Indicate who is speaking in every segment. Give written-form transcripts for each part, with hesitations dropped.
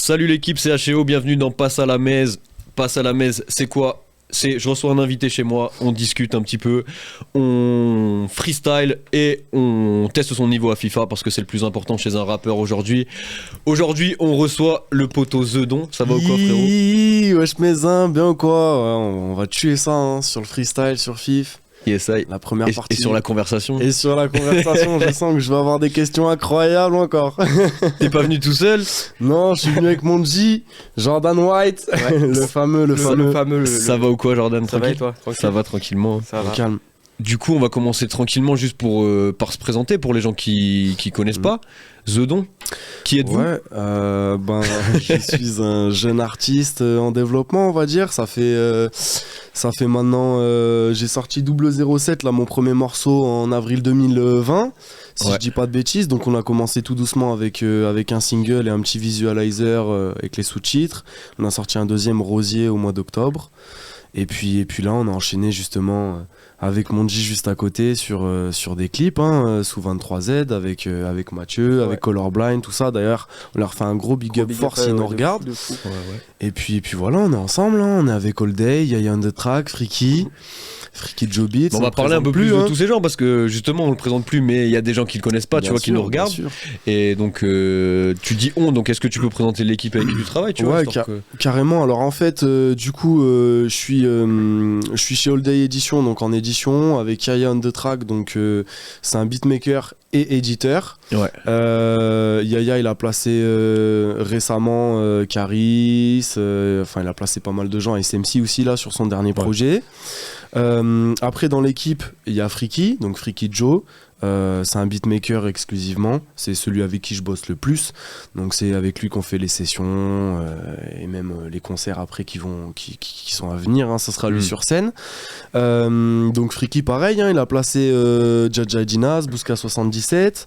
Speaker 1: Salut l'équipe, c'est HEO, bienvenue dans Passe à la Mez. Passe à la Mez, c'est quoi ? Je reçois un invité chez moi, on discute un petit peu, on freestyle et on teste son niveau à FIFA parce que c'est le plus important chez un rappeur aujourd'hui. Aujourd'hui, on reçoit le poteau Zedon. Ça va ou quoi, frérot ?
Speaker 2: Wesh Mézin, bien ou quoi ? Ouais, on va tuer ça hein, sur le freestyle, sur FIF.
Speaker 1: Yes,
Speaker 2: la première partie.
Speaker 1: Et sur la conversation.
Speaker 2: Et sur la conversation, je sens que je vais avoir des questions incroyables encore.
Speaker 1: T'es pas venu tout seul ?
Speaker 2: Non, je suis venu avec mon G, Jordan White, ouais. le fameux.
Speaker 1: Ça va ou quoi, Jordan ?
Speaker 3: Ça va et toi ?
Speaker 1: Ça va tranquillement.
Speaker 3: Ça va.
Speaker 2: Calme.
Speaker 1: Du coup, on va commencer tranquillement juste par se présenter pour les gens qui connaissent pas. Zedon, qui êtes-vous ?
Speaker 2: Ouais, je suis un jeune artiste en développement, on va dire. Ça fait maintenant, j'ai sorti 007, là, mon premier morceau en avril 2020, si je dis pas de bêtises. Donc on a commencé tout doucement avec un single et un petit visualizer avec les sous-titres. On a sorti un deuxième, Rosier, au mois d'octobre. Et puis là, on a enchaîné justement avec Monji juste à côté sur des clips sous 23Z avec Mathieu, avec Colorblind, tout ça. D'ailleurs, on leur fait un gros big up fort s'ils nous regardent. Et puis voilà, on est ensemble, on est avec All Day, Yaya on the Track, Freaky Joe Beats.
Speaker 1: On va parler un peu plus de tous ces gens parce que justement on le présente plus, mais il y a des gens qui le connaissent pas, tu vois, qui nous regardent. Et donc tu dis donc est-ce que tu peux présenter l'équipe avec qui tu travailles, tu vois,
Speaker 2: carrément. Alors en fait, du coup, je suis chez All Day Edition, donc en édition avec Yaya on the Track, donc c'est un beatmaker et éditeur.
Speaker 1: Ouais.
Speaker 2: Yaya, il a placé récemment Caris, il a placé pas mal de gens, SMC aussi là sur son dernier projet. Après dans l'équipe il y a Freaky, donc Freaky Joe. C'est un beatmaker exclusivement, c'est celui avec qui je bosse le plus, donc c'est avec lui qu'on fait les sessions et même les concerts après qui sont à venir, ça sera lui sur scène. Donc Freaky pareil, il a placé Jaja Dinaz, Bouska 77,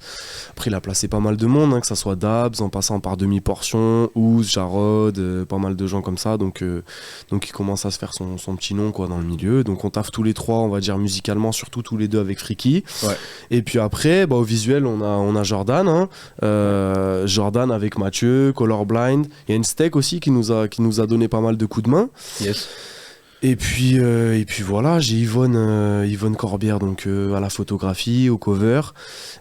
Speaker 2: après il a placé pas mal de monde, que ça soit Dabs en passant par Demi-Portion, Ouz, Jarod, pas mal de gens comme ça, donc il commence à se faire son petit nom quoi dans le milieu, donc on taffe tous les trois, on va dire musicalement, surtout tous les deux avec Freaky.
Speaker 1: Ouais.
Speaker 2: Et puis après, au visuel, on a Jordan, Jordan avec Mathieu, Colorblind. Il y a une steak aussi qui nous a donné pas mal de coups de main.
Speaker 1: Yes.
Speaker 2: Et puis voilà, j'ai Yvonne Corbière donc à la photographie, au cover.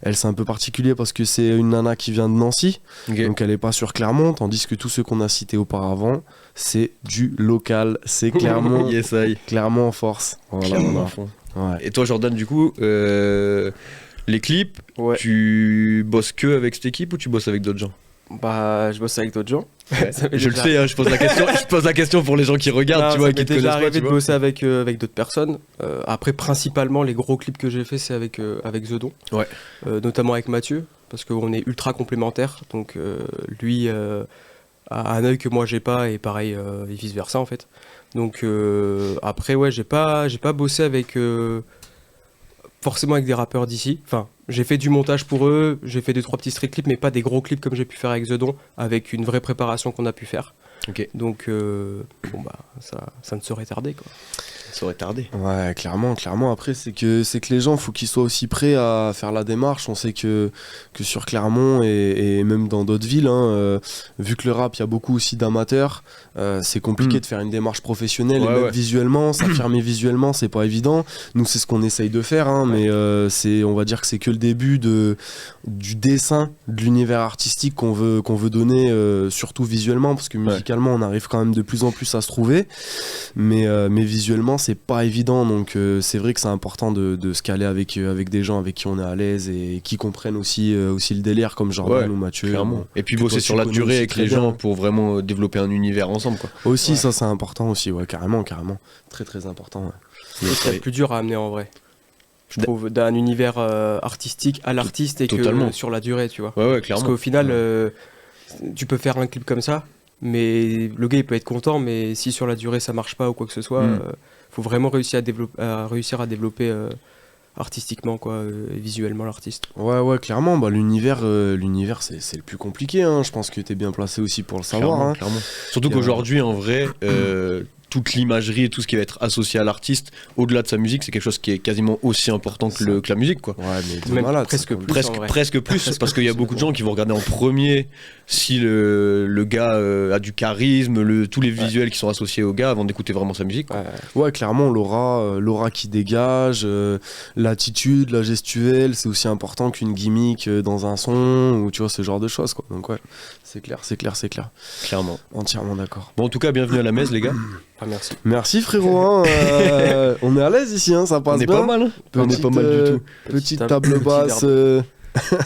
Speaker 2: Elle c'est un peu particulier parce que c'est une nana qui vient de Nancy, donc elle est pas sur Clermont, tandis que tous ceux qu'on a cités auparavant, c'est du local, c'est Clermont,
Speaker 1: yes,
Speaker 2: Clermont en force. Voilà,
Speaker 1: Clermont en fond. Ouais. Et toi Jordan, du coup, les clips, tu bosses que avec cette équipe ou tu bosses avec d'autres gens ?
Speaker 3: Je bosse avec d'autres gens.
Speaker 1: Ouais. Je le sais, je pose la question pour les gens qui regardent, tu vois, qui te connaissent pas.
Speaker 3: Ça m'est déjà arrivé de bosser avec d'autres personnes. Après, principalement, les gros clips que j'ai fait, c'est avec Zedon. Ouais. Notamment avec Mathieu, parce qu'on est ultra complémentaires. Donc, lui a un œil que moi j'ai pas, et pareil, et vice versa en fait. Donc, après, j'ai pas bossé avec. Forcément avec des rappeurs d'ici. Enfin, j'ai fait du montage pour eux, j'ai fait 2-3 petits street clips, mais pas des gros clips comme j'ai pu faire avec Zedon, avec une vraie préparation qu'on a pu faire.
Speaker 1: Ok.
Speaker 3: Donc, ça ne saurait tarder, quoi.
Speaker 1: Ça aurait tardé.
Speaker 2: Ouais, clairement. Après, c'est que les gens, faut qu'ils soient aussi prêts à faire la démarche. On sait que sur Clermont et même dans d'autres villes, vu que le rap, il y a beaucoup aussi d'amateurs, c'est compliqué de faire une démarche professionnelle. Et même visuellement, s'affirmer visuellement, c'est pas évident. Nous, c'est ce qu'on essaye de faire, mais on va dire que c'est que le début du dessin, de l'univers artistique qu'on veut donner, surtout visuellement, parce que musicalement, on arrive quand même de plus en plus à se trouver. Mais visuellement, c'est pas évident, donc c'est vrai que c'est important de se caler avec des gens avec qui on est à l'aise et qui comprennent aussi le délire comme Jordan ou Mathieu.
Speaker 1: Clairement. Et puis bosser sur la durée avec les gens pour vraiment développer un univers ensemble, quoi.
Speaker 2: Aussi, ça c'est important aussi, carrément. Très très important. Ouais.
Speaker 3: C'est le plus dur à amener en vrai. Je trouve d'un univers artistique à l'artiste et que sur la durée, tu vois.
Speaker 1: Ouais, clairement.
Speaker 3: Parce qu'au final, tu peux faire un clip comme ça, mais le gars il peut être content, mais si sur la durée ça marche pas ou quoi que ce soit, faut vraiment réussir à développer artistiquement quoi, et visuellement l'artiste.
Speaker 2: Ouais, clairement. L'univers c'est le plus compliqué. Je pense que t'es bien placé aussi pour le savoir.
Speaker 1: Clairement. Surtout qu'aujourd'hui, en vrai, toute l'imagerie et tout ce qui va être associé à l'artiste au-delà de sa musique, c'est quelque chose qui est quasiment aussi important que la musique, quoi.
Speaker 2: Ouais, mais
Speaker 3: Même
Speaker 2: malade,
Speaker 3: presque plus.
Speaker 1: Presque plus, parce qu'il y a beaucoup de gens qui vont regarder en premier si le gars a du charisme, tous les visuels qui sont associés au gars avant d'écouter vraiment sa musique, quoi.
Speaker 2: Ouais, clairement, l'aura qui dégage, l'attitude, la gestuelle, c'est aussi important qu'une gimmick dans un son, ou tu vois, ce genre de choses, quoi. Donc ouais, c'est clair.
Speaker 1: Clairement.
Speaker 2: Entièrement d'accord.
Speaker 1: Bon, en tout cas, bienvenue à la messe, les gars.
Speaker 3: Ah, merci.
Speaker 2: Merci frérot, hein, on est à l'aise ici, hein, ça passe
Speaker 1: On est
Speaker 2: bien.
Speaker 1: pas mal, hein. On est pas mal du tout.
Speaker 2: Petite table basse,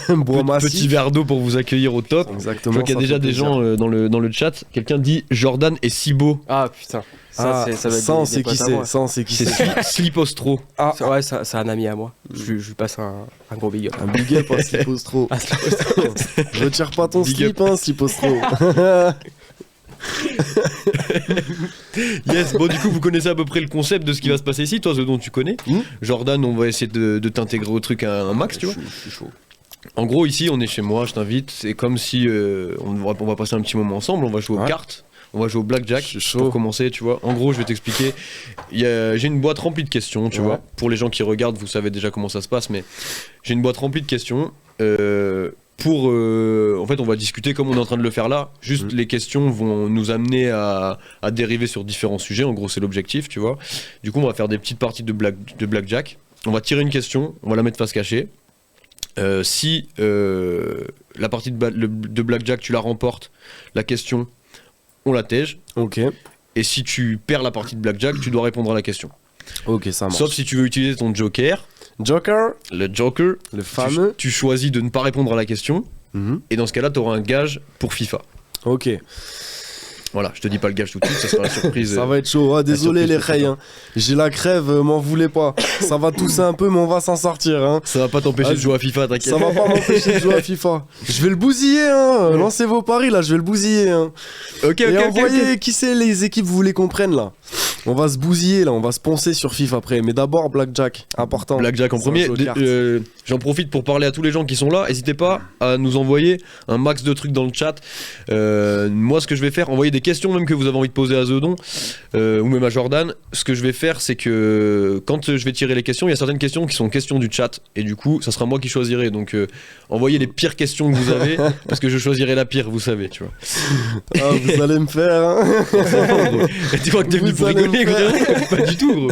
Speaker 2: bois massif.
Speaker 1: Petit verre d'eau pour vous accueillir au top.
Speaker 2: Exactement.
Speaker 1: Je vois qu'il y a déjà des gens dans le chat. Quelqu'un dit Jordan est si beau.
Speaker 3: Ah putain. Ça va être
Speaker 2: on
Speaker 3: des
Speaker 2: sait qui
Speaker 3: potes à
Speaker 2: c'est,
Speaker 3: moi.
Speaker 2: ça on sait qui
Speaker 1: C'est
Speaker 2: c'est.
Speaker 1: Slipostro.
Speaker 2: Ah,
Speaker 3: Ouais, c'est un ami à moi. Je lui passe un gros big up.
Speaker 2: un big up à Slipostro. Je retire pas ton
Speaker 1: Big
Speaker 2: slip, hein, Slipostro.
Speaker 1: Yes, bon, du coup, vous connaissez à peu près le concept de ce qui va se passer ici. Toi, ce dont tu connais. Jordan, on va essayer de t'intégrer au truc un max, tu vois.
Speaker 3: Je suis chaud.
Speaker 1: En gros, ici, on est chez moi, je t'invite. C'est comme si on va passer un petit moment ensemble. On va jouer aux cartes. On va jouer au blackjack.
Speaker 2: Je suis chaud.
Speaker 1: Pour commencer, tu vois. En gros, je vais t'expliquer. J'ai une boîte remplie de questions, tu vois. Pour les gens qui regardent, vous savez déjà comment ça se passe, mais j'ai une boîte remplie de questions. En fait, on va discuter comme on est en train de le faire là. Juste, les questions vont nous amener à dériver sur différents sujets. En gros, c'est l'objectif, tu vois. Du coup, on va faire des petites parties de blackjack. On va tirer une question, on va la mettre face cachée. Si la partie de blackjack, tu la remportes, la question, on la tège.
Speaker 2: Ok.
Speaker 1: Et si tu perds la partie de blackjack, tu dois répondre à la question.
Speaker 2: Ok, ça marche.
Speaker 1: Sauf si tu veux utiliser ton joker.
Speaker 2: Joker,
Speaker 1: Le joker,
Speaker 2: le fameux.
Speaker 1: tu choisis de ne pas répondre à la question. Et dans ce cas-là, tu auras un gage pour FIFA.
Speaker 2: Ok.
Speaker 1: Voilà, je te dis pas le gage tout de suite, ça sera la surprise.
Speaker 2: Ça va être chaud. Ah, désolé les
Speaker 1: surprise
Speaker 2: reilles, hein. J'ai la crève, m'en voulez pas. Ça va tousser un peu, mais on va s'en sortir. Hein.
Speaker 1: Ça va pas t'empêcher de jouer à FIFA, t'inquiète.
Speaker 2: Ça va pas m'empêcher de jouer à FIFA. Je vais le bousiller, hein. Lancez vos paris là, je vais le bousiller. Hein.
Speaker 1: Ok,
Speaker 2: Et envoyez qui c'est les équipes vous voulez qu'on prenne là. On va se bousiller là, on va se poncer sur FIFA après. Mais d'abord Blackjack, important.
Speaker 1: Blackjack en
Speaker 2: C'est un
Speaker 1: premier.
Speaker 2: jeu de cartes.
Speaker 1: J'en profite pour parler à tous les gens qui sont là. N'hésitez pas à nous envoyer un max de trucs dans le chat. Moi, ce que je vais faire, envoyer des questions même que vous avez envie de poser à Zedon ou même à Jordan. Ce que je vais faire, c'est que quand je vais tirer les questions, il y a certaines questions qui sont questions du chat. Et du coup, ça sera moi qui choisirai. Donc, envoyez les pires questions que vous avez parce que je choisirai la pire, vous savez, tu vois.
Speaker 2: Ah, vous allez me faire. Hein.
Speaker 1: Tu crois que t'es venu
Speaker 2: Vous
Speaker 1: pour
Speaker 2: allez
Speaker 1: rigoler,
Speaker 2: me faire.
Speaker 1: gros. Pas du tout, gros.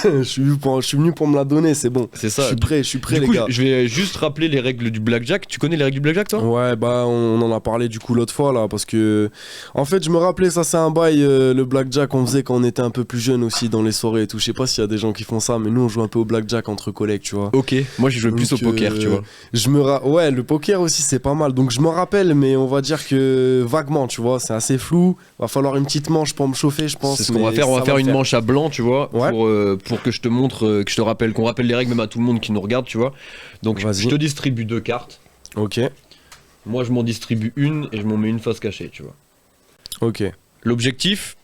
Speaker 2: je suis venu pour me la donner, c'est bon.
Speaker 1: C'est ça.
Speaker 2: Je suis prêt
Speaker 1: Du
Speaker 2: les
Speaker 1: coup,
Speaker 2: gars.
Speaker 1: je vais juste rappeler les règles du blackjack. Tu connais les règles du blackjack, toi?
Speaker 2: Ouais, bah on en a parlé du coup l'autre fois là, parce que en fait je me rappelais, ça c'est un bail, le blackjack on faisait quand on était un peu plus jeune aussi dans les soirées et tout. Je sais pas s'il y a des gens qui font ça, mais nous on joue un peu au blackjack entre collègues, tu vois.
Speaker 1: Ok, moi j'ai joué plus au
Speaker 2: Donc,
Speaker 1: poker, tu vois.
Speaker 2: Ouais, le poker aussi c'est pas mal. Donc je me rappelle, mais on va dire que vaguement, tu vois, c'est assez flou. Va falloir une petite manche pour me chauffer, je pense.
Speaker 1: C'est ce qu'on va faire, on va faire une manche à blanc, tu vois,
Speaker 2: Ouais.
Speaker 1: pour que je te montre, que je te rappelle, qu'on rappelle les règles même à tout le monde qui nous regarde, tu vois. Donc
Speaker 2: Vas-y.
Speaker 1: je te distribue 2 cartes.
Speaker 2: Ok,
Speaker 1: Moi je m'en distribue une et je m'en mets une face cachée, tu vois.
Speaker 2: ok.
Speaker 1: L'objectif,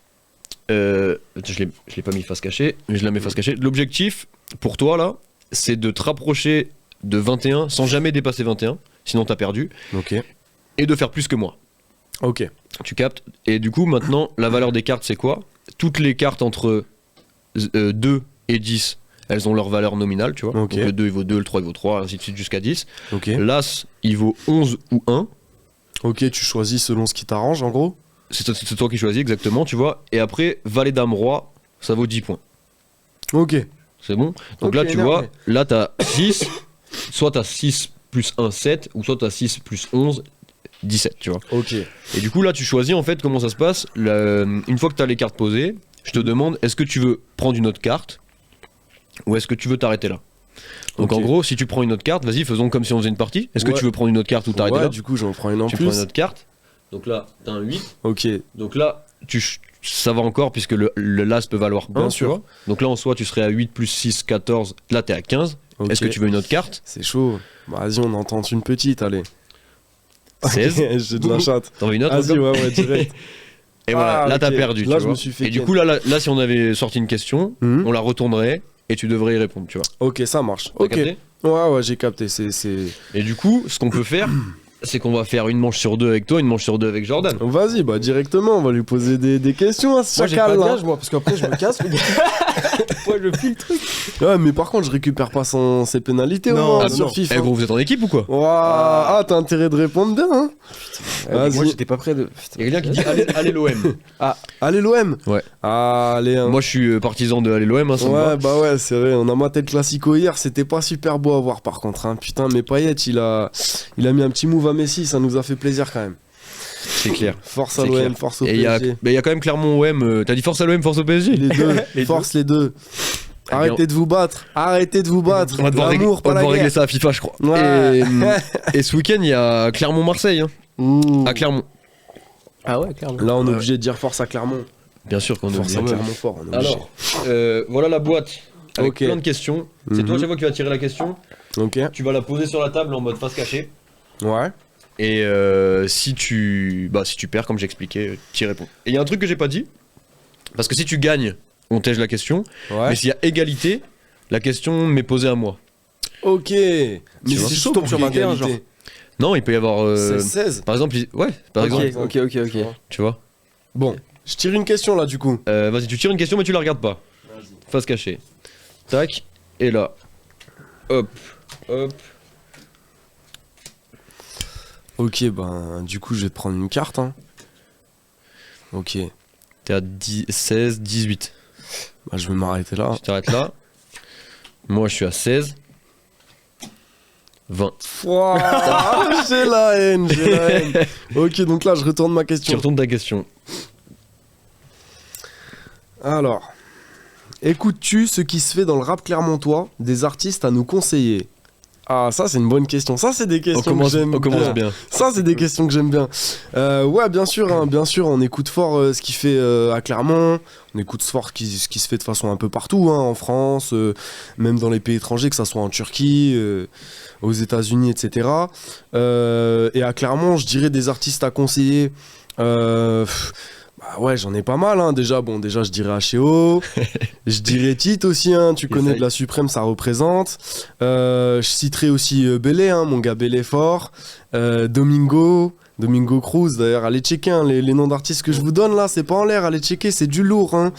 Speaker 1: je l'ai pas mis face cachée, mais je la mets face cachée. L'objectif pour toi là, c'est de te rapprocher de 21 sans jamais dépasser 21, sinon t'as perdu,
Speaker 2: Ok,
Speaker 1: et de faire plus que moi.
Speaker 2: ok.
Speaker 1: Tu captes? Et du coup, maintenant, la valeur des cartes, c'est quoi? Toutes les cartes entre 2 et 10, elles ont leur valeur nominale, tu vois.
Speaker 2: Ok.
Speaker 1: Donc le 2, il vaut 2, le 3, il vaut 3, ainsi de suite jusqu'à 10.
Speaker 2: Ok,
Speaker 1: L'As, il vaut 11 ou 1.
Speaker 2: ok, tu choisis selon ce qui t'arrange en gros.
Speaker 1: C'est toi qui choisis, exactement, tu vois. Et après, Valet, Dame, Roi, ça vaut 10 points.
Speaker 2: Ok,
Speaker 1: C'est bon? Donc
Speaker 2: Ok,
Speaker 1: là, tu
Speaker 2: énervé.
Speaker 1: vois, là, t'as 6. Soit t'as 6 plus 1, 7. Ou soit t'as 6 plus 11, 17, tu vois.
Speaker 2: ok.
Speaker 1: Et du coup, là, tu choisis en fait comment ça se passe. Une fois que tu as les cartes posées, je te demande est-ce que tu veux prendre une autre carte ou est-ce que tu veux t'arrêter là. Donc
Speaker 2: Ok.
Speaker 1: en gros, si tu prends une autre carte, vas-y, faisons comme si on faisait une partie. Est-ce que
Speaker 2: Ouais.
Speaker 1: tu veux prendre une autre carte ou t'arrêter
Speaker 2: Ouais,
Speaker 1: là?
Speaker 2: du coup j'en prends une en
Speaker 1: Tu prends une
Speaker 2: plus.
Speaker 1: autre carte. Donc là, t'as un 8.
Speaker 2: Ok,
Speaker 1: Donc là, ça va encore puisque le Las peut valoir 1,
Speaker 2: Bien
Speaker 1: tu
Speaker 2: sûr.
Speaker 1: vois. Donc là, en soi, tu serais à 8 plus 6, 14. Là, t'es à 15.
Speaker 2: ok.
Speaker 1: Est-ce que tu veux une autre carte?
Speaker 2: C'est chaud. Bah, vas-y, on en tente une petite, allez.
Speaker 1: 16.
Speaker 2: J'ai de la chatte.
Speaker 1: T'en veux une autre
Speaker 2: Vas-y,
Speaker 1: encore
Speaker 2: ouais, direct.
Speaker 1: Et voilà,
Speaker 2: Ah,
Speaker 1: là,
Speaker 2: ok.
Speaker 1: t'as perdu.
Speaker 2: Là,
Speaker 1: tu
Speaker 2: je
Speaker 1: vois.
Speaker 2: me suis fait
Speaker 1: Et du
Speaker 2: ken.
Speaker 1: coup, là, si on avait sorti une question,
Speaker 2: Mhm.
Speaker 1: on la retournerait et tu devrais y répondre, tu vois.
Speaker 2: Ok, ça marche.
Speaker 1: T'as
Speaker 2: Ok.
Speaker 1: capté?
Speaker 2: Ouais, j'ai capté. C'est.
Speaker 1: Et du coup, ce qu'on peut faire, c'est qu'on va faire une manche sur 2 avec toi, une manche sur 2 avec Jordan.
Speaker 2: Vas-y, bah directement, on va lui poser des questions à ce
Speaker 3: Moi, j'ai pas
Speaker 2: chacal
Speaker 3: de
Speaker 2: là.
Speaker 3: gage, moi, parce qu'après, je me casse. Moi, je file le truc.
Speaker 2: Ouais, mais par contre, je récupère pas ses pénalités
Speaker 3: Non,
Speaker 2: au moins,
Speaker 3: non,
Speaker 2: sur
Speaker 3: non.
Speaker 2: FIFA.
Speaker 1: Eh gros, vous êtes en équipe ou quoi?
Speaker 2: Ouah, ah, t'as intérêt de répondre bien, hein. Vas-y.
Speaker 3: Moi, j'étais pas prêt de.
Speaker 1: Il y a quelqu'un qui dit allez l'OM.
Speaker 2: Allez, l'OM.
Speaker 1: Ouais.
Speaker 2: Allez, hein.
Speaker 1: Moi je suis partisan de aller l'OM, hein, ça me va.
Speaker 2: Ouais, bah ouais, c'est vrai. On a maté le Classico hier, c'était pas super beau à voir par contre. Hein. Putain, mais Payet, il a mis un petit move à Messi, ça nous a fait plaisir quand même.
Speaker 1: C'est clair.
Speaker 2: Force à
Speaker 1: C'est
Speaker 2: l'OM,
Speaker 1: clair.
Speaker 2: force au
Speaker 1: Et il y
Speaker 2: PSG.
Speaker 1: a quand même Clermont OM. T'as dit force à l'OM, force au PSG?
Speaker 2: Les deux,
Speaker 1: Les
Speaker 2: force les deux.
Speaker 1: Eh bien,
Speaker 2: Arrêtez de vous battre, arrêtez de vous battre.
Speaker 1: On va devoir régler,
Speaker 2: L'amour, pas la
Speaker 1: régler
Speaker 2: guerre.
Speaker 1: ça à FIFA, je crois.
Speaker 2: Ouais.
Speaker 1: Et ce week-end, il y a Clermont-Marseille. Hein.
Speaker 2: Ouh.
Speaker 1: À Clermont.
Speaker 3: Ah ouais, clairement.
Speaker 2: Là, on est obligé de dire force à Clermont.
Speaker 1: Bien sûr qu'on est
Speaker 2: Force
Speaker 1: obligé.
Speaker 2: à Clermont fort, on est obligé.
Speaker 1: Alors, voilà la boîte. Avec
Speaker 2: Ok.
Speaker 1: plein de questions. C'est toi à
Speaker 2: Mhm.
Speaker 1: chaque fois qui vas tirer la question.
Speaker 2: Ok,
Speaker 1: Tu vas la poser sur la table en mode face cachée.
Speaker 2: ouais.
Speaker 1: Et si tu perds, comme j'expliquais, tu y réponds. Et il y a un truc que j'ai pas dit. Parce que si tu gagnes, on tège la question.
Speaker 2: Ouais.
Speaker 1: Mais s'il y a égalité, la question m'est posée à moi.
Speaker 2: Ok. Mais
Speaker 1: Tu vois.
Speaker 2: c'est chaud pour
Speaker 3: Sur 21, genre.
Speaker 2: l'égalité.
Speaker 1: Non, il peut y avoir.
Speaker 2: 16.
Speaker 1: Par exemple, par
Speaker 3: Ok,
Speaker 1: exemple,
Speaker 3: ok.
Speaker 1: tu vois.
Speaker 2: Bon, je tire une question là du coup.
Speaker 1: Vas-y, tu tires une question, mais tu la regardes pas. Face cachée. Tac. Et là. Hop. Hop.
Speaker 2: Ok, ben du coup je vais te prendre une carte. Hein. Ok,
Speaker 1: T'es à 16, 18.
Speaker 2: bah, je vais m'arrêter là.
Speaker 1: Tu t'arrêtes là. Moi, je suis à 16. 20.
Speaker 2: Ouah, j'ai la haine, j'ai la haine. Ok, donc là je retourne ma
Speaker 1: Tu
Speaker 2: question.
Speaker 1: retournes ta question.
Speaker 2: Alors, écoutes-tu ce qui se fait dans le rap clermontois, des artistes à nous conseiller? Ah, ça c'est une bonne question. Ça c'est des questions que j'aime
Speaker 1: On commence bien.
Speaker 2: Ça, c'est des questions que j'aime bien. Ouais, bien sûr, on écoute fort ce qui fait à Clermont. On écoute fort ce qui se fait de façon un peu partout, hein, en France, même dans les pays étrangers, que ça soit en Turquie, aux États-Unis, etc. Et à Clermont, je dirais des artistes à conseiller. Bah ouais, j'en ai pas mal, hein. Déjà, je dirais H.E.O. Je dirais Tite aussi, hein. Tu connais de la Suprême, ça représente. Je citerai aussi Bélé, hein. Mon gars Bélé fort. Domingo Cruz, d'ailleurs, allez checker, hein. Les noms d'artistes que je vous donne là, c'est pas en l'air, allez checker, c'est du lourd, hein.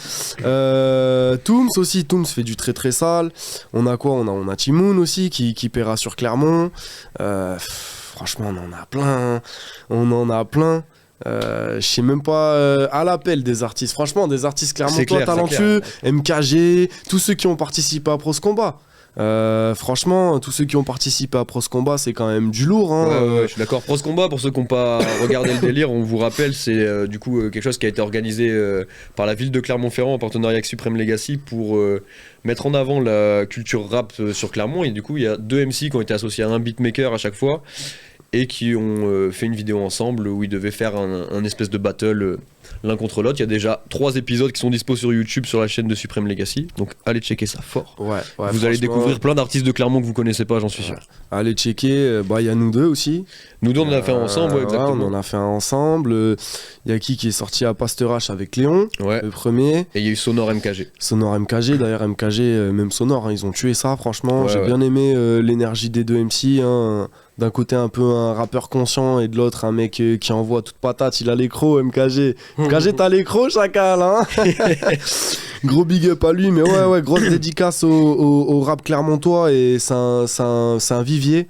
Speaker 2: Tooms aussi, Tooms fait du très très sale. On a quoi? On a Timoun aussi qui paiera sur Clermont. Franchement, on en a plein. Je sais même pas à l'appel des artistes. Franchement, des artistes clermontois talentueux, MKG, tous ceux qui ont participé à Pros Combat. Franchement, tous ceux qui ont participé à Pros Combat, c'est quand même du lourd. Hein.
Speaker 1: Ouais, je suis d'accord. Pros Combat, pour ceux qui n'ont pas regardé le délire, on vous rappelle, c'est du coup quelque chose qui a été organisé par la ville de Clermont-Ferrand en partenariat avec Supreme Legacy pour mettre en avant la culture rap sur Clermont. Et du coup, il y a 2 MC qui ont été associés à un beatmaker à chaque fois et qui ont fait une vidéo ensemble où ils devaient faire un espèce de battle l'un contre l'autre. Il y a déjà 3 épisodes qui sont dispo sur YouTube sur la chaîne de Supreme Legacy, donc allez checker ça fort.
Speaker 2: Ouais,
Speaker 1: Vous allez découvrir plein d'artistes de Clermont que vous connaissez pas, j'en suis sûr.
Speaker 2: Allez checker, il y a nous deux aussi.
Speaker 1: Nous deux on en a fait ensemble, ouais, exactement.
Speaker 2: On en a fait un ensemble. Il y a qui est sorti à Pasteur H avec Léon,
Speaker 1: Ouais.
Speaker 2: le premier.
Speaker 1: Et il y a eu Sonore MKG.
Speaker 2: Sonore MKG, d'ailleurs MKG, même Sonore, hein, ils ont tué ça, franchement.
Speaker 1: Ouais,
Speaker 2: J'ai
Speaker 1: ouais.
Speaker 2: bien aimé l'énergie des 2 MC. Hein. D'un côté un peu un rappeur conscient et de l'autre un mec qui envoie toute patate, il a l'écro, MKG. MKG t'as l'écro, chacal, hein. Gros big up à lui, mais ouais, grosse dédicace au rap clermontois et c'est un vivier.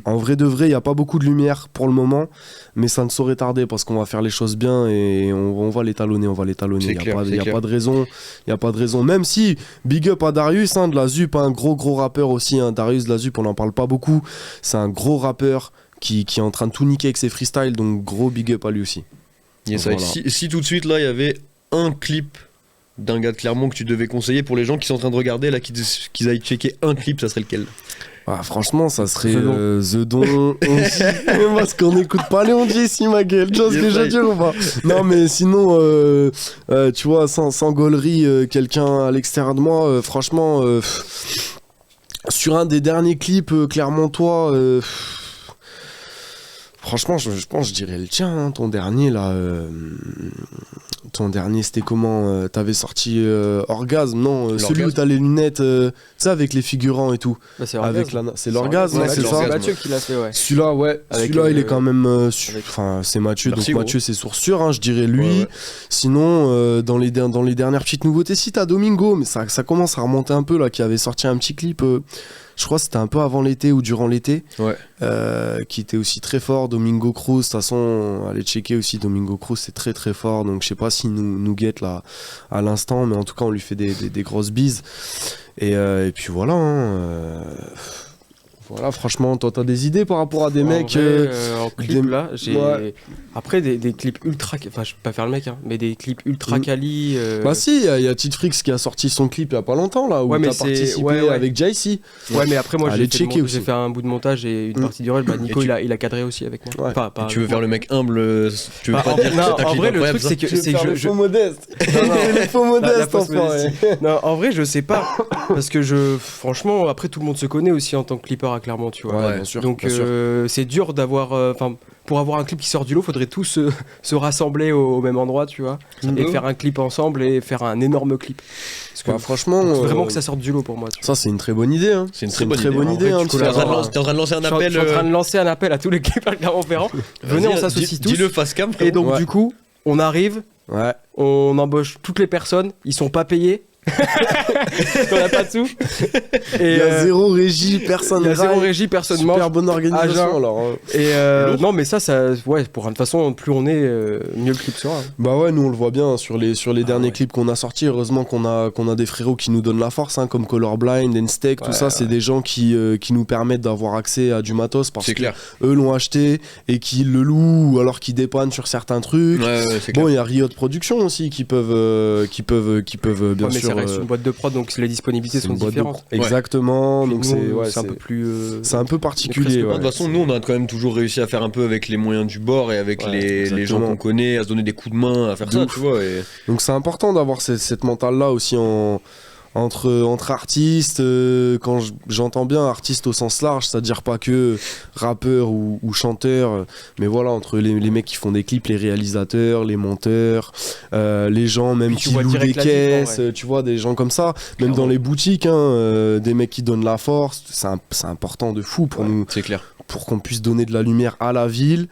Speaker 2: En vrai de vrai, il n'y a pas beaucoup de lumière pour le moment, mais ça ne saurait tarder parce qu'on va faire les choses bien et on va l'étalonner, Il n'y a pas de raison, même si big up à Darius, hein, de la ZUP, un gros rappeur aussi, hein, Darius de la ZUP, on n'en parle pas beaucoup, c'est un gros rappeur qui est en train de tout niquer avec ses freestyles, donc gros big up à lui aussi.
Speaker 1: Yes,
Speaker 2: Voilà.
Speaker 1: si tout de suite là il y avait un clip d'un gars de Clermont que tu devais conseiller pour les gens qui sont en train de regarder là, qu'ils aillent checker un clip, ça serait lequel?
Speaker 2: Ah, franchement, ça serait The Don aussi. Parce qu'on n'écoute pas Léon J ici, ma gueule. Tu vois ce que je veux dire ou pas? Non, mais sinon, tu vois, sans gaulerie, quelqu'un à l'extérieur de moi, franchement, sur un des derniers clips clermontois, Franchement, je pense, je dirais le tien, hein, ton dernier là. Ton dernier, c'était comment t'avais sorti Orgasme, non celui où t'as les lunettes, tu sais, avec les figurants et tout.
Speaker 3: Bah, c'est
Speaker 2: c'est l'Orgasme,
Speaker 3: ouais,
Speaker 2: c'est ça.
Speaker 3: C'est Mathieu qui l'a fait, ouais.
Speaker 2: Celui-là, ouais.
Speaker 3: Avec,
Speaker 2: Celui-là, il est quand même. Enfin, c'est Mathieu,
Speaker 1: Merci,
Speaker 2: donc Mathieu, c'est source sûre, hein, je dirais lui. Ouais. Sinon, dans les dernières petites nouveautés, si t'as Domingo, mais ça commence à remonter un peu là, qui avait sorti un petit clip. Je crois que c'était un peu avant l'été ou durant l'été, qui était aussi très fort. Domingo Cruz, de toute façon, allez checker aussi. Domingo Cruz, c'est très très fort. Donc je sais pas s'il nous guette là à l'instant, mais en tout cas, on lui fait des grosses bises. Et puis voilà. Voilà, franchement, toi, t'as des idées par rapport à des mecs
Speaker 3: en clip, là, j'ai... Après, des clips ultra... Enfin, je vais pas faire le mec, hein, mais des clips ultra quali...
Speaker 2: Bah si, il y a Tite Frix qui a sorti son clip il y a pas longtemps, là, où t'as participé avec JC.
Speaker 3: Ouais, mais après, moi, j'ai fait un bout de montage et une partie du reste, bah, Nico, il a cadré aussi avec moi.
Speaker 1: Ouais. Enfin, tu veux faire le mec humble, tu veux pas dire que
Speaker 3: en vrai, le truc, c'est que
Speaker 2: je faux modeste. Les faux modestes, enfin.
Speaker 3: Non, en vrai, je sais pas, parce que franchement, après, tout le monde se connaît aussi en tant que clipper à Clermont, tu vois.
Speaker 2: Bien sûr,
Speaker 3: donc c'est dur d'avoir... pour avoir un clip qui sort du lot, faudrait tous se rassembler au même endroit, tu vois, et faire un clip ensemble et faire un énorme clip. Parce que
Speaker 2: franchement,
Speaker 3: vraiment que ça sorte du lot pour moi. Tu vois.
Speaker 2: Ça, c'est une très bonne idée. Hein.
Speaker 1: C'est une très bonne idée.
Speaker 2: T'es
Speaker 1: en train de lancer un appel.
Speaker 3: Je suis en train de lancer un appel à tous les clippers de Clermont-Ferrand. Venez, on s'associe tous.
Speaker 1: Dis-le face cam, frérot.
Speaker 3: Et donc du coup, on arrive, on embauche toutes les personnes, ils sont pas payés. On a pas de sous.
Speaker 2: Il y a zéro régie, personne
Speaker 3: mange.
Speaker 2: Super bonne organisation alors.
Speaker 3: Et non, mais ça, ouais, de toute façon, plus on est, mieux le clip sera.
Speaker 2: Bah ouais, nous on le voit bien sur les derniers clips qu'on a sortis. Heureusement qu'on a des frérots qui nous donnent la force, hein, comme Colorblind, N-Steak, tout ça. C'est des gens qui nous permettent d'avoir accès à du matos parce que eux l'ont acheté et qu'ils le louent ou alors qu'ils dépannent sur certains trucs. Bon, il y a Riot Production aussi qui peuvent bien sûr.
Speaker 3: Ça reste une boîte de prod, donc les disponibilités sont différentes.
Speaker 2: Exactement, donc
Speaker 3: c'est un peu plus.
Speaker 2: C'est un peu particulier.
Speaker 1: De toute façon, nous, on a quand même toujours réussi à faire un peu avec les moyens du bord et avec les gens qu'on connaît, à se donner des coups de main, à faire ça, tu vois.
Speaker 2: Donc c'est important d'avoir cette mentale-là aussi entre artistes, quand j'entends bien artistes au sens large, c'est-à-dire pas que rappeurs ou chanteurs, mais voilà, entre les mecs qui font des clips, les réalisateurs, les monteurs, les gens même qui louent des caisses, tu vois, des gens comme ça, même dans les boutiques, hein, des mecs qui donnent la force, c'est important de fou pour nous,
Speaker 1: c'est clair,
Speaker 2: pour qu'on puisse donner de la lumière à la ville,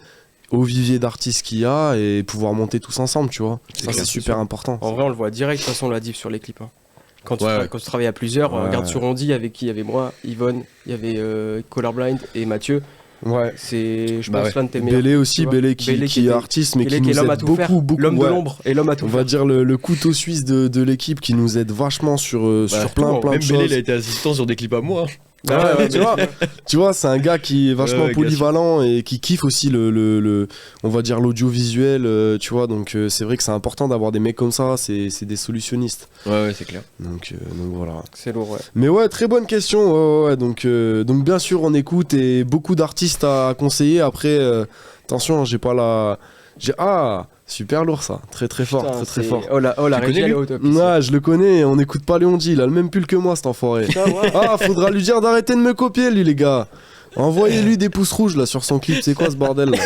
Speaker 2: au vivier d'artistes qu'il y a et pouvoir monter tous ensemble, tu vois. Ça, c'est super important.
Speaker 3: En vrai, on le voit direct, de toute façon, la diff sur les clips. Hein. Quand tu travailles à plusieurs, regarde sur Rondi avec qui il y avait moi, Yvonne, il y avait Colorblind et Mathieu.
Speaker 2: Ouais.
Speaker 3: C'est, je pense, l'un de tes meilleurs.
Speaker 2: Bélé aussi, Bélé qui est artiste, mais qui nous aide beaucoup.
Speaker 3: L'homme de l'ombre et l'homme à tout
Speaker 2: faire. On va dire le couteau suisse de l'équipe qui nous aide vachement sur plein de choses.
Speaker 1: Même Bélé, il a été assistant sur des clips à moi.
Speaker 2: Tu vois, c'est un gars qui est vachement polyvalent et qui kiffe aussi on va dire l'audiovisuel, tu vois, donc c'est vrai que c'est important d'avoir des mecs comme ça, c'est des solutionnistes.
Speaker 1: Ouais, c'est clair.
Speaker 2: Donc voilà.
Speaker 3: C'est lourd, ouais.
Speaker 2: Mais ouais, très bonne question, donc bien sûr on écoute et beaucoup d'artistes à conseiller, après, attention, j'ai pas la... super lourd ça, très très fort,
Speaker 3: putain,
Speaker 2: très fort.
Speaker 3: Oh la régie elle est au top.
Speaker 2: Ouais, je le connais, on n'écoute pas Léondi, il a le même pull que moi cet enfoiré. Faudra lui dire d'arrêter de me copier lui les gars. Envoyez-lui des pouces rouges là sur son clip, c'est quoi ce bordel là?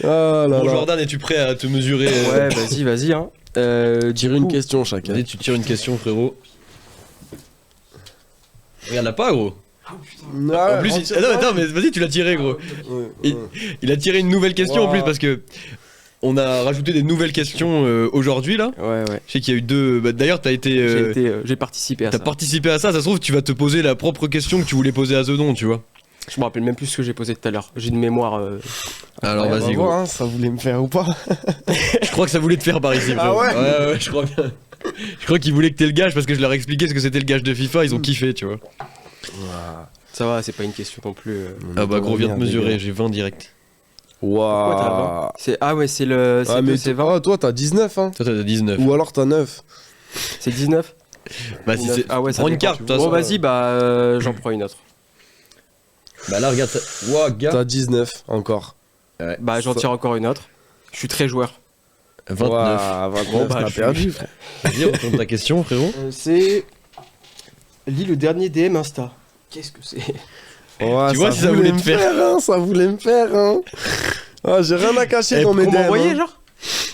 Speaker 1: Jordan, es-tu prêt à te mesurer?
Speaker 3: Ouais, vas-y hein.
Speaker 2: Tire une question chacun.
Speaker 1: Vas-y, tu tires une question frérot. Regarde la pas gros. En plus, attends, mais vas-y, tu l'as tiré, gros. Il a tiré une nouvelle question en plus parce que on a rajouté des nouvelles questions aujourd'hui là.
Speaker 3: Ouais.
Speaker 1: Je sais qu'il y a eu deux. D'ailleurs,
Speaker 3: j'ai participé à ça.
Speaker 1: T'as participé à ça. Ça se trouve, tu vas te poser la propre question que tu voulais poser à Zedon, tu vois.
Speaker 3: Je me rappelle même plus ce que j'ai posé tout à l'heure. J'ai une mémoire.
Speaker 1: Alors vas-y, gros.
Speaker 2: Hein, ça voulait me faire ou pas?
Speaker 1: Je crois que ça voulait te faire par ici. Ouais, je crois bien. Je crois qu'ils voulaient que t'aies le gage parce que je leur ai expliqué ce que c'était le gage de FIFA. Ils ont kiffé, tu vois.
Speaker 3: Ça va, c'est pas une question non plus.
Speaker 1: Gros, viens te mesurer, j'ai 20 direct.
Speaker 2: Waouh.
Speaker 3: C'est le. C'est 20.
Speaker 2: Toi t'as 19 hein.
Speaker 1: Toi t'as 19.
Speaker 2: Ou alors t'as 9.
Speaker 3: C'est 19.
Speaker 1: Bah si c'est.
Speaker 3: Prends
Speaker 1: une carte.
Speaker 3: Bon vas-y, j'en prends une autre.
Speaker 1: Bah là regarde ça.
Speaker 2: Gars. T'as 19 encore.
Speaker 3: Ouais. Bah j'en tire encore une autre. Je suis très joueur.
Speaker 1: 29.
Speaker 2: 29, t'as perdu.
Speaker 1: Vas-y, retourne ta question frérot.
Speaker 3: C'est... Lis le dernier DM Insta. Qu'est-ce que c'est?
Speaker 2: Ouais,
Speaker 1: Tu vois si ça voulait te faire.
Speaker 2: hein, ça voulait me faire, hein. Ah, j'ai rien à cacher dans mes
Speaker 3: Pour
Speaker 2: DM.
Speaker 3: m'envoyer,
Speaker 2: hein.
Speaker 3: genre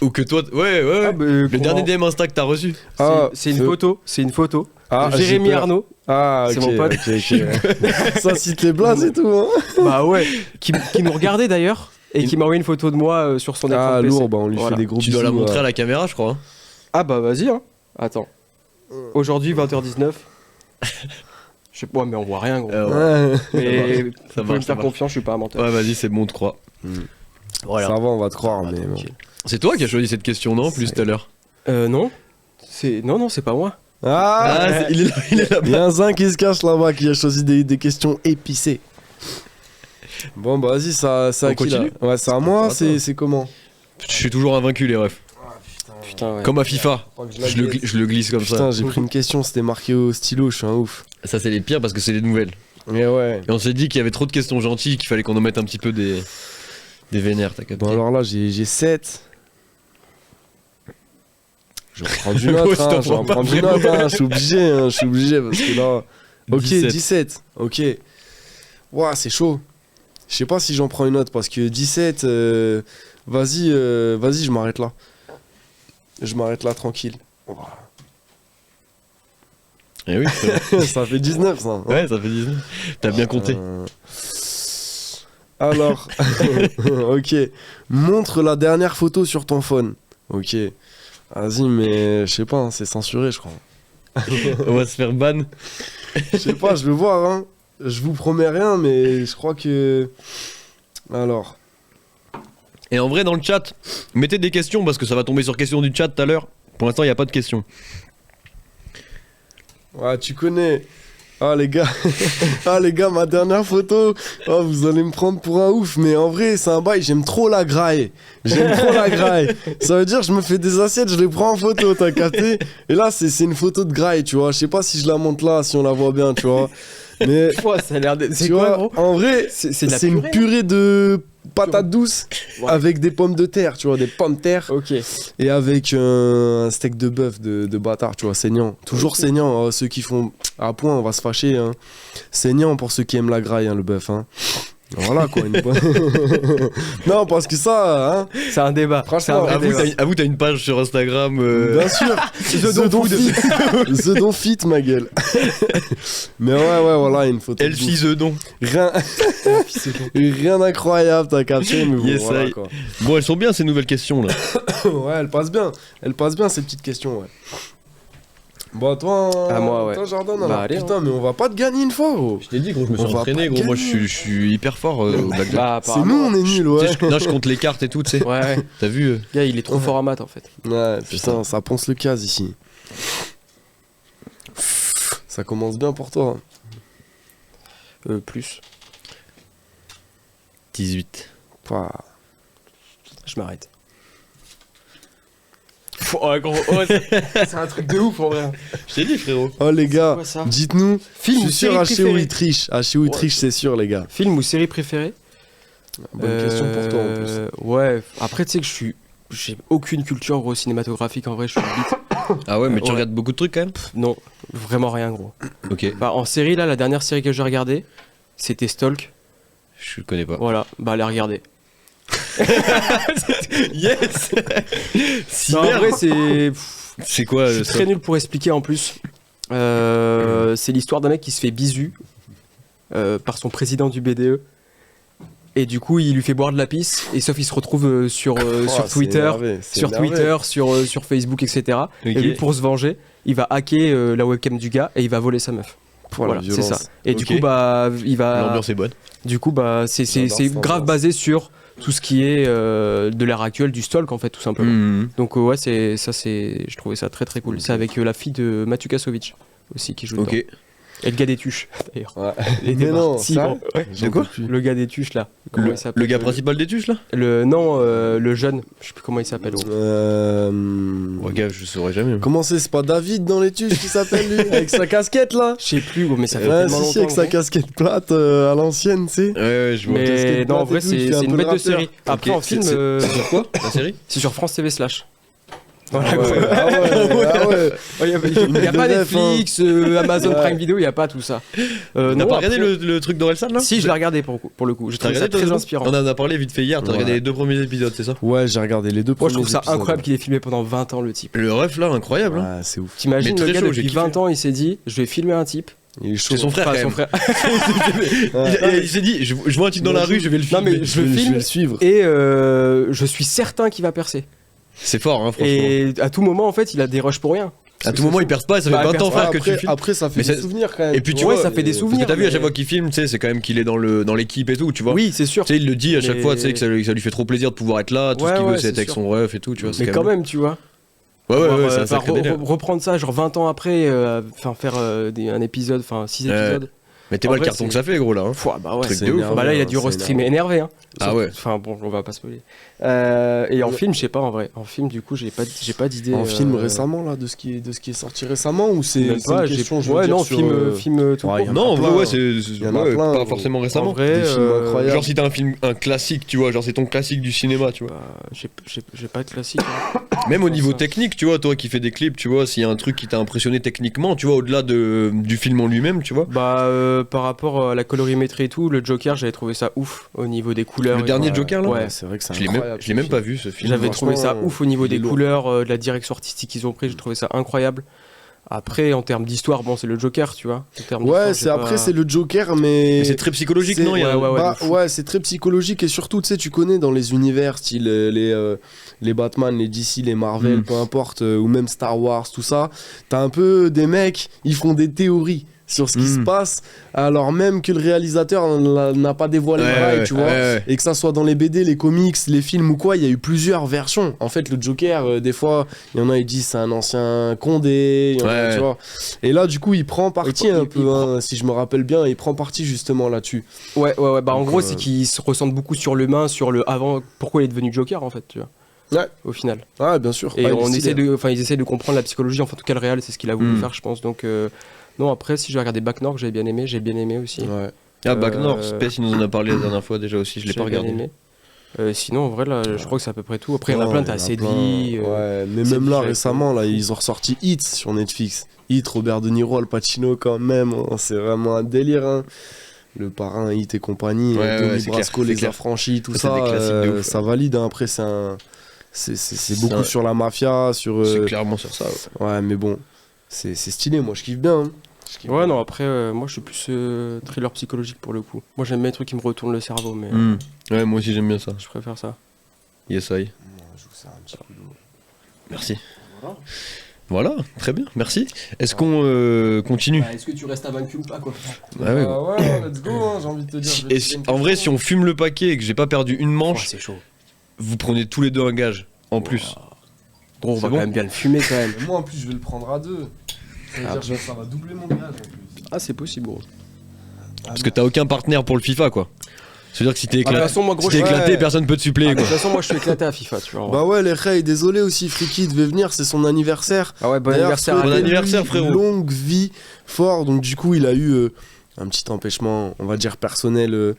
Speaker 1: Ou que toi. Ouais. Le dernier DM Insta que t'as reçu.
Speaker 2: Ah,
Speaker 3: C'est une photo,
Speaker 2: Ah, j'ai
Speaker 3: Jérémy
Speaker 2: peur.
Speaker 3: Arnaud,
Speaker 2: Ah,
Speaker 3: c'est
Speaker 2: ok,
Speaker 3: mon pote.
Speaker 2: ok. Ça cite les blagues et tout, hein.
Speaker 3: bah ouais, qui nous regardait d'ailleurs, et qui m'a envoyé une photo de moi sur son écran
Speaker 2: Ah,
Speaker 3: de PC.
Speaker 2: lourd, bah on lui
Speaker 3: Voilà.
Speaker 2: fait des gros
Speaker 1: Tu
Speaker 2: bisous.
Speaker 1: dois la montrer à la caméra, je crois. Hein.
Speaker 3: Ah bah vas-y, hein. Attends. Aujourd'hui, 20h19. Je sais pas, mais on voit rien, gros.
Speaker 2: Ouais.
Speaker 3: Mais vous
Speaker 1: Ça
Speaker 3: pouvez me
Speaker 1: marche, ça
Speaker 3: faire
Speaker 1: marche.
Speaker 3: confiance, je suis pas un menteur.
Speaker 1: Ouais, vas-y, c'est bon, on te croit. Voilà.
Speaker 2: Ça va, on va te croire, mais bon.
Speaker 3: tranquille.
Speaker 1: C'est toi qui as choisi cette question, non? Plus tout à l'heure.
Speaker 3: Non. Non, c'est pas moi.
Speaker 2: Ah,
Speaker 1: il est là, il est là.
Speaker 2: il y a un zin qui se cache là-bas qui a choisi des questions épicées. Bon, bah vas-y, c'est à
Speaker 1: On
Speaker 2: qui là?
Speaker 1: continue
Speaker 2: Ouais, c'est à moi,
Speaker 1: Attends.
Speaker 2: c'est comment?
Speaker 1: Je suis toujours invaincu, les refs.
Speaker 3: Putain, ouais.
Speaker 1: Comme à FIFA. Je le glisse comme
Speaker 2: Putain,
Speaker 1: ça.
Speaker 2: j'ai pris une question, c'était marqué au stylo, je suis un ouf.
Speaker 1: Ça, c'est les pires parce que c'est les nouvelles.
Speaker 2: Mais ouais.
Speaker 1: Et on s'est dit qu'il y avait trop de questions gentilles, qu'il fallait qu'on en mette un petit peu des vénères, t'as capté.
Speaker 2: Bon, alors là, j'ai 7. Je vais en prendre une
Speaker 1: Le
Speaker 2: autre,
Speaker 1: gros, je
Speaker 2: hein,
Speaker 1: t'en
Speaker 2: je vais en
Speaker 1: prends
Speaker 2: prendre
Speaker 1: pas
Speaker 2: une autre, hein, je suis obligé parce que là. Ok,
Speaker 1: 17.
Speaker 2: 17. Ok. Ouah, c'est chaud. Je sais pas si j'en prends une autre parce que 17, vas-y, je m'arrête là. Je m'arrête là tranquille. Ouah.
Speaker 1: Eh oui,
Speaker 2: Ça fait 19 ça. hein.
Speaker 1: ouais, ça fait 19. T'as bien compté.
Speaker 2: Alors, ok. Montre la dernière photo sur ton phone. Ok. Vas-y, mais je sais pas, hein, c'est censuré, je crois.
Speaker 1: On va se faire ban.
Speaker 2: Je sais pas, je vais voir, hein. Je vous promets rien, mais je crois que. Alors.
Speaker 1: Et en vrai, dans le chat, mettez des questions parce que ça va tomber sur questions du chat tout à l'heure. Pour l'instant, il n'y a pas de questions.
Speaker 2: Ouais, tu connais. Ah les gars, ma dernière photo, oh, vous allez me prendre pour un ouf, mais en vrai c'est un bail, j'aime trop la graille. Ça veut dire je me fais des assiettes, je les prends en photo, t'as capté? Et là c'est une photo de graille, tu vois, je sais pas si je la monte là, si on la voit bien, tu vois. Mais
Speaker 3: Ouais, ça a l'air de. C'est
Speaker 2: tu
Speaker 3: quoi,
Speaker 2: vois,
Speaker 3: gros
Speaker 2: en vrai
Speaker 3: C'est de la
Speaker 2: c'est une
Speaker 3: purée.
Speaker 2: purée de patates douces
Speaker 3: Ouais.
Speaker 2: avec des pommes de terre, tu vois, des pommes de terre.
Speaker 3: Ok.
Speaker 2: Et avec un steak de bœuf de bâtard, tu vois, saignant. Toujours saignant, hein, ceux qui font à point, on va se fâcher. Hein. Saignant pour ceux qui aiment la graille, hein, le bœuf. Hein. Voilà quoi. Non, parce que ça, hein,
Speaker 3: C'est un débat.
Speaker 2: Franchement,
Speaker 3: C'est un vrai débat.
Speaker 1: Avoue, t'as une page sur Instagram.
Speaker 2: bien sûr,
Speaker 3: The Don Food.
Speaker 2: The Don Fit, ma gueule. Mais ouais, voilà, une photo. de
Speaker 1: Elfie
Speaker 2: bouffe.
Speaker 1: the Don.
Speaker 2: Rien d'incroyable, t'as capté, mais bon,
Speaker 1: Yes,
Speaker 2: voilà
Speaker 1: I-
Speaker 2: quoi.
Speaker 1: Bon, elles sont bien ces nouvelles questions là.
Speaker 2: Ouais, elles passent bien ces petites questions, ouais. Bon, toi,
Speaker 3: À moi, ouais.
Speaker 2: toi Jordan,
Speaker 3: Bah,
Speaker 2: alors,
Speaker 3: allez,
Speaker 2: putain, mais on va pas te gagner une fois, gros.
Speaker 1: Je t'ai dit, gros, je me
Speaker 2: suis entraîné, gros. Moi, je
Speaker 1: suis hyper fort au blackjack.
Speaker 3: Bah,
Speaker 2: C'est nous, on est nuls, ouais.
Speaker 1: Là, je compte les cartes et tout, tu sais.
Speaker 3: Ouais.
Speaker 1: T'as vu
Speaker 3: Gars, il est trop fort en maths en fait.
Speaker 2: Ouais,
Speaker 1: C'est
Speaker 2: putain, ça ponce le cas ici. Ça commence bien pour toi.
Speaker 3: Plus.
Speaker 1: 18.
Speaker 2: Pouah.
Speaker 3: Je m'arrête. Oh, gros, oh, c'est un truc de ouf en vrai.
Speaker 1: Je t'ai dit, frérot.
Speaker 2: Oh les gars,
Speaker 3: quoi, ça
Speaker 2: dites-nous.
Speaker 3: Film
Speaker 2: Je
Speaker 3: ou
Speaker 2: suis sûr,
Speaker 3: série
Speaker 2: Hachéo
Speaker 3: préférée
Speaker 2: il triche. Hachéo il triche, c'est sûr, les gars.
Speaker 3: Film ou série préférée?
Speaker 2: Bonne question pour toi en plus.
Speaker 3: Ouais, après tu sais que j'ai aucune culture gros cinématographique en vrai, je suis une bite.
Speaker 1: Ah ouais, mais tu
Speaker 3: Ouais.
Speaker 1: regardes beaucoup de trucs quand même.
Speaker 3: Non, vraiment rien gros.
Speaker 1: Ok.
Speaker 3: Bah en série là, la dernière série que j'ai regardée, c'était Stalk.
Speaker 1: Je connais pas.
Speaker 3: Voilà, bah allez regarder.
Speaker 1: Yes. Si
Speaker 3: Non, en
Speaker 1: merde.
Speaker 3: vrai c'est
Speaker 1: C'est quoi
Speaker 3: je suis très nul pour expliquer en plus. C'est l'histoire d'un mec qui se fait bisu par son président du BDE. Et du coup, il lui fait boire de la pisse. Et sauf, il se retrouve sur Twitter, sur Facebook, etc.
Speaker 1: Ok.
Speaker 3: Et lui, pour se venger, il va hacker la webcam du gars et il va voler sa meuf.
Speaker 2: Voilà,
Speaker 3: Voilà, c'est ça. Et
Speaker 1: Ok.
Speaker 3: du coup, bah, il va.
Speaker 1: L'ambiance est bonne.
Speaker 3: Du coup, bah, c'est
Speaker 2: J'adore cette
Speaker 3: grave
Speaker 2: ambiance.
Speaker 3: basé sur tout ce qui est de l'ère actuelle du stalk, en fait, tout simplement.
Speaker 1: Mhm.
Speaker 3: Donc, ouais, je trouvais ça très très cool. C'est avec la fille de Mathieu Kassovitch aussi qui joue dedans.
Speaker 1: Ok.
Speaker 3: Et le gars des tuches, d'ailleurs.
Speaker 2: Ouais.
Speaker 3: Les
Speaker 2: Mais
Speaker 3: débats.
Speaker 2: non,
Speaker 3: Si,
Speaker 2: ça
Speaker 3: bon, ouais.
Speaker 2: J'en
Speaker 1: De quoi
Speaker 2: peux plus.
Speaker 3: Le gars des tuches, là. Comment il s'appelle
Speaker 1: Le gars principal des tuches là.
Speaker 3: Non, le jeune. Je sais plus comment il s'appelle. gros.
Speaker 1: Ouais, gars, je saurais jamais.
Speaker 2: Comment c'est pas David dans les tuches qui s'appelle lui? Avec sa casquette là?
Speaker 3: Je sais plus, gros, mais ça fait
Speaker 2: Ouais,
Speaker 3: tellement
Speaker 2: si,
Speaker 3: longtemps.
Speaker 2: avec sa
Speaker 3: gros.
Speaker 2: casquette plate à l'ancienne, tu sais.
Speaker 1: Ouais, je vois.
Speaker 3: Mais
Speaker 2: casquette
Speaker 3: non, en
Speaker 2: plate
Speaker 3: vrai,
Speaker 2: et tout, il fait
Speaker 3: c'est
Speaker 2: un
Speaker 3: une
Speaker 2: peu
Speaker 3: bête
Speaker 2: le
Speaker 3: de série.
Speaker 2: rappeur.
Speaker 3: Après,
Speaker 1: Ok,
Speaker 3: en film,
Speaker 1: c'est sur quoi la série?
Speaker 3: c'est sur France TV Slash. Voilà,
Speaker 2: ouais.
Speaker 3: quoi.
Speaker 2: Ah ouais.
Speaker 3: Il n'y a pas
Speaker 2: de ref,
Speaker 3: Netflix, Amazon Prime Video, il n'y a pas tout ça.
Speaker 1: T'as
Speaker 3: Non,
Speaker 1: pas regardé
Speaker 3: après-
Speaker 1: le truc d'Orelsan là?
Speaker 3: Si, je l'ai regardé pour le coup. J'ai
Speaker 1: T'as
Speaker 3: trouvé ça
Speaker 1: regardé toi,
Speaker 3: très
Speaker 1: Zeno
Speaker 3: inspirant.
Speaker 1: On en a parlé vite fait hier, t'as
Speaker 2: Ouais.
Speaker 1: regardé les 2 premiers épisodes, c'est ça?
Speaker 2: Ouais, j'ai regardé les 2
Speaker 3: Moi,
Speaker 2: premiers
Speaker 3: je trouve ça
Speaker 2: épisodes.
Speaker 3: incroyable qu'il ait filmé pendant 20 ans le type.
Speaker 1: Le ref là, incroyable. Hein.
Speaker 2: Ouais, c'est ouf.
Speaker 3: T'imagines
Speaker 1: Mais
Speaker 3: le
Speaker 1: très
Speaker 3: gars
Speaker 1: chaud,
Speaker 3: depuis
Speaker 1: j'ai kiffé.
Speaker 3: 20 ans, il s'est dit, je vais filmer un type.
Speaker 2: Il est chaud.
Speaker 1: C'est son frère
Speaker 3: Enfin,
Speaker 1: quand
Speaker 3: son
Speaker 1: même.
Speaker 3: frère.
Speaker 1: Il s'est dit, je vois un type dans la rue, je vais le
Speaker 3: Non,
Speaker 1: filmer.
Speaker 3: mais je le
Speaker 2: vais
Speaker 3: filme
Speaker 2: le suivre.
Speaker 3: et je suis certain qu'il va percer.
Speaker 1: C'est fort, hein, franchement.
Speaker 3: Et à tout moment, en fait, il a des rushs pour rien.
Speaker 1: À tout moment, il perce pas, ça fait
Speaker 3: Bah,
Speaker 1: 20
Speaker 3: il
Speaker 1: ans,
Speaker 3: perce
Speaker 1: frère,
Speaker 2: Ouais,
Speaker 1: que tu
Speaker 2: après,
Speaker 1: filmes.
Speaker 2: après, ça fait
Speaker 1: Mais
Speaker 2: des
Speaker 1: ça-
Speaker 2: souvenirs quand même.
Speaker 1: Et puis tu
Speaker 3: Ouais,
Speaker 1: vois,
Speaker 3: ça fait des
Speaker 1: parce
Speaker 3: souvenirs,
Speaker 1: que t'as vu à
Speaker 3: mais-
Speaker 1: chaque fois qu'il filme, tu sais, c'est quand même qu'il est dans l'équipe et tout, tu vois.
Speaker 3: Oui, c'est sûr.
Speaker 1: Tu sais, il le dit à chaque
Speaker 3: Mais-
Speaker 1: fois, tu sais, que ça lui fait trop plaisir de pouvoir être là, tout ce
Speaker 3: Ouais,
Speaker 1: qu'il veut,
Speaker 3: ouais,
Speaker 1: c'est être
Speaker 3: c'est
Speaker 1: avec
Speaker 3: sûr.
Speaker 1: son ref et tout, tu vois. c'est
Speaker 3: Mais quand même, tu vois.
Speaker 1: Ouais,
Speaker 3: Voir,
Speaker 1: c'est un
Speaker 3: enfin,
Speaker 1: sacré délire.
Speaker 3: reprendre ça, genre 20 ans après, enfin faire un épisode, enfin 6
Speaker 1: Ouais.
Speaker 3: épisodes.
Speaker 1: Mais t'es
Speaker 3: En
Speaker 1: pas le
Speaker 3: vrai,
Speaker 1: carton
Speaker 3: c'est-
Speaker 1: que ça fait, gros, là. Hein.
Speaker 3: Pouah, bah ouais.
Speaker 1: Truc
Speaker 2: c'est
Speaker 1: de ouf.
Speaker 2: énervé.
Speaker 3: Bah là, il a dû
Speaker 2: c'est
Speaker 3: restreamer énervé. Hein.
Speaker 1: Ah ouais.
Speaker 3: Enfin bon, on va pas spoiler. Et en film, je sais pas en vrai. En film, du coup, j'ai pas d'idée.
Speaker 2: En film récemment là, de ce qui est sorti récemment ou c'est
Speaker 3: Même pas,
Speaker 2: une question, je veux
Speaker 3: ouais,
Speaker 2: dire,
Speaker 3: non,
Speaker 2: sur,
Speaker 3: film tout
Speaker 2: ouais,
Speaker 3: court.
Speaker 2: y en a
Speaker 1: Non, en
Speaker 2: plein,
Speaker 1: vrai, ouais,
Speaker 2: hein.
Speaker 1: c'est
Speaker 2: y en a
Speaker 1: ouais,
Speaker 2: plein,
Speaker 1: pas forcément
Speaker 3: En
Speaker 1: récemment.
Speaker 3: vrai,
Speaker 2: Des films incroyables.
Speaker 1: Genre si t'as un classique, tu vois, genre c'est ton classique du cinéma, tu vois.
Speaker 3: bah, j'ai pas de classique. Hein.
Speaker 1: Même au niveau
Speaker 3: ça.
Speaker 1: technique, tu vois, toi qui fais des clips, tu vois, s'il y a un truc qui t'a impressionné techniquement, tu vois, au-delà du film en lui-même, tu vois.
Speaker 3: Bah, par rapport à la colorimétrie et tout, le Joker, j'avais trouvé ça ouf au niveau des couleurs.
Speaker 1: Le
Speaker 3: et
Speaker 1: dernier
Speaker 3: tout.
Speaker 1: Joker, là
Speaker 3: Ouais.
Speaker 2: C'est vrai que c'est
Speaker 1: Je l'ai
Speaker 2: incroyable.
Speaker 1: même pas vu ce film.
Speaker 3: J'avais trouvé ça
Speaker 2: franchement,
Speaker 3: ouf au niveau
Speaker 2: il est
Speaker 3: des
Speaker 2: lourd.
Speaker 3: couleurs, de la direction artistique qu'ils ont pris, j'ai trouvé ça incroyable. Après, en termes d'histoire, bon, c'est le Joker, tu vois. En termes
Speaker 2: Ouais,
Speaker 3: d'histoire,
Speaker 2: c'est
Speaker 3: j'ai
Speaker 2: après
Speaker 3: pas-
Speaker 2: c'est le Joker mais
Speaker 1: Mais c'est très psychologique,
Speaker 2: c'est-
Speaker 1: non? Il y a-
Speaker 3: ouais,
Speaker 2: Bah,
Speaker 3: de fou.
Speaker 2: ouais, c'est très psychologique et surtout, tu sais, tu connais dans les univers, style les Batman, les DC, les Marvel,
Speaker 1: Mm.
Speaker 2: peu importe, ou même Star Wars, tout ça, t'as un peu des mecs, ils font des théories sur ce qui se passe, alors même que le réalisateur n'a pas dévoilé le rail, tu vois.
Speaker 1: ouais.
Speaker 2: Et que ça soit dans les BD, les comics, les films ou quoi, il y a eu plusieurs versions. En fait, le Joker, des fois, il y en a, ils disent c'est un ancien Condé, il y en a,
Speaker 1: Ouais.
Speaker 2: tu vois. Et là, du coup, il prend parti un
Speaker 3: il
Speaker 2: peu, hein, si je me rappelle bien, il prend parti justement là-dessus.
Speaker 3: Ouais, bah en
Speaker 2: Donc,
Speaker 3: gros, c'est qu'il se ressente beaucoup sur l'humain, sur le avant, pourquoi il est devenu Joker en fait, tu vois.
Speaker 2: Ouais.
Speaker 3: Au final.
Speaker 2: Ouais, bien sûr.
Speaker 3: Et
Speaker 2: Ouais, il est
Speaker 3: on
Speaker 2: stylé.
Speaker 3: ils essaient de comprendre la psychologie, enfin, en tout cas, le réel, c'est ce qu'il a voulu
Speaker 1: Mm.
Speaker 3: faire, je pense. Donc, non, après, si j'ai regardé Back North, j'ai bien aimé aussi.
Speaker 2: Ouais.
Speaker 1: Ah, Back North,
Speaker 3: Euh,
Speaker 1: Space, il nous en a parlé la dernière fois déjà aussi, je l'ai
Speaker 3: J'ai
Speaker 1: pas
Speaker 3: bien
Speaker 1: regardé.
Speaker 3: aimé. Sinon, en vrai, là, je crois que c'est à peu près tout. Après, il y en a
Speaker 2: Non,
Speaker 3: plein,
Speaker 2: il y
Speaker 3: t'as
Speaker 2: en a
Speaker 3: assez de
Speaker 2: plein.
Speaker 3: vie.
Speaker 2: Ouais, mais
Speaker 3: c'est
Speaker 2: même là,
Speaker 3: déjà
Speaker 2: récemment, là,
Speaker 3: fou.
Speaker 2: ils ont ressorti Hit sur Netflix. Hit, Robert De Niro, Al Pacino, quand même. Hein, c'est vraiment un délire. Hein. Le parrain, Hit et compagnie.
Speaker 1: Ouais,
Speaker 2: Tony
Speaker 1: ouais, c'est
Speaker 2: Brasco,
Speaker 1: clair, c'est
Speaker 2: les
Speaker 1: clair.
Speaker 2: affranchis, tout
Speaker 1: Ça,
Speaker 2: ça.
Speaker 1: c'est des classiques de ouf,
Speaker 2: ça valide. Hein. Après, c'est
Speaker 1: C'est
Speaker 2: beaucoup
Speaker 1: un-
Speaker 2: sur la mafia, sur.
Speaker 1: C'est clairement sur ça. Ouais.
Speaker 2: Ouais, mais bon, c'est stylé. Moi, je kiffe bien. Hein. Je kiffe
Speaker 3: Ouais,
Speaker 2: bien.
Speaker 3: non, après, moi, je suis plus thriller psychologique pour le coup. Moi, j'aime bien les trucs qui me retournent le cerveau, mais
Speaker 1: Ouais, moi aussi j'aime bien ça.
Speaker 3: je préfère ça.
Speaker 1: Yes, I.
Speaker 2: Je vous sers un petit coup d'eau.
Speaker 1: Merci. Voilà, très bien, merci. Est-ce qu'on continue?
Speaker 3: Est-ce que tu restes invaincu ou pas, quoi?
Speaker 1: Ah ouais.
Speaker 2: ouais, let's go, hein, j'ai envie de te dire. je vais
Speaker 1: Et
Speaker 2: te poser une
Speaker 1: en vrai,
Speaker 2: question.
Speaker 1: si on fume le paquet et que j'ai pas perdu une manche,
Speaker 3: C'est chaud.
Speaker 1: vous prenez tous les deux un gage en plus.
Speaker 3: Gros, on
Speaker 1: C'est
Speaker 3: va
Speaker 1: bon
Speaker 3: quand même bien le fumer quand même.
Speaker 2: Mais moi, en plus, je vais le prendre à deux. Ça veut
Speaker 3: Ah.
Speaker 2: dire que ça va doubler mon gage en plus.
Speaker 3: Ah, c'est possible, gros.
Speaker 1: Parce que t'as aucun partenaire pour le FIFA, quoi. C'est-à-dire que si t'es
Speaker 3: De toute
Speaker 1: éclaté,
Speaker 3: façon, moi, gros,
Speaker 1: si t'es
Speaker 3: je-
Speaker 1: éclaté,
Speaker 2: ouais.
Speaker 1: personne peut te suppléer,
Speaker 3: De
Speaker 1: quoi.
Speaker 3: toute façon, moi, je suis éclaté à FIFA, tu vois.
Speaker 2: Bah ouais, les Ray, désolé aussi, Friki devait venir, c'est son anniversaire.
Speaker 3: Ah ouais, bon
Speaker 2: D'ailleurs,
Speaker 3: anniversaire.
Speaker 1: Bon
Speaker 2: souhaitez-lui
Speaker 1: anniversaire, frérot.
Speaker 2: Longue vie, fort. Donc du coup, il a eu un petit empêchement, on va dire personnel.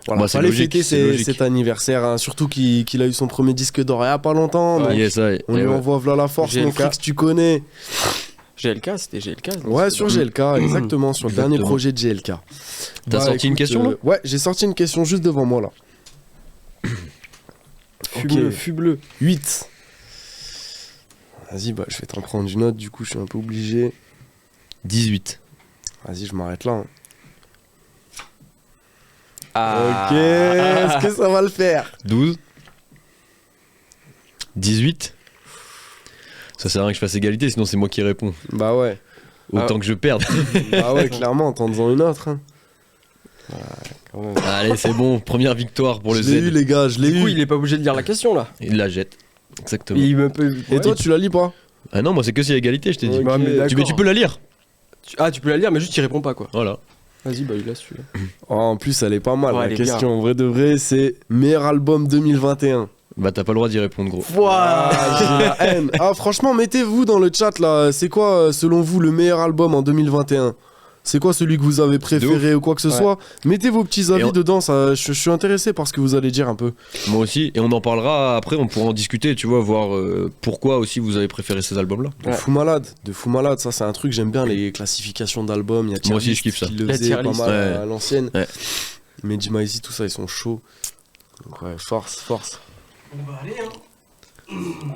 Speaker 2: Voilà,
Speaker 1: Bah, c'est
Speaker 2: fallait
Speaker 1: logique,
Speaker 2: fêter
Speaker 1: c'est logique.
Speaker 2: cet anniversaire, hein, surtout qu'il a eu son premier disque d'or il y a pas longtemps.
Speaker 3: Ouais.
Speaker 2: donc
Speaker 1: Yes, I.
Speaker 2: on
Speaker 1: Eh
Speaker 2: lui
Speaker 1: ouais.
Speaker 2: envoie voilà la force, mon
Speaker 3: GLK.
Speaker 2: Frix, tu connais.
Speaker 3: GLK, c'était GLK.
Speaker 2: Ouais, sur GLK, exactement, sur le dernier
Speaker 1: Exactement.
Speaker 2: projet de GLK.
Speaker 1: T'as sorti une question, là
Speaker 2: Ouais, j'ai sorti une question juste devant moi là. Ok.
Speaker 3: Fût bleu.
Speaker 2: 8. Vas-y, bah, je vais t'en prendre une autre, du coup, je suis un peu obligé.
Speaker 1: 18.
Speaker 2: Vas-y, je m'arrête là. Hein.
Speaker 3: Ah.
Speaker 2: Ok, est-ce que ça va le faire?
Speaker 1: 12. 18. Ça sert à rien que je fasse égalité, sinon c'est moi qui réponds.
Speaker 2: Bah ouais.
Speaker 1: Autant que je perde.
Speaker 2: Bah ouais, clairement, tends-en une autre. Hein.
Speaker 3: Quand même.
Speaker 1: Allez, c'est bon, première victoire pour le
Speaker 2: Je l'ai eu,
Speaker 1: Z.
Speaker 2: les gars, je l'ai
Speaker 3: Du coup,
Speaker 2: eu.
Speaker 3: il est pas obligé de lire la question là.
Speaker 1: Il la jette. Exactement.
Speaker 3: Il me peut.
Speaker 2: Et toi, tu la lis pas?
Speaker 1: Ah non, moi c'est que si égalité, je t'ai dit.
Speaker 2: Ok.
Speaker 3: Bah, mais d'accord.
Speaker 1: Mais tu peux la lire.
Speaker 3: Ah, tu peux la lire, mais juste tu réponds pas quoi.
Speaker 1: Voilà.
Speaker 3: Vas-y, bah, il laisse celui-là.
Speaker 2: Oh, en plus, elle est pas mal.
Speaker 3: Ouais,
Speaker 2: la
Speaker 3: elle est
Speaker 2: question,
Speaker 3: bien.
Speaker 2: en vrai de vrai, c'est meilleur album 2021.
Speaker 1: Bah t'as pas le droit d'y répondre, gros.
Speaker 2: Ah, j'ai la haine. Ah, franchement, mettez-vous dans le chat là. C'est quoi, selon vous, le meilleur album en 2021? C'est quoi celui que vous avez préféré ou quoi que ce soit. Mettez vos petits avis dedans, ça, je suis intéressé par ce que vous allez dire un peu.
Speaker 1: Moi aussi, et on en parlera après, on pourra en discuter, tu vois, voir pourquoi aussi vous avez préféré ces albums-là.
Speaker 2: De Fou Malade, ça c'est un truc, j'aime bien les classifications d'albums. Il y a
Speaker 1: Moi aussi je kiffe ça.
Speaker 2: qui le faisait pas mal à l'ancienne.
Speaker 1: Ouais.
Speaker 2: Mehdi Maizi, tout ça, ils sont chauds. Donc ouais, force.
Speaker 3: On va aller, hein.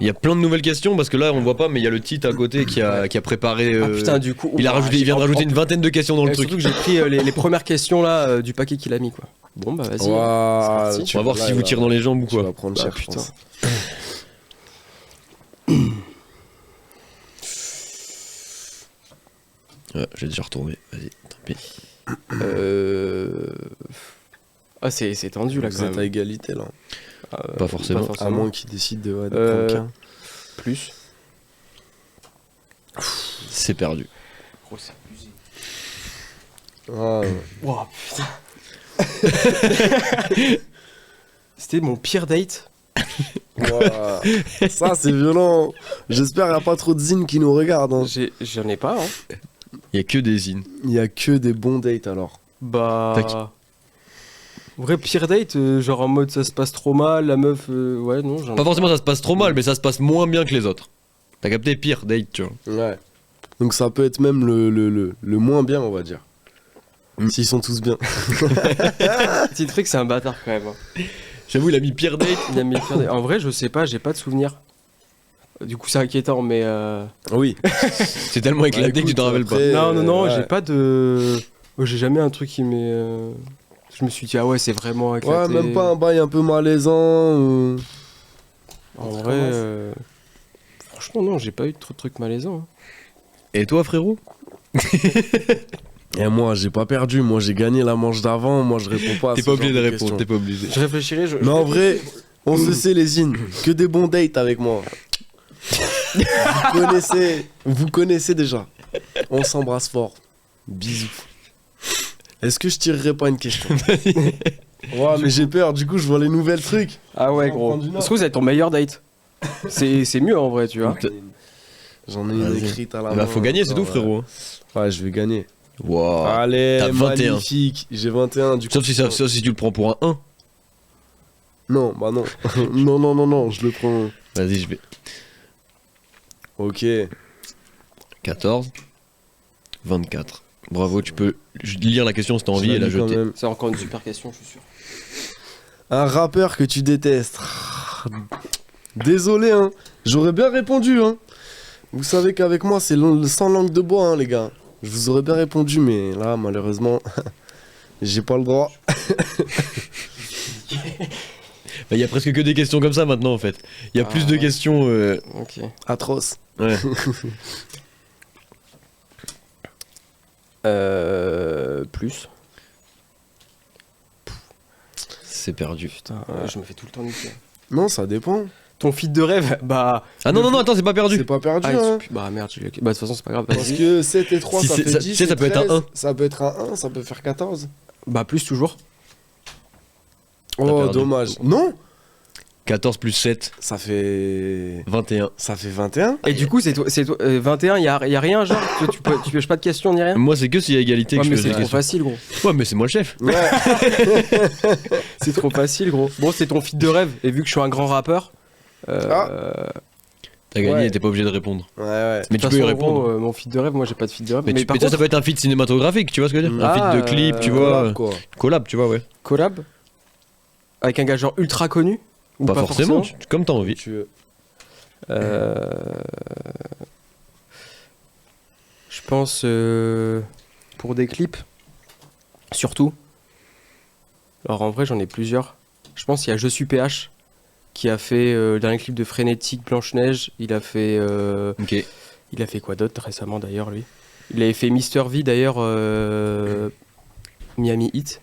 Speaker 1: Il y a plein de nouvelles questions parce que là on voit pas mais il y a le titre à côté qui a préparé.
Speaker 3: Putain, du coup.
Speaker 1: Il vient de rajouter une vingtaine de questions dans le truc.
Speaker 3: Surtout que j'ai pris les premières questions là du paquet qu'il a mis quoi. Bon bah vas-y.
Speaker 1: On va voir si vous tire dans les jambes ou quoi.
Speaker 2: Tu vas prendre cher, putain.
Speaker 1: Ouais, j'ai déjà retourné. Vas-y, tant pis.
Speaker 3: Ah c'est tendu là.
Speaker 2: Vous êtes à égalité là.
Speaker 1: Pas forcément.
Speaker 2: À moins qu'il décide de prendre qu'un.
Speaker 3: Plus.
Speaker 1: C'est perdu.
Speaker 3: Gros, c'est abusé.
Speaker 2: Wow,
Speaker 3: putain. C'était mon pire date.
Speaker 2: Ça c'est violent. J'espère qu'il n'y a pas trop de zines qui nous regardent. Hein.
Speaker 3: J'en ai pas. Hein.
Speaker 1: Il y a que des zines.
Speaker 2: Il y a que des bons dates alors.
Speaker 3: Bah. Vrai pire date, genre en mode ça se passe trop mal, la meuf, ouais, non, j'en ai
Speaker 1: Pas forcément ça se passe trop mal, mais ça se passe moins bien que les autres. T'as capté pire date, tu vois.
Speaker 2: Ouais. Donc ça peut être même le moins bien, on va dire. S'ils sont tous bien.
Speaker 3: Petit truc, c'est un bâtard quand même. Hein.
Speaker 1: J'avoue, il a mis pire date.
Speaker 3: Il a mis pire date. En vrai, je sais pas, j'ai pas de souvenir. Du coup, c'est inquiétant, mais.
Speaker 2: Oui.
Speaker 1: C'est tellement éclaté que tu t'en rappelles pas.
Speaker 3: Non, j'ai pas de. J'ai jamais un truc qui m'est. Je me suis dit, ah ouais, c'est vraiment éclaté.
Speaker 2: Ouais, même pas un bail un peu malaisant.
Speaker 3: En vrai, franchement, non, j'ai pas eu trop de trucs malaisants. Hein.
Speaker 1: Et toi, frérot?
Speaker 2: Et moi, j'ai pas perdu. Moi, j'ai gagné la manche d'avant. Moi, je réponds pas à
Speaker 1: T'es
Speaker 2: ce
Speaker 1: pas
Speaker 2: genre
Speaker 1: obligé de répondre,
Speaker 2: questions.
Speaker 1: t'es pas obligé.
Speaker 3: Je réfléchirai.
Speaker 2: Mais en vrai, on se sait, les zines. Que des bons dates avec moi. Vous connaissez déjà. On s'embrasse fort. Bisous. Est-ce que je tirerai pas une question? Ouais, mais j'ai peur, du coup je vois les nouvelles trucs.
Speaker 3: Ah ouais, gros. Parce que vous êtes ton meilleur date. C'est mieux en vrai, tu vois.
Speaker 2: J'en ai une écrite à la main.
Speaker 1: Bah, faut gagner, c'est tout, frérot.
Speaker 2: Ouais, je vais gagner.
Speaker 1: Wow.
Speaker 2: Allez,
Speaker 1: T'as 21.
Speaker 2: magnifique. J'ai 21 du coup.
Speaker 1: Sauf si tu le prends pour un 1.
Speaker 2: Non, bah non. non, je le prends.
Speaker 1: Vas-y, je vais.
Speaker 2: Ok.
Speaker 1: 14. 24. Bravo, tu peux lire la question si t'as envie et la jeter.
Speaker 3: C'est encore une super question, je suis sûr.
Speaker 2: Un rappeur que tu détestes. Désolé, hein. J'aurais bien répondu, hein. Vous savez qu'avec moi, c'est sans langue de bois, hein, les gars. Je vous aurais bien répondu, mais là, malheureusement, j'ai pas le droit.
Speaker 1: Il y a presque que des questions comme ça maintenant, en fait. Il y a plus de questions.
Speaker 3: Ok.
Speaker 2: Atroce.
Speaker 1: Ouais.
Speaker 3: Plus.
Speaker 1: C'est perdu.
Speaker 3: Putain, je me fais tout le temps niquer.
Speaker 2: Non, ça dépend.
Speaker 3: Ton feat de rêve, bah.
Speaker 1: Ah non, attends, c'est pas perdu.
Speaker 2: C'est pas perdu,
Speaker 3: Ah,
Speaker 2: hein.
Speaker 3: bah merde, bah de toute façon, c'est pas grave.
Speaker 2: Parce que 7 et 3,
Speaker 1: Si
Speaker 2: ça
Speaker 1: c'est-
Speaker 2: fait
Speaker 1: ça-
Speaker 2: 10.
Speaker 1: tu sais, ça
Speaker 2: et
Speaker 1: peut être un
Speaker 2: 13,
Speaker 1: 1.
Speaker 2: Ça peut être un 1, ça peut faire 14.
Speaker 3: Bah, plus toujours.
Speaker 2: Oh,
Speaker 1: perdu.
Speaker 2: dommage. Non
Speaker 1: 14 plus 7,
Speaker 2: Ça fait...
Speaker 1: 21.
Speaker 2: Ça fait 21.
Speaker 3: Et du coup, c'est toi, 21, y a rien, genre tu pioches pas de questions ni rien.
Speaker 1: Moi, c'est que s'il y a égalité
Speaker 3: Ouais,
Speaker 1: que je
Speaker 3: mais
Speaker 1: fais
Speaker 3: c'est
Speaker 1: des
Speaker 3: trop
Speaker 1: questions.
Speaker 3: facile, gros.
Speaker 1: Ouais, mais c'est moi le chef.
Speaker 2: Ouais.
Speaker 3: C'est trop facile, gros. Bon, c'est ton feat de rêve. Et vu que je suis un grand rappeur.
Speaker 1: T'as gagné
Speaker 2: Ouais.
Speaker 1: et t'es pas obligé de répondre.
Speaker 2: Ouais.
Speaker 1: Mais tu peux y répondre.
Speaker 3: Mon feat de rêve, moi j'ai pas de feat de rêve.
Speaker 1: Mais,
Speaker 3: par
Speaker 1: ça
Speaker 3: contre,
Speaker 1: peut être un feat cinématographique, tu vois ce que je veux dire? Un
Speaker 3: Ah,
Speaker 1: feat de clip, tu vois.
Speaker 2: Collab, quoi.
Speaker 1: Collab, tu vois, ouais.
Speaker 3: collab avec un gars genre ultra connu ou
Speaker 1: Pas forcément, comme t'as envie.
Speaker 2: Tu veux.
Speaker 3: Je pense pour des clips, surtout. Alors en vrai, j'en ai plusieurs. Je pense qu'il y a Je suis PH qui a fait le dernier clip de Frénétique Blanche-Neige. Il a fait
Speaker 1: Ok.
Speaker 3: il a fait quoi d'autre récemment d'ailleurs lui. Il avait fait Mister V d'ailleurs Miami Heat.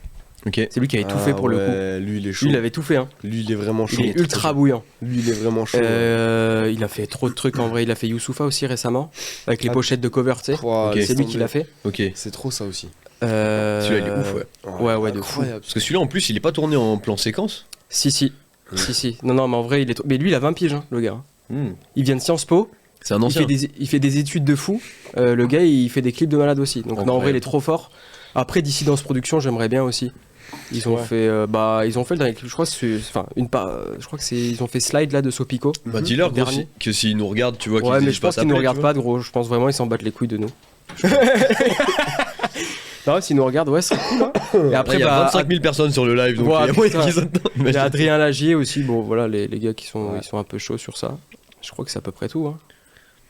Speaker 1: Ok.
Speaker 3: C'est lui qui avait tout fait pour le coup.
Speaker 2: Lui, il est chaud.
Speaker 3: Lui, il avait tout fait hein.
Speaker 2: Lui, il est vraiment chaud.
Speaker 3: Il est ultra bouillant.
Speaker 2: Lui, il est vraiment chaud.
Speaker 3: Il a fait trop de trucs en vrai. Il a fait Youssoufa aussi récemment avec les pochettes de cover, tu sais.
Speaker 2: Oh,
Speaker 1: Ok.
Speaker 2: laisse
Speaker 3: C'est lui
Speaker 2: tomber.
Speaker 3: qui l'a fait.
Speaker 1: Ok.
Speaker 2: C'est trop ça aussi.
Speaker 1: Celui-là, il est ouf, ouais.
Speaker 3: Ouais, de fou.
Speaker 2: incroyable.
Speaker 1: Parce que celui-là, en plus, il est pas tourné en plan séquence.
Speaker 3: Si. Non, mais en vrai, il est. Mais lui, il a 20 piges, hein, le gars. Il vient de Sciences Po.
Speaker 1: C'est un ancien.
Speaker 3: Il fait des études de fou. Le gars, il fait des clips de malade aussi. Donc non, en vrai, il est trop fort. Après, Dissidence Production, j'aimerais bien aussi. Ils ont fait le dernier clip. Je crois que ils ont fait Slide là de Sopico.
Speaker 1: Bah dis-leur que s'ils nous regardent, tu vois.
Speaker 3: Ouais, mais je pense qu'ils nous regardent pas, gros. Je pense vraiment ils s'en battent les couilles de nous. Non, s'ils nous regardent, ouais, c'est cool. Hein.
Speaker 1: Et après, il y a 25 000 personnes sur le live, donc
Speaker 3: il y a Adrien Lagier aussi. Bon, voilà, les gars ils sont un peu chauds sur ça. Je crois que c'est à peu près tout. Hein.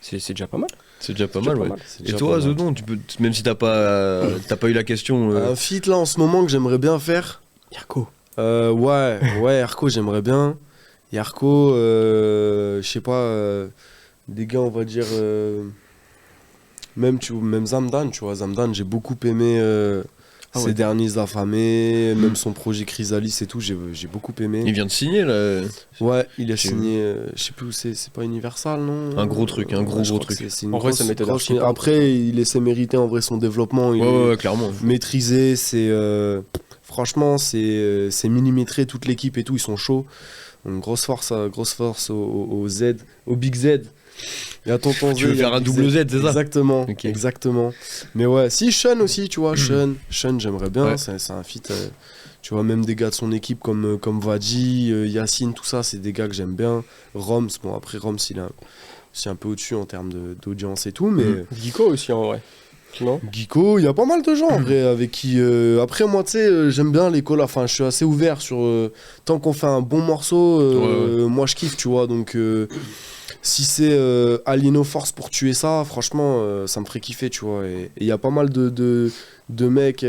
Speaker 3: C'est déjà pas mal.
Speaker 1: C'est déjà pas mal, ouais. Et toi, Zodon, tu peux, même si t'as pas eu la question.
Speaker 2: Un feat là en ce moment que j'aimerais bien faire.
Speaker 3: Yarko.
Speaker 2: Ouais, Yarko, j'aimerais bien. Yarko, je sais pas, des gars, on va dire. Même Zamdan, tu vois. Zamdan, j'ai beaucoup aimé ses derniers affamés, même son projet Chrysalis et tout, j'ai beaucoup aimé.
Speaker 1: Il vient de signer là.
Speaker 2: Ouais, il a signé, je sais plus où c'est pas Universal, non?
Speaker 1: Un gros truc, un gros truc.
Speaker 3: En vrai, ça m'étonne.
Speaker 2: Après, il laissait mériter en vrai son développement.
Speaker 1: Ouais, clairement.
Speaker 2: Maîtrisé, franchement, c'est millimétré, toute l'équipe et tout, ils sont chauds. Donc, grosse force au Z, au Big Z. Et à tonton Z.
Speaker 1: Tu veux faire un double Z, c'est ça?
Speaker 2: Exactement, okay. Exactement. Mais ouais, si Sean aussi, tu vois, Sean, j'aimerais bien, ouais. C'est un feat, tu vois, même des gars de son équipe comme Vadji, Yacine, tout ça, c'est des gars que j'aime bien. Roms, bon après Roms, il est aussi un peu au-dessus en termes d'audience et tout, mais...
Speaker 3: Geeko aussi, en vrai. Non.
Speaker 2: Geeko, il y a pas mal de gens en vrai avec qui... Après, moi, tu sais, j'aime bien les collabs, enfin, je suis assez ouvert sur... tant qu'on fait un bon morceau, moi, je kiffe, tu vois, donc... si c'est Alino Force pour tuer ça, franchement, ça me ferait kiffer, tu vois. Et il y a pas mal de mecs,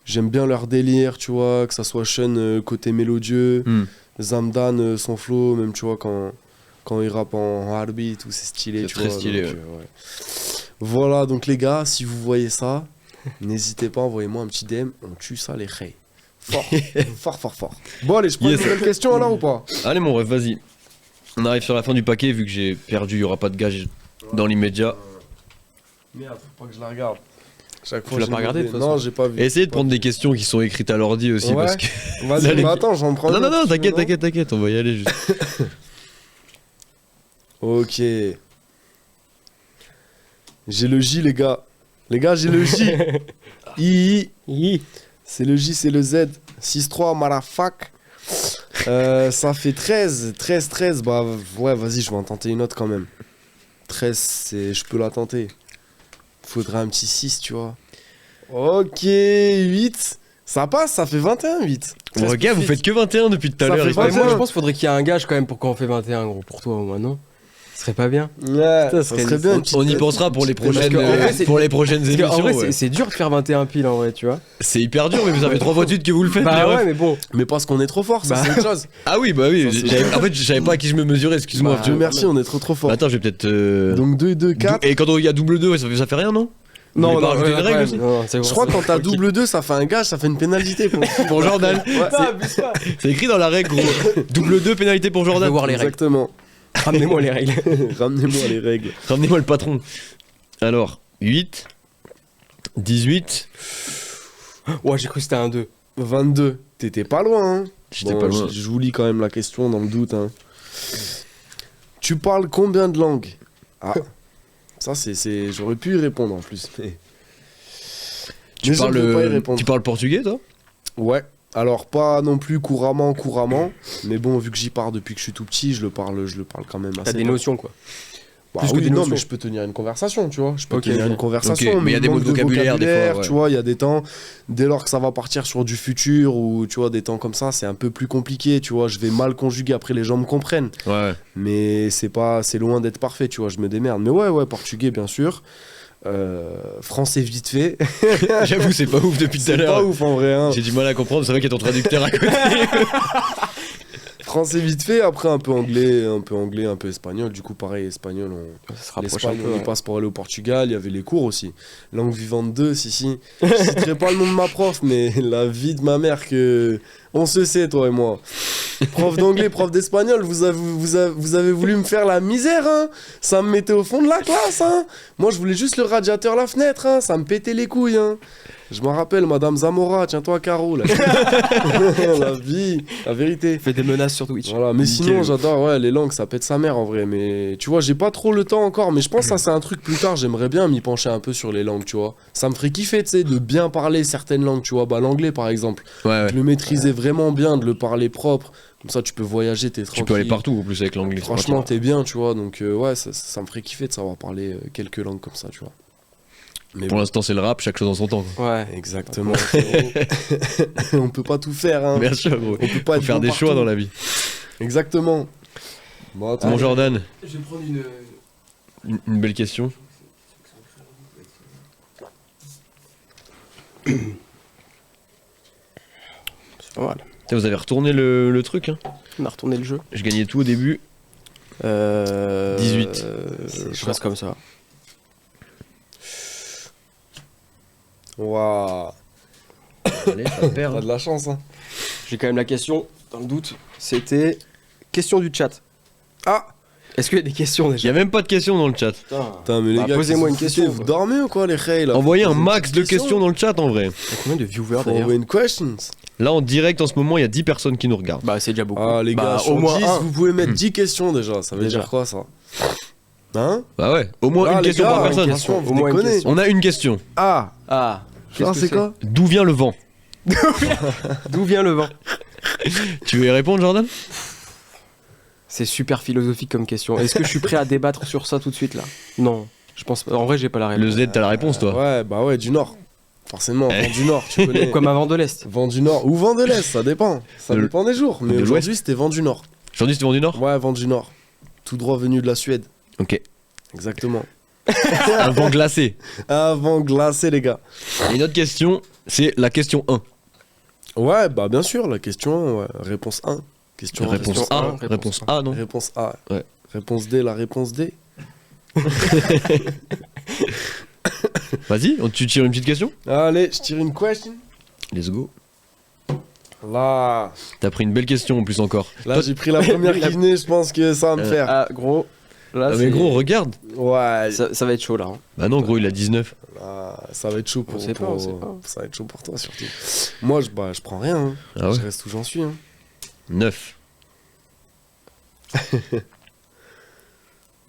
Speaker 2: j'aime bien leur délire, tu vois, que ça soit Sean côté mélodieux, Zamdan, son flow, même, tu vois, quand il rappe en harbi, tout, c'est stylé, tu vois. C'est très stylé, donc, ouais. Voilà, donc les gars, si vous voyez ça, n'hésitez pas, envoyez-moi un petit DM, on tue ça les rey. Fort. Bon, allez, je prends une nouvelle question alors ou pas?
Speaker 1: Allez, mon ref, vas-y. On arrive sur la fin du paquet, vu que j'ai perdu, il n'y aura pas de gage dans l'immédiat.
Speaker 2: Merde, faut pas que je la regarde.
Speaker 3: Chaque fois, tu l'as pas regardé de toute façon.
Speaker 2: Non, j'ai pas vu.
Speaker 1: Et essayez de prendre des questions qui sont écrites à l'ordi aussi, parce que...
Speaker 2: Vas-y, mais attends, j'en prends.
Speaker 1: Non, t'inquiète, on va y aller juste.
Speaker 2: Ok. J'ai le J, les gars. Les gars, j'ai le J. I. C'est le J, c'est le Z. 6-3, Marafak. Ça fait 13. Bah ouais, vas-y, je vais en tenter une autre quand même. 13, je peux la tenter. Faudrait un petit 6, tu vois. Ok, 8. Ça passe, ça fait 21, 8.
Speaker 1: Bon, gars, vous faites que 21 depuis tout à l'heure.
Speaker 3: Moi, je pense qu'il faudrait qu'il y ait un gage quand même pour qu'on fait 21, gros, pour toi au moins, non? Ce serait pas bien.
Speaker 2: Ouais, ça serait bien.
Speaker 1: On y pensera pour les prochaines, émissions.
Speaker 3: En vrai, c'est dur de faire 21 piles en vrai, tu vois.
Speaker 1: C'est hyper dur, mais vous avez 3 fois de suite que vous le faites.
Speaker 3: Bah ouais, mais bon.
Speaker 2: Mais parce qu'on est trop fort, ça, c'est une chose.
Speaker 1: Ah oui, bah oui. En fait, je savais pas à qui je me mesurais, excuse-moi.
Speaker 2: Dieu merci, on est trop fort.
Speaker 1: Attends, je vais peut-être.
Speaker 2: Donc 2 et 2, 4.
Speaker 1: Et quand il y a double 2, ça fait rien, non?
Speaker 2: Non,
Speaker 3: je
Speaker 2: crois que quand t'as double 2, ça fait un gage, ça fait une pénalité
Speaker 1: pour Jordan. C'est écrit dans la règle, gros. Double 2, pénalité pour Jordan.
Speaker 3: Voir les règles.
Speaker 2: Exactement.
Speaker 3: Ramenez-moi les règles.
Speaker 2: Ramenez-moi les règles.
Speaker 1: Ramenez-moi le patron. Alors, 8, 18.
Speaker 3: Ouais, j'ai cru que c'était un 2.
Speaker 2: 22. T'étais pas loin, hein.
Speaker 1: J'étais pas loin.
Speaker 2: Je vous lis quand même la question dans le doute, hein. Tu parles combien de langues? Ah. Ça, j'aurais pu y répondre en plus.
Speaker 1: Tu parles portugais, toi?
Speaker 2: Ouais. Alors, pas non plus couramment, mais bon, vu que j'y pars depuis que je suis tout petit, je le parle quand même assez.
Speaker 3: T'as des notions, quoi.
Speaker 2: Bah, oui, non, mais je peux tenir une conversation, tu vois. Je peux tenir une conversation,
Speaker 1: mais il y a des mots de vocabulaire, des fois. Ouais.
Speaker 2: Tu vois, il y a des temps, dès lors que ça va partir sur du futur, ou tu vois, des temps comme ça, c'est un peu plus compliqué, tu vois. Je vais mal conjuguer, après les gens me comprennent.
Speaker 1: Ouais.
Speaker 2: Mais c'est loin d'être parfait, tu vois, je me démerde. Mais ouais, portugais, bien sûr. Français vite fait.
Speaker 1: J'avoue, c'est pas ouf depuis tout à l'heure.
Speaker 2: C'est pas ouf en vrai. Hein.
Speaker 1: J'ai du mal à comprendre, c'est vrai qu'il y a ton traducteur à côté.
Speaker 2: Français vite fait, après un peu anglais, un peu espagnol. Du coup, pareil, espagnol, l'Espagne, on y passe pour aller au Portugal. Il y avait les cours aussi. Langue vivante 2, si. Je citerai pas le nom de ma prof, mais la vie de ma mère que... On se sait, toi et moi. Prof d'anglais, prof d'espagnol, vous avez voulu me faire la misère, hein. Ça me mettait au fond de la classe, hein. Moi, je voulais juste le radiateur, la fenêtre, hein. Ça me pétait les couilles, hein. Je m'en rappelle, Madame Zamora, tiens-toi à carreau, là. La vie, la vérité.
Speaker 3: Fait des menaces sur Twitch.
Speaker 2: Voilà, mais
Speaker 1: Nickel.
Speaker 2: sinon, j'adore, ouais, les langues, ça pète sa mère, en vrai. Mais tu vois, j'ai pas trop le temps encore, mais je pense que ça, c'est un truc plus tard. J'aimerais bien m'y pencher un peu sur les langues, tu vois. Ça me ferait kiffer, tu sais, de bien parler certaines langues, tu vois. Bah, l'anglais, par exemple.
Speaker 1: Ouais,
Speaker 2: De le maîtriser vraiment bien, de le parler propre. Comme ça, tu peux voyager, t'es
Speaker 1: Tu
Speaker 2: tranquille.
Speaker 1: peux aller partout en plus avec l'anglais. c'est
Speaker 2: Franchement,
Speaker 1: pratique.
Speaker 2: t'es bien, tu vois. Donc, ouais, ça me ferait kiffer de savoir parler quelques langues comme ça, tu vois. Mais
Speaker 1: Pour
Speaker 2: bon,
Speaker 1: l'instant, c'est le rap, chaque chose en son temps. quoi.
Speaker 3: Ouais.
Speaker 2: exactement. On peut pas tout faire, hein.
Speaker 1: Bien sûr, gros.
Speaker 2: On peut pas
Speaker 1: Faut
Speaker 2: être
Speaker 1: faire
Speaker 2: bon
Speaker 1: des choix
Speaker 2: partout.
Speaker 1: dans la vie.
Speaker 2: Exactement. Bon, attends.
Speaker 1: Mon Jordan,
Speaker 3: Je vais prendre
Speaker 1: une belle question.
Speaker 3: C'est pas mal.
Speaker 1: Putain, vous avez retourné le truc, hein.
Speaker 3: On a retourné le jeu.
Speaker 1: Je gagnais tout au début. 18.
Speaker 3: Je reste comme ça.
Speaker 2: Waouh.
Speaker 1: Allez, ça perd.
Speaker 2: T'as de la chance, hein.
Speaker 3: J'ai quand même la question, dans le doute. C'était question du chat.
Speaker 2: Ah.
Speaker 3: Est-ce qu'il y a des questions
Speaker 1: Il y
Speaker 3: déjà?
Speaker 1: a même pas de questions dans le chat.
Speaker 2: Putain, mais les
Speaker 3: Bah,
Speaker 2: gars,
Speaker 3: posez-moi
Speaker 2: qu'est-ce que
Speaker 3: une question,
Speaker 2: Vous
Speaker 3: quoi.
Speaker 2: dormez ou quoi, les reilles là?
Speaker 1: Envoyez un
Speaker 2: Posez une
Speaker 1: max de
Speaker 2: petite
Speaker 1: questions dans le chat en vrai.
Speaker 3: Il y a combien de viewers
Speaker 2: Faut
Speaker 3: d'ailleurs?
Speaker 2: envoyer une questions.
Speaker 1: Là en direct en ce moment, il y a 10 personnes qui nous regardent.
Speaker 3: Bah, c'est déjà beaucoup.
Speaker 2: Ah, les gars,
Speaker 3: Bah,
Speaker 2: sur
Speaker 3: au moins
Speaker 2: 10,
Speaker 3: un.
Speaker 2: vous pouvez mettre 10 questions déjà. Ça veut
Speaker 3: Déjà.
Speaker 2: dire quoi, ça? Hein?
Speaker 1: Bah ouais, au moins
Speaker 2: Ah,
Speaker 1: une
Speaker 2: les
Speaker 1: question
Speaker 2: gars,
Speaker 1: par
Speaker 2: une
Speaker 1: personne.
Speaker 2: question, vous
Speaker 3: Au moins une
Speaker 2: déconnez.
Speaker 3: question.
Speaker 1: On a une question.
Speaker 2: Ah.
Speaker 3: Ah,
Speaker 2: Ah, c'est quoi?
Speaker 1: D'où vient le vent?
Speaker 3: D'où vient le vent?
Speaker 1: Tu veux y répondre Jordan?
Speaker 3: C'est super philosophique comme question. Est-ce que je suis prêt à débattre sur ça tout de suite là? Non, je pense pas. En vrai, j'ai pas la réponse.
Speaker 1: Le Z, t'as la réponse toi?
Speaker 2: Ouais, bah ouais, du Nord. Forcément, vent du Nord, tu connais.
Speaker 3: Comme un vent de l'Est.
Speaker 2: Vent du Nord ou vent de l'Est, ça dépend. Ça
Speaker 1: De-
Speaker 2: dépend des jours. Mais
Speaker 1: de
Speaker 2: aujourd'hui,
Speaker 1: l'Ouest.
Speaker 2: c'était vent du Nord.
Speaker 1: Aujourd'hui c'était vent du Nord?
Speaker 2: Ouais, vent du Nord. Tout droit venu de la Suède.
Speaker 1: Ok.
Speaker 2: Exactement.
Speaker 1: Un vent glacé.
Speaker 2: Un vent glacé, les gars.
Speaker 1: Et une autre question, c'est la question 1.
Speaker 2: Ouais, bah bien sûr, la question, ouais. Réponse 1. Question
Speaker 1: Réponse
Speaker 3: question
Speaker 1: A.
Speaker 3: un,
Speaker 1: Réponse
Speaker 3: réponse
Speaker 1: A, non?
Speaker 2: Réponse A.
Speaker 1: Ouais.
Speaker 2: Réponse D, la réponse D.
Speaker 1: Vas-y, tu tires une petite question?
Speaker 2: Allez, je tire une question.
Speaker 1: Let's go.
Speaker 2: Là,
Speaker 1: T'as pris une belle question en plus encore.
Speaker 2: là j'ai pris la première qui venait, je pense que ça va me faire.
Speaker 3: Ah, gros. Là,
Speaker 1: Ah mais
Speaker 3: c'est-
Speaker 1: gros, regarde.
Speaker 2: Ouais,
Speaker 3: ça va être chaud là. hein.
Speaker 1: Bah non gros, il a 19.
Speaker 2: là, ça va être chaud pour,
Speaker 3: On sait pas,
Speaker 2: pour-
Speaker 3: on sait pas.
Speaker 2: ça va être chaud pour toi surtout. Moi, je prends rien. Hein.
Speaker 1: Ah ouais?
Speaker 2: Je reste où j'en suis. Hein.
Speaker 1: 9.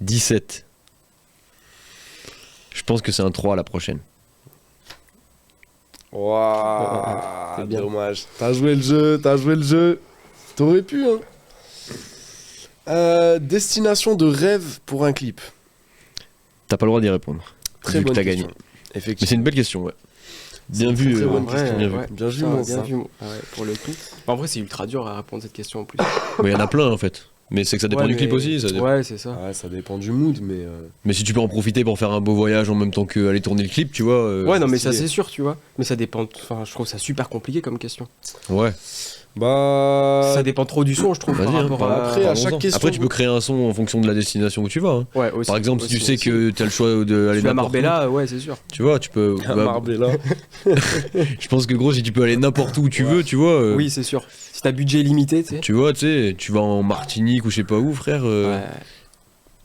Speaker 1: 17. Je pense que c'est un 3 la prochaine.
Speaker 2: Waouh,
Speaker 3: c'est bien.
Speaker 2: dommage. T'as joué le jeu. T'aurais pu, hein. Destination de rêve pour un clip.
Speaker 1: T'as pas le droit d'y répondre.
Speaker 2: Très
Speaker 1: Vu que
Speaker 2: bonne
Speaker 1: t'as
Speaker 2: question.
Speaker 1: gagné. Mais
Speaker 2: Effectivement.
Speaker 1: c'est une belle question, ouais.
Speaker 2: C'est
Speaker 1: Bien
Speaker 2: une
Speaker 1: vu,
Speaker 2: très bonne
Speaker 3: En vrai,
Speaker 2: question.
Speaker 1: bien vu.
Speaker 3: ouais.
Speaker 2: Bien vu,
Speaker 3: Ça,
Speaker 2: moi,
Speaker 3: bien
Speaker 2: ça.
Speaker 3: vu, moi. Ah ouais, pour le coup. En vrai, c'est ultra dur à répondre à cette question en plus.
Speaker 1: Il y en a plein en fait. Mais c'est que ça dépend
Speaker 3: Ouais,
Speaker 1: du clip
Speaker 3: mais-
Speaker 1: aussi. Ça dépend.
Speaker 3: Ouais, c'est ça.
Speaker 2: Ouais, ça dépend du mood, mais
Speaker 1: Mais si tu peux en profiter pour faire un beau voyage en même temps qu'aller tourner le clip, tu vois.
Speaker 3: Ouais, non, mais ça,
Speaker 2: stylé.
Speaker 3: c'est sûr, tu vois. Mais ça dépend. Enfin, je trouve ça super compliqué comme question.
Speaker 1: Ouais.
Speaker 2: bah.
Speaker 3: Ça dépend trop du son, je trouve, par
Speaker 1: Vas-y, hein,
Speaker 3: rapport à.
Speaker 2: Après, à
Speaker 1: parlons-en.
Speaker 2: chaque question-
Speaker 1: Après, tu peux créer un son en fonction de la destination où tu vas. hein.
Speaker 3: Ouais, aussi.
Speaker 1: Par exemple, si tu
Speaker 3: aussi,
Speaker 1: sais
Speaker 3: aussi.
Speaker 1: que t'as le choix d'aller
Speaker 3: Tu vas à
Speaker 1: n'importe où,
Speaker 3: Marbella, ouais, c'est sûr.
Speaker 1: tu vois, tu peux.
Speaker 2: À
Speaker 1: bah,
Speaker 2: Marbella.
Speaker 1: je pense que gros, si tu peux aller n'importe où tu
Speaker 2: Ouais.
Speaker 1: veux, tu vois.
Speaker 3: Oui, c'est sûr. Si t'as budget limité, tu sais.
Speaker 1: Tu vois, tu sais, tu vas en Martinique ou je sais pas où, frère.
Speaker 3: Ouais.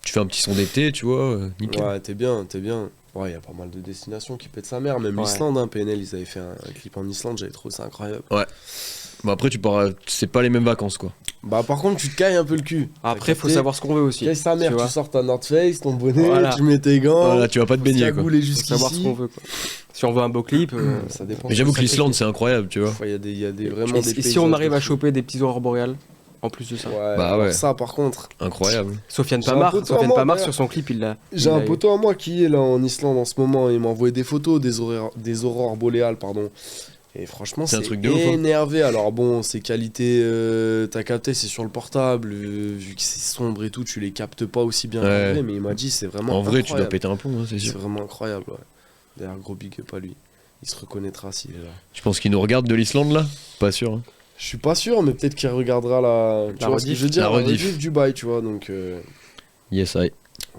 Speaker 1: Tu fais un petit son d'été, tu vois. Nickel.
Speaker 2: Ouais, t'es bien, t'es bien. Ouais, il y a pas mal de destinations qui pètent sa mère. Même
Speaker 3: Ouais.
Speaker 2: l'Islande, hein, PNL, ils avaient fait un clip en Islande, j'avais trouvé ça incroyable.
Speaker 1: Bon, après, tu pars. C'est pas les mêmes vacances, quoi.
Speaker 2: Bah, par contre, tu te cailles un peu le cul.
Speaker 3: Après, faut
Speaker 2: T'as
Speaker 3: savoir ce qu'on veut aussi.
Speaker 2: capté. Caille sa mère,
Speaker 3: tu vois.
Speaker 2: tu sors ta North Face, ton bonnet,
Speaker 3: Voilà.
Speaker 2: tu mets tes gants.
Speaker 1: Voilà, tu vas pas te baigner, quoi.
Speaker 2: Cagouler
Speaker 3: Faut savoir ce
Speaker 2: jusqu'ici.
Speaker 3: qu'on veut, quoi. Si on veut un beau clip.
Speaker 2: Ça dépend.
Speaker 1: Mais j'avoue que
Speaker 2: Ça
Speaker 1: l'Islande, c'est incroyable, tu vois.
Speaker 2: Il y a des, vraiment
Speaker 3: Et
Speaker 2: des
Speaker 3: si
Speaker 2: paysages
Speaker 3: on arrive
Speaker 2: de
Speaker 3: à
Speaker 2: fou.
Speaker 3: choper des petits aurores boréales, en plus de ça.
Speaker 2: Ouais,
Speaker 1: Bah
Speaker 2: alors
Speaker 1: ouais.
Speaker 2: ça, par contre,
Speaker 1: Incroyable.
Speaker 3: Sofiane
Speaker 2: J'ai un
Speaker 3: Pamar,
Speaker 2: poteau à
Speaker 3: Sofiane
Speaker 2: moi,
Speaker 3: Pamar
Speaker 2: d'ailleurs.
Speaker 3: sur son clip, il l'a.
Speaker 2: j'ai
Speaker 3: il
Speaker 2: un
Speaker 3: l'a-
Speaker 2: poteau à moi qui est là en Islande en ce moment. Il m'a envoyé des photos des aurores boréales, pardon. Et franchement,
Speaker 1: C'est un
Speaker 2: c'est
Speaker 1: truc de ouf, hein.
Speaker 2: énervé. Alors bon, ces qualités, t'as capté, c'est sur le portable. Vu que c'est sombre et tout, tu les captes pas aussi bien
Speaker 1: Ouais.
Speaker 2: qu'en vrai. Mais il m'a dit, c'est vraiment
Speaker 1: En vrai, tu dois
Speaker 2: incroyable.
Speaker 1: péter un pont, hein, c'est
Speaker 2: C'est
Speaker 1: sûr.
Speaker 2: vraiment incroyable, ouais. D'ailleurs, gros big up à lui. Il se reconnaîtra s'il est là.
Speaker 1: Tu penses qu'il nous regarde de l'Islande, là? Pas sûr. hein.
Speaker 2: Je suis pas sûr, mais peut-être qu'il regardera la. Tu vois ce que
Speaker 3: rediff.
Speaker 2: je veux dire,
Speaker 1: La rediff.
Speaker 2: du bail, tu vois. Donc
Speaker 1: Yes, I.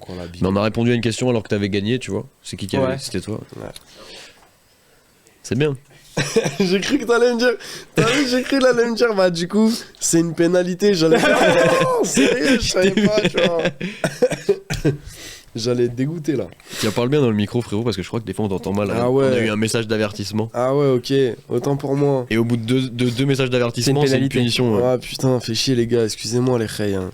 Speaker 2: on l'a big
Speaker 1: Mais on a répondu à une question alors que t'avais gagné, tu vois. C'est qui avait?
Speaker 3: Ouais.
Speaker 1: C'était toi.
Speaker 2: Ouais.
Speaker 1: C'est bien.
Speaker 2: J'ai cru que t'allais me dire. T'as vu, j'ai cru que t'allais me dire. Bah, du coup, c'est une pénalité. J'allais faire. Oh, sérieux, je savais pas, tu vois. J'allais être dégoûté là.
Speaker 1: Tiens, parle bien dans le micro, frérot, parce que je crois que des fois on t'entend mal.
Speaker 2: Ah ouais.
Speaker 1: On a eu un message d'avertissement.
Speaker 2: Ah ouais, ok, autant pour moi.
Speaker 1: Et au bout de deux messages d'avertissement, c'est une
Speaker 3: pénalité.
Speaker 1: punition. Ouais.
Speaker 2: Ah putain, fait chier les gars, excusez-moi les reilles. Hein.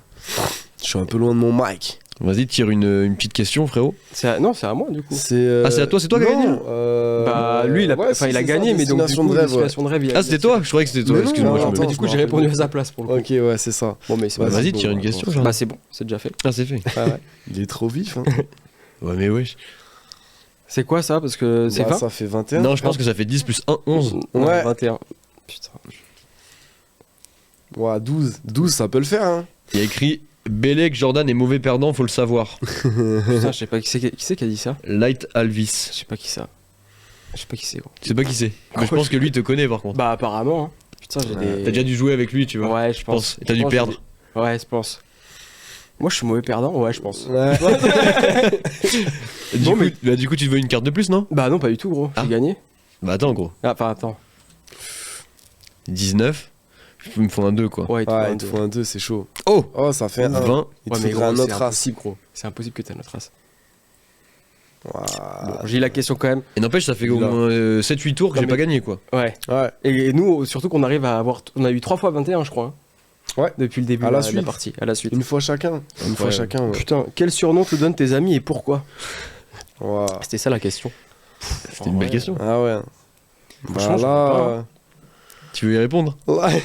Speaker 2: Je suis un peu loin de mon mic.
Speaker 1: Vas-y, tire une petite question, frérot.
Speaker 3: Non, c'est à moi du coup.
Speaker 2: C'est
Speaker 1: Ah, c'est à toi, c'est toi qui as gagné
Speaker 3: Bah lui, il a,
Speaker 2: ouais,
Speaker 3: enfin, il a
Speaker 2: c'est
Speaker 3: gagné,
Speaker 2: ça,
Speaker 3: mais donc du
Speaker 2: destination
Speaker 3: coup,
Speaker 2: de rêve,
Speaker 3: destination de rêve.
Speaker 1: Ah, c'était toi. Je croyais que c'était toi.
Speaker 2: Mais non,
Speaker 1: Excuse-moi.
Speaker 2: non,
Speaker 1: je me-
Speaker 2: attends,
Speaker 3: Mais du coup,
Speaker 2: je
Speaker 3: j'ai
Speaker 2: me
Speaker 3: répondu
Speaker 2: rappelle
Speaker 3: à sa place pour le coup.
Speaker 2: Ok, ouais, c'est ça.
Speaker 3: Bon, mais c'est
Speaker 2: Vas-y,
Speaker 3: pas
Speaker 1: Vas-y,
Speaker 3: grave.
Speaker 1: tire une
Speaker 3: Bon,
Speaker 1: question.
Speaker 3: bon.
Speaker 1: Jordan.
Speaker 3: Bah c'est bon, c'est déjà fait.
Speaker 1: Ah, c'est fait.
Speaker 3: Ouais, ouais.
Speaker 2: Il est trop vif. Hein.
Speaker 1: Ouais, mais wesh.
Speaker 3: C'est quoi ça? Parce que c'est
Speaker 2: Bah,
Speaker 3: 20?
Speaker 2: ça fait 21.
Speaker 1: Non, je pense que ça fait 10 plus 1, 11.
Speaker 3: Non,
Speaker 2: Ouais.
Speaker 3: 21. Putain.
Speaker 2: Ouais, 12. 12, ça peut le faire. Hein.
Speaker 1: Il y a écrit Bellec, Jordan est mauvais perdant, faut le savoir.
Speaker 3: Putain, je sais pas qui c'est qui a dit ça.
Speaker 1: Light Alvis.
Speaker 3: Je sais pas qui ça. Je sais pas qui c'est gros.
Speaker 1: Tu sais pas qui c'est. Mais je pense que lui te connaît par contre.
Speaker 3: Bah apparemment. Hein. Putain, j'ai
Speaker 2: Ouais.
Speaker 3: des.
Speaker 1: T'as déjà dû jouer avec lui, tu vois.
Speaker 3: Ouais, je pense.
Speaker 1: T'as dû
Speaker 3: Je pense,
Speaker 1: perdre.
Speaker 3: j'ai des- Ouais, je pense. Moi, je suis mauvais perdant. Ouais, je pense.
Speaker 2: Ouais.
Speaker 1: Du coup, tu te veux une carte de plus, non?
Speaker 3: Bah non, pas du tout, gros.
Speaker 1: Ah.
Speaker 3: J'ai gagné.
Speaker 1: Bah attends, gros.
Speaker 3: Ah, enfin, attends.
Speaker 1: 19. Il me faut un 2, quoi.
Speaker 3: Ouais, il te faut
Speaker 2: Ouais,
Speaker 3: un
Speaker 2: il te
Speaker 3: deux.
Speaker 2: faut un 2, c'est chaud.
Speaker 1: Oh
Speaker 2: Oh, ça fait un
Speaker 1: 20.
Speaker 2: 1. Il te
Speaker 3: Ouais, mais
Speaker 2: faudrait
Speaker 3: gros,
Speaker 2: un
Speaker 3: c'est
Speaker 2: autre as.
Speaker 3: impossible, gros. C'est impossible que t'aies notre race.
Speaker 2: Ouah.
Speaker 3: Bon, j'ai eu la question quand même.
Speaker 1: Et n'empêche, ça fait au
Speaker 2: Là.
Speaker 1: moins 7-8 tours que
Speaker 3: Non,
Speaker 1: j'ai
Speaker 3: mais-
Speaker 1: pas gagné, quoi.
Speaker 3: Ouais.
Speaker 2: Ouais.
Speaker 3: Et nous, surtout qu'on arrive à avoir. On a eu 3 fois 21, je crois. Hein.
Speaker 2: Ouais.
Speaker 3: Depuis le début
Speaker 2: À la
Speaker 3: de la
Speaker 2: suite.
Speaker 3: partie. À la suite.
Speaker 2: Une fois chacun. Une fois
Speaker 1: Ouais.
Speaker 2: chacun, ouais.
Speaker 3: Putain, quel surnom te donnent tes amis et pourquoi?
Speaker 2: Ouah.
Speaker 3: C'était ça la question.
Speaker 1: C'était une belle question.
Speaker 2: Ah ouais.
Speaker 3: Franchement,
Speaker 2: Bah
Speaker 3: je
Speaker 2: là.
Speaker 1: Tu veux y répondre?
Speaker 2: Ouais.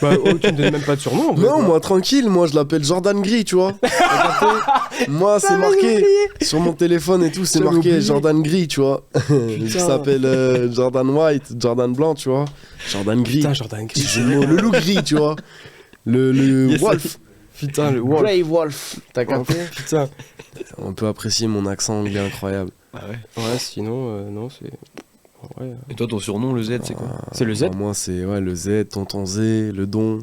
Speaker 3: Bah, oh, tu me donnes même pas de surnom. en vrai,
Speaker 2: Non,
Speaker 3: quoi.
Speaker 2: moi tranquille, moi je l'appelle Jordan Gris, tu vois. T'as capté. Moi c'est marqué sur mon téléphone et tout, c'est
Speaker 3: J'avais
Speaker 2: marqué
Speaker 3: oublié.
Speaker 2: Jordan Gris, tu vois. Il s'appelle Jordan White, Jordan Blanc, tu vois. Jordan Gris.
Speaker 3: Putain, Jordan Gris.
Speaker 2: Le loup gris, tu vois. Le
Speaker 1: Yes.
Speaker 2: Wolf.
Speaker 3: Putain, le Wolf.
Speaker 2: Grey Wolf. T'as capté.
Speaker 3: Putain.
Speaker 2: On peut apprécier mon accent anglais incroyable.
Speaker 1: Ah ouais.
Speaker 3: Ouais, sinon, non, c'est. Ouais.
Speaker 1: Et toi, ton surnom, le Z, c'est quoi?
Speaker 3: C'est le Z.
Speaker 2: Moi c'est ouais, le Z, Tonton Z, le Don.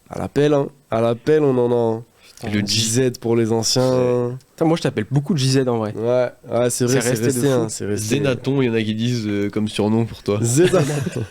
Speaker 2: À l'appel, hein. À l'appel, on en a.
Speaker 3: Putain,
Speaker 2: Le JZ pour les anciens.
Speaker 3: Putain, moi je t'appelle beaucoup de JZ en vrai.
Speaker 2: Ouais, ouais, c'est vrai,
Speaker 3: C'est
Speaker 2: c'est
Speaker 3: resté de
Speaker 2: resté,
Speaker 3: fou.
Speaker 2: hein, c'est resté.
Speaker 1: Zénaton, il y en a qui disent comme surnom pour toi.
Speaker 2: Zédaton.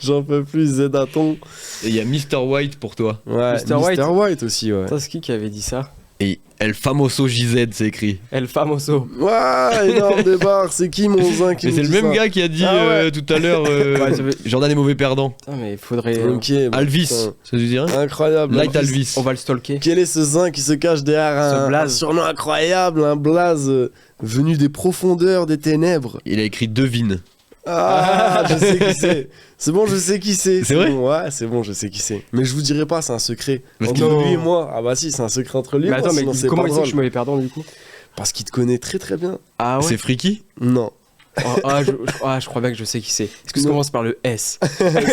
Speaker 2: J'en peux plus, Zédaton.
Speaker 1: Et il y a Mr. White pour toi.
Speaker 2: Ouais,
Speaker 3: Mr.
Speaker 2: Mr.
Speaker 3: White.
Speaker 2: White aussi, ouais.
Speaker 3: Putain, c'est qui avait dit ça?
Speaker 1: Et El Famoso JZ, c'est écrit.
Speaker 3: El Famoso.
Speaker 2: Ouais, énorme débarre, c'est qui mon zin qui
Speaker 1: Mais
Speaker 2: nous
Speaker 1: c'est le
Speaker 2: dit
Speaker 1: même
Speaker 2: ça
Speaker 1: gars qui a dit
Speaker 2: Ah ouais.
Speaker 1: tout à l'heure
Speaker 3: Ouais, ça veut-
Speaker 1: Jordan est mauvais perdant.
Speaker 3: Putain, mais il faudrait.
Speaker 2: Ok, bah,
Speaker 1: Alvis,
Speaker 2: putain.
Speaker 1: ça veut dire rien?
Speaker 2: Incroyable.
Speaker 1: Light Alvis.
Speaker 3: On va le stalker.
Speaker 2: Quel est ce zin qui se cache derrière
Speaker 3: Ce
Speaker 2: un
Speaker 3: blaze.
Speaker 2: surnom incroyable, un blaze venu des profondeurs des ténèbres?
Speaker 1: Il a écrit Devine.
Speaker 2: Ah, je sais qui c'est. C'est bon, je sais qui c'est.
Speaker 1: C'est vrai
Speaker 2: bon, ouais, c'est bon, je sais qui c'est. Mais je vous dirai pas, c'est un secret.
Speaker 1: Parce
Speaker 2: Entre
Speaker 3: qu'il-
Speaker 2: lui et moi. Ah bah si, c'est un secret entre lui et
Speaker 3: Mais
Speaker 2: moi.
Speaker 3: attends, mais
Speaker 2: sinon c'est
Speaker 3: comment
Speaker 2: pas
Speaker 3: il sait que
Speaker 2: drôle.
Speaker 3: je suis mauvais perdant du coup?
Speaker 2: Parce qu'il te connaît très très bien.
Speaker 3: Ah
Speaker 1: C'est Freaky?
Speaker 2: Non.
Speaker 3: je crois bien que je sais qui c'est. Est-ce que ça
Speaker 2: Non.
Speaker 3: commence par le S?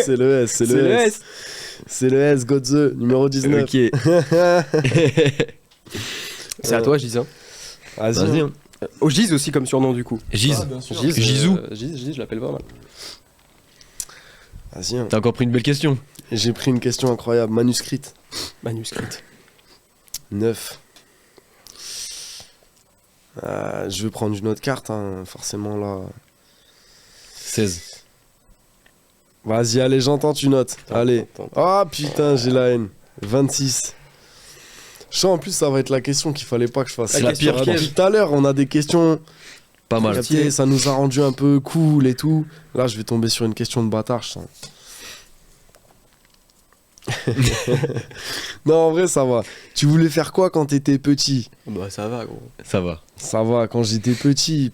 Speaker 2: C'est le S, c'est le S. C'est le S, Godze, numéro 19.
Speaker 1: Ok.
Speaker 3: C'est à toi, Giz. Hein.
Speaker 1: Vas-y. Hein.
Speaker 3: Oh, Giz aussi comme surnom du coup.
Speaker 1: Giz.
Speaker 3: Giz,
Speaker 1: Gizou.
Speaker 3: Giz, je l'appelle pas mal.
Speaker 2: Vas-y, hein.
Speaker 1: T'as encore pris une belle question.
Speaker 2: J'ai pris une question incroyable, manuscrite.
Speaker 3: Manuscrite.
Speaker 2: 9. Je vais prendre une autre carte, hein, forcément là.
Speaker 1: 16.
Speaker 2: Vas-y, allez, j'entends, tu notes. Allez.
Speaker 3: Attends.
Speaker 2: Ah putain, j'ai la haine. 26. Je sens en plus, ça va être la question qu'il fallait pas que je fasse.
Speaker 1: C'est la pire
Speaker 2: Depuis
Speaker 1: piège.
Speaker 2: tout à l'heure, on a des questions.
Speaker 1: Pas mal.
Speaker 2: Capté, ça nous a rendu un peu cool et tout. Là, je vais tomber sur une question de bâtard, je sens. Non, en vrai, ça va. Tu voulais faire quoi quand t'étais petit?
Speaker 3: Bah ça va gros.
Speaker 1: Ça va.
Speaker 2: Ça va, quand j'étais petit,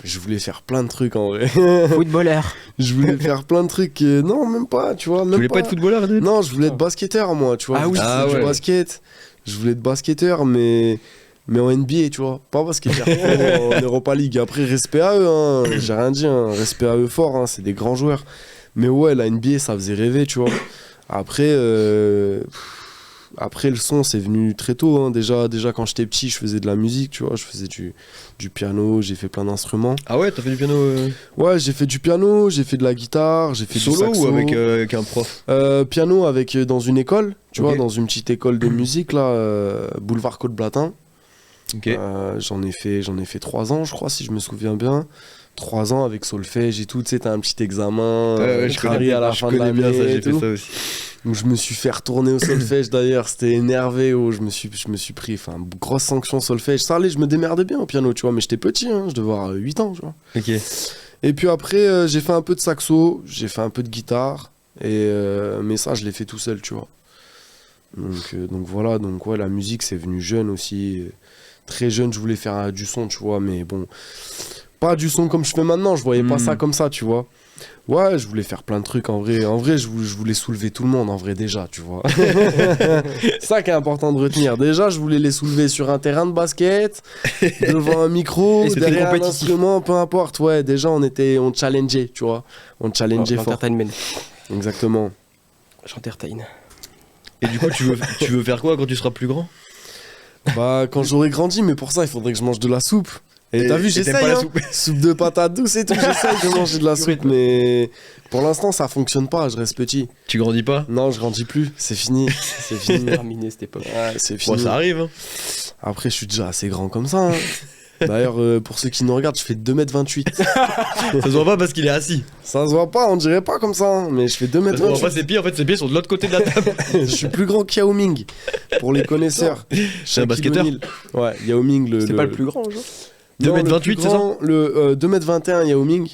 Speaker 2: je voulais faire plein de trucs en vrai.
Speaker 3: Footballeur.
Speaker 2: Je voulais faire plein de trucs. Non, même pas, tu vois. Même
Speaker 1: Tu voulais pas être footballeur, Adrien?
Speaker 2: Non, je voulais être basketteur, moi, tu vois.
Speaker 3: Ah oui,
Speaker 2: Je
Speaker 1: ah
Speaker 2: faisais du
Speaker 1: ouais.
Speaker 2: basket. Je voulais être basketteur, mais en NBA, tu vois. Pas basketteur en Europa League. Après, respect à eux, hein. J'ai rien dit, hein. Respect à eux fort, hein. C'est des grands joueurs. Mais ouais, la NBA, ça faisait rêver, tu vois. Après, après le son, c'est venu très tôt, hein. Déjà, quand j'étais petit, je faisais de la musique, tu vois. Je faisais du piano, j'ai fait plein d'instruments.
Speaker 1: Ah ouais, t'as fait du piano
Speaker 2: Ouais, j'ai fait du piano, j'ai fait de la guitare, j'ai fait du
Speaker 1: solo
Speaker 2: saxo.
Speaker 1: ou avec un prof?
Speaker 2: Piano avec dans une école, tu
Speaker 1: Ok.
Speaker 2: vois, dans une petite école de musique là, boulevard Côte-Blatin.
Speaker 1: Ok.
Speaker 2: J'en ai fait 3 ans, je crois, si je me souviens bien. 3 ans avec solfège et tout, tu sais, t'as un petit examen,
Speaker 1: Ouais, je
Speaker 2: crari
Speaker 1: connais,
Speaker 2: à la
Speaker 1: je
Speaker 2: fin de
Speaker 1: connais bien ça,
Speaker 2: l'année
Speaker 1: j'ai
Speaker 2: et
Speaker 1: fait
Speaker 2: tout.
Speaker 1: ça aussi.
Speaker 2: où je me suis fait retourner au solfège d'ailleurs, c'était énervé, où je me suis pris une grosse sanction solfège. Ça allait, je me démerdais bien au piano, tu vois, mais j'étais petit, hein, je devais avoir 8 ans, tu vois.
Speaker 1: Ok.
Speaker 2: Et puis après, j'ai fait un peu de saxo, j'ai fait un peu de guitare, mais ça, je l'ai fait tout seul, tu vois. Donc voilà, donc ouais, la musique, c'est venu jeune aussi. Très jeune, je voulais faire du son, tu vois, mais bon, pas du son comme je fais maintenant, je voyais pas ça comme ça, tu vois. Ouais, je voulais faire plein de trucs en vrai. En vrai, je voulais soulever tout le monde en vrai déjà, tu vois. C'est ça qui est important de retenir. Déjà, je voulais les soulever sur un terrain de basket, devant un micro, derrière un instrument, peu importe. Ouais, déjà on challengeait, tu vois. On challengeait fort.
Speaker 3: Entertainment.
Speaker 2: Exactement.
Speaker 3: J'entertain.
Speaker 1: Et du coup, tu veux faire quoi quand tu seras plus grand?
Speaker 2: Bah, quand j'aurai grandi, mais pour ça, il faudrait que je mange de la soupe. Et t'as vu, j'essaye,
Speaker 1: pas la
Speaker 2: hein.
Speaker 1: soupe.
Speaker 2: Soupe de patates douces et tout, j'essaye de manger de la soupe, mais pour l'instant, ça fonctionne pas, je reste petit.
Speaker 1: Tu grandis pas?
Speaker 2: Non, je grandis plus, c'est fini. C'est fini.
Speaker 3: Terminé cette époque.
Speaker 2: Ouais, c'est fini.
Speaker 1: Ouais, ça arrive. Hein.
Speaker 2: Après, je suis déjà assez grand comme ça. Hein. D'ailleurs, pour ceux qui nous regardent, je fais 2m28.
Speaker 1: Ça se voit pas parce qu'il est assis.
Speaker 2: Ça se voit pas, on dirait pas comme ça, hein, mais je fais 2m28.
Speaker 1: Ça se voit pas ses pieds, en fait, ses pieds sont de l'autre côté de la table.
Speaker 2: Je suis plus grand qu'Yao Ming, pour les connaisseurs.
Speaker 1: C'est un basketteur.
Speaker 2: Ouais, Yao Ming,
Speaker 3: C'est pas le plus grand, genre.
Speaker 1: 2m28, c'est ça?
Speaker 2: Le 2m21, Yao Ming.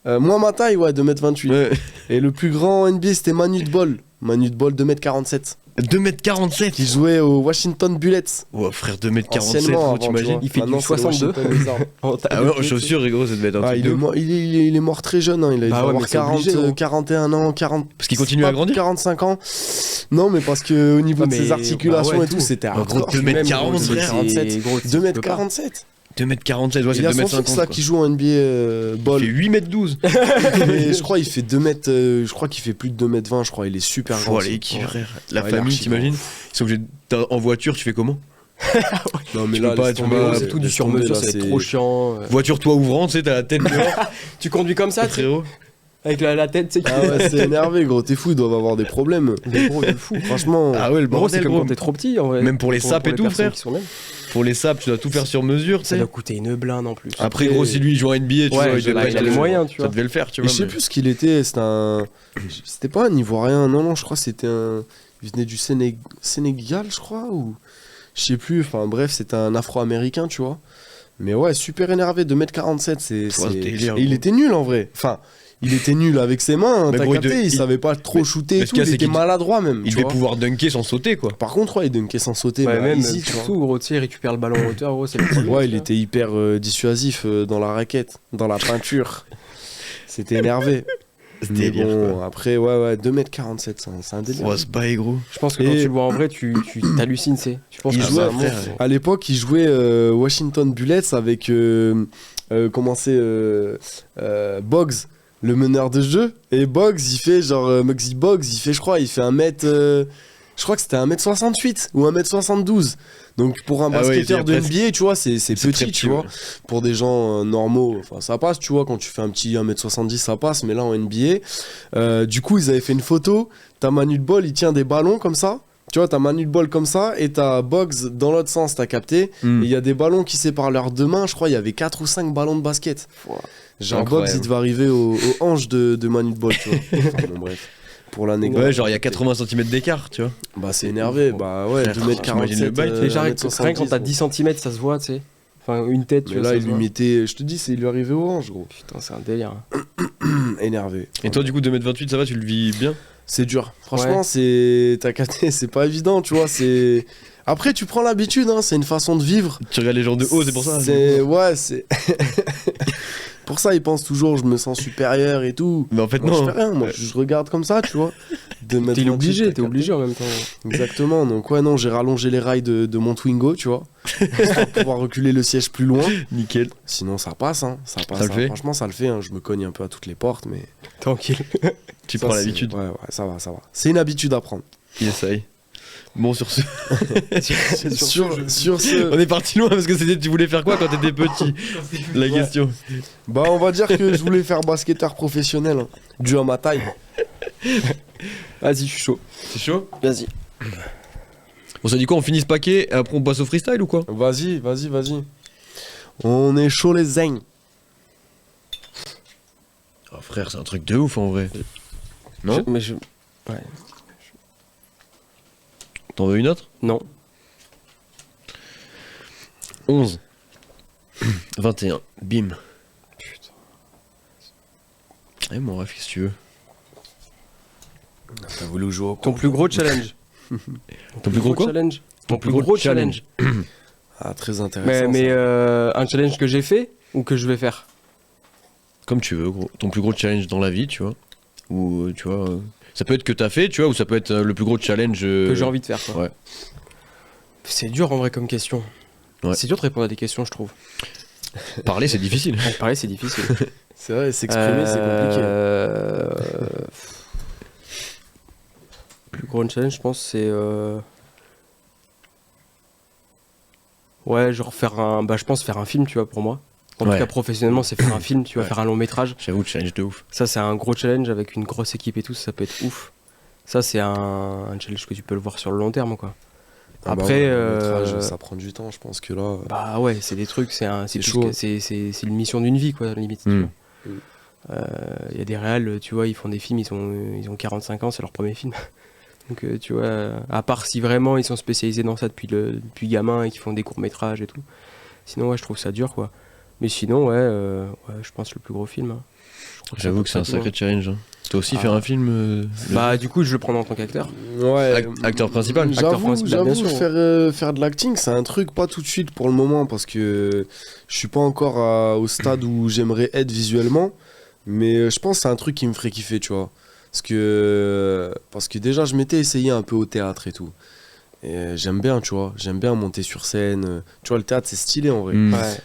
Speaker 2: Moi, ma taille, ouais, 2m28.
Speaker 1: Ouais.
Speaker 2: Et le plus grand NBA, c'était Manu de Bol. Manu de Bol, 2m47.
Speaker 1: 2m47.
Speaker 2: Qui jouait aux Washington Bullets.
Speaker 1: Ouais, frère, 2m47,
Speaker 2: Anciennement,
Speaker 1: gros,
Speaker 2: avant,
Speaker 1: t'imagines?
Speaker 3: Il fait du
Speaker 2: Maintenant, c'est le
Speaker 3: 62.
Speaker 2: Washington Wizards.
Speaker 1: Ah ouais, en chaussures, gros, ça devait être un
Speaker 2: Ah,
Speaker 1: truc
Speaker 2: il,
Speaker 1: de
Speaker 2: est
Speaker 1: ouf.
Speaker 2: mort, il est mort très jeune, hein. Il a dû
Speaker 3: Bah ouais,
Speaker 2: avoir
Speaker 3: mais c'est obligé,
Speaker 2: 41 ans, 40.
Speaker 1: Parce qu'il continue à grandir.
Speaker 2: 45 ans. Non, mais parce que au niveau de ses articulations
Speaker 3: ouais,
Speaker 2: et tout,
Speaker 3: tout.
Speaker 2: c'était
Speaker 1: Gros,
Speaker 2: hardcore.
Speaker 1: 2m40, frère.
Speaker 2: 2m47.
Speaker 1: 2m47, ouais,
Speaker 2: Il
Speaker 1: c'est
Speaker 2: y a son
Speaker 1: 2m50.
Speaker 2: fils là qui joue en NBA
Speaker 1: Il
Speaker 2: ball.
Speaker 1: fait 8m12.
Speaker 2: Mais je crois il fait 2 mètres, je crois qu'il fait plus de 2m20, je crois, il est super grand.
Speaker 1: Oh, les qui, frère. La
Speaker 2: Ouais, il est
Speaker 1: famille,
Speaker 2: archi
Speaker 1: t'imagines? Ils sont obligés en voiture, tu fais comment?
Speaker 2: Non mais
Speaker 1: Tu
Speaker 2: là,
Speaker 1: peux pas,
Speaker 2: laisse
Speaker 1: tu
Speaker 2: tomber,
Speaker 1: peux pas,
Speaker 2: laisse
Speaker 3: C'est tout du
Speaker 2: tomber,
Speaker 3: sur-mesure,
Speaker 2: là,
Speaker 3: c'est trop chiant.
Speaker 1: Voiture toit ouvrant, tu sais, t'as la tête dehors.
Speaker 3: Tu conduis comme ça,
Speaker 1: Très haut.
Speaker 3: avec la tête, tu sais.
Speaker 2: Ah ouais, c'est énervé gros, t'es fou, ils doivent avoir des problèmes.
Speaker 3: Mais gros, de fou.
Speaker 2: Franchement.
Speaker 1: Ah ouais, le
Speaker 3: Gros, c'est
Speaker 1: bordel,
Speaker 3: comme
Speaker 1: gros.
Speaker 3: quand t'es trop petit, en vrai.
Speaker 1: Même pour les sapes et
Speaker 3: les
Speaker 1: tout,
Speaker 3: personnes
Speaker 1: frère.
Speaker 3: qui sont même.
Speaker 1: Pour les sapes, tu dois tout faire sur mesure, tu
Speaker 3: Ça
Speaker 1: sais.
Speaker 3: doit coûter une blinde en plus.
Speaker 1: Après, gros, si lui il joue en NBA, tu vois, il devait
Speaker 3: il a les
Speaker 1: pas-
Speaker 3: moyens, tu
Speaker 1: Ça
Speaker 3: vois.
Speaker 1: devait le faire, tu
Speaker 2: Et
Speaker 1: vois.
Speaker 2: je sais
Speaker 1: mais-
Speaker 2: plus ce qu'il était, c'était pas un Ivoirien, non, je crois que c'était un. Il venait du Sénégal, je crois, ou. Je sais plus, enfin bref, c'était un Afro-Américain, tu vois. Mais ouais, super énervé, 2m47, c'est.
Speaker 1: Ouais, délire,
Speaker 2: Et il
Speaker 1: gros.
Speaker 2: était nul en vrai. Enfin, il était nul avec ses mains, hein,
Speaker 1: Mais
Speaker 2: t'as
Speaker 1: gros,
Speaker 2: capté, il savait pas trop shooter
Speaker 1: mais
Speaker 2: et
Speaker 1: ce
Speaker 2: tout,
Speaker 1: qu'il y a,
Speaker 2: il
Speaker 1: c'est
Speaker 2: était
Speaker 1: qu'il-
Speaker 2: maladroit même.
Speaker 1: Il
Speaker 2: tu
Speaker 1: devait
Speaker 2: vois.
Speaker 1: pouvoir dunker sans sauter, quoi.
Speaker 2: Par contre, ouais, il dunkait sans sauter,
Speaker 3: Ouais,
Speaker 2: bah,
Speaker 3: même,
Speaker 2: easy, tu vois.
Speaker 3: surtout, gros, tu sais, il récupère le ballon en hauteur, gros, c'est le
Speaker 2: Ouais, il était hyper dissuasif dans la raquette, dans la peinture. C'était énervé. Mais
Speaker 1: Délire,
Speaker 2: bon, après, ouais, 2m47, c'est un délire.
Speaker 1: Ouais, c'est pas gros.
Speaker 3: Je pense que quand
Speaker 2: Et-
Speaker 3: tu le vois en vrai, tu t'hallucines, c'est. Tu penses
Speaker 2: Il
Speaker 3: que
Speaker 2: jouait,
Speaker 3: c'est un
Speaker 1: frère,
Speaker 3: monstre.
Speaker 2: À l'époque, il jouait Washington Bullets avec comment c'est Boggs, le meneur de jeu. Et Boggs, il fait genre Muggsy Boggs, il fait, je crois, il fait 1m. Je crois que c'était 1m68 ou 1m72. Donc pour un
Speaker 1: Ah ouais,
Speaker 2: basketteur
Speaker 1: il
Speaker 2: de
Speaker 1: est presque-
Speaker 2: NBA, tu vois, c'est
Speaker 1: très
Speaker 2: petit,
Speaker 1: petit,
Speaker 2: tu vois.
Speaker 1: ouais.
Speaker 2: Pour des gens normaux, enfin ça passe, tu vois, quand tu fais un petit 1m70, ça passe, mais là en NBA, du coup, ils avaient fait une photo, t'as Manu de Ball, il tient des ballons comme ça. Tu vois, t'as Manu de Ball comme ça et t'as Boggs dans l'autre sens, t'as capté.
Speaker 1: Hmm.
Speaker 2: Et il y a des ballons qui séparent leurs deux mains, je crois, il y avait 4 ou 5 ballons de basket. Genre
Speaker 1: Incroyable.
Speaker 2: Boggs, il devait arriver aux hanches de Manu de Ball, tu vois. Enfin, bon, bref. Pour l'anecdote.
Speaker 1: Ouais, genre il y a 80 cm d'écart, tu vois.
Speaker 2: Bah c'est énervé, bah ouais,
Speaker 1: Frère,
Speaker 2: 2m47.
Speaker 1: t'imagines le bail,
Speaker 3: Déjà, rien
Speaker 2: 1m70,
Speaker 3: quand t'as
Speaker 2: bon.
Speaker 3: 10 cm, ça se voit, tu sais. Enfin, une tête, tu
Speaker 2: Mais
Speaker 3: vois.
Speaker 2: là,
Speaker 3: ça
Speaker 2: il
Speaker 3: se
Speaker 2: lui
Speaker 3: voit.
Speaker 2: mettait, je te dis, c'est il lui arrivait aux hanches, gros.
Speaker 3: Putain, c'est un délire.
Speaker 2: Énervé.
Speaker 1: Et toi, du coup, 2m28, ça va, tu le vis bien?
Speaker 2: C'est dur. Franchement,
Speaker 3: Ouais.
Speaker 2: t'as capté, c'est pas évident, tu vois, c'est. Après, tu prends l'habitude, hein, c'est une façon de vivre.
Speaker 1: Tu regardes les gens de haut, c'est pour ça.
Speaker 2: Ouais, c'est. Pour ça, ils pensent toujours, je me sens supérieur et tout.
Speaker 1: Mais en fait,
Speaker 2: Moi,
Speaker 1: non.
Speaker 2: je fais rien, moi, je regarde comme ça, tu vois.
Speaker 3: T'es obligé en même temps.
Speaker 2: Exactement, donc ouais, non, j'ai rallongé les rails de mon Twingo, tu vois. Pour pouvoir reculer le siège plus loin.
Speaker 1: Nickel.
Speaker 2: Sinon, ça passe, hein. Ça passe.
Speaker 1: Ça le
Speaker 2: hein.
Speaker 1: fait.
Speaker 2: Franchement, ça le fait, hein. Je me cogne un peu à toutes les portes, mais.
Speaker 3: Tranquille.
Speaker 1: Tu
Speaker 2: ça,
Speaker 1: prends
Speaker 2: c'est-
Speaker 1: l'habitude.
Speaker 2: Ouais, ça va, ça va. C'est une habitude à prendre.
Speaker 1: Il essaye. Bon, sur ce.
Speaker 2: Sur ce.
Speaker 1: On est parti loin parce que c'était. Tu voulais faire quoi quand t'étais petit? La
Speaker 2: Ouais.
Speaker 1: question.
Speaker 2: Bah, on va dire que je voulais faire basketteur professionnel, hein, dû à ma taille.
Speaker 3: Vas-y, je suis chaud.
Speaker 1: C'est chaud?
Speaker 3: Vas-y.
Speaker 1: On s'est dit quoi? On finit ce paquet et après on passe au freestyle ou quoi?
Speaker 2: Vas-y. On est chaud les zincs.
Speaker 1: Oh frère, c'est un truc de ouf en vrai. Non?
Speaker 3: Mais je. Ouais.
Speaker 1: T'en veux une autre?
Speaker 3: Non.
Speaker 1: 11. 21. Bim.
Speaker 3: Putain.
Speaker 1: Eh mon ref, qu'est-ce que tu veux?
Speaker 2: T'as voulu jouer au
Speaker 3: Ton plus gros challenge.
Speaker 1: Ton plus gros quoi?
Speaker 3: challenge. Ton plus gros challenge.
Speaker 2: Ah, très intéressant.
Speaker 3: Mais un challenge que j'ai fait ou que je vais faire?
Speaker 1: Comme tu veux, gros. Ton plus gros challenge dans la vie, tu vois. Ou, tu vois... Ça peut être que t'as fait, tu vois, ou ça peut être le plus gros challenge...
Speaker 3: Que j'ai envie de faire, quoi.
Speaker 1: Ouais.
Speaker 3: C'est dur, en vrai, comme question.
Speaker 1: Ouais.
Speaker 3: C'est dur de répondre à des questions, je trouve.
Speaker 1: Parler, c'est difficile.
Speaker 3: Parler, c'est difficile.
Speaker 2: C'est vrai, s'exprimer, c'est compliqué.
Speaker 3: Plus gros challenge, je pense, c'est... Ouais, genre faire un... Bah, je pense faire un film, tu vois, pour moi. En tout cas, professionnellement, c'est faire un film, tu vois, faire un long métrage.
Speaker 1: J'avoue, challenge de ouf.
Speaker 3: Ça, c'est un gros challenge avec une grosse équipe et tout, ça peut être ouf. Ça, c'est un challenge que tu peux le voir sur le long terme, quoi.
Speaker 2: Ah bah
Speaker 3: Après,
Speaker 2: ouais, le métrage, ça prend du temps, je pense que là...
Speaker 3: Bah ouais, c'est des trucs, c'est
Speaker 2: chaud.
Speaker 3: c'est une mission d'une vie, quoi, limite.
Speaker 1: Mm.
Speaker 3: Il y a des réals, tu vois, ils font des films, ils ont 45 ans, c'est leur premier film. Donc, tu vois, à part si vraiment ils sont spécialisés dans ça depuis gamin et qu'ils font des courts-métrages et tout. Sinon, ouais, je trouve ça dur, quoi. Mais sinon, ouais, je pense le plus gros film. Hein.
Speaker 1: J'avoue que c'est un sacré challenge. Hein. Toi aussi faire un film
Speaker 3: Bah, du coup, je le prends en tant qu'acteur.
Speaker 2: Ouais,
Speaker 1: acteur principal.
Speaker 2: J'avoue,
Speaker 3: bien sûr.
Speaker 2: faire de l'acting, c'est un truc pas tout de suite pour le moment parce que je suis pas encore au stade où j'aimerais être visuellement, mais je pense que c'est un truc qui me ferait kiffer, tu vois. Parce que déjà, je m'étais essayé un peu au théâtre et tout. Et j'aime bien, tu vois, j'aime bien monter sur scène. Tu vois, le théâtre, c'est stylé en vrai.
Speaker 1: Mm.
Speaker 3: Ouais.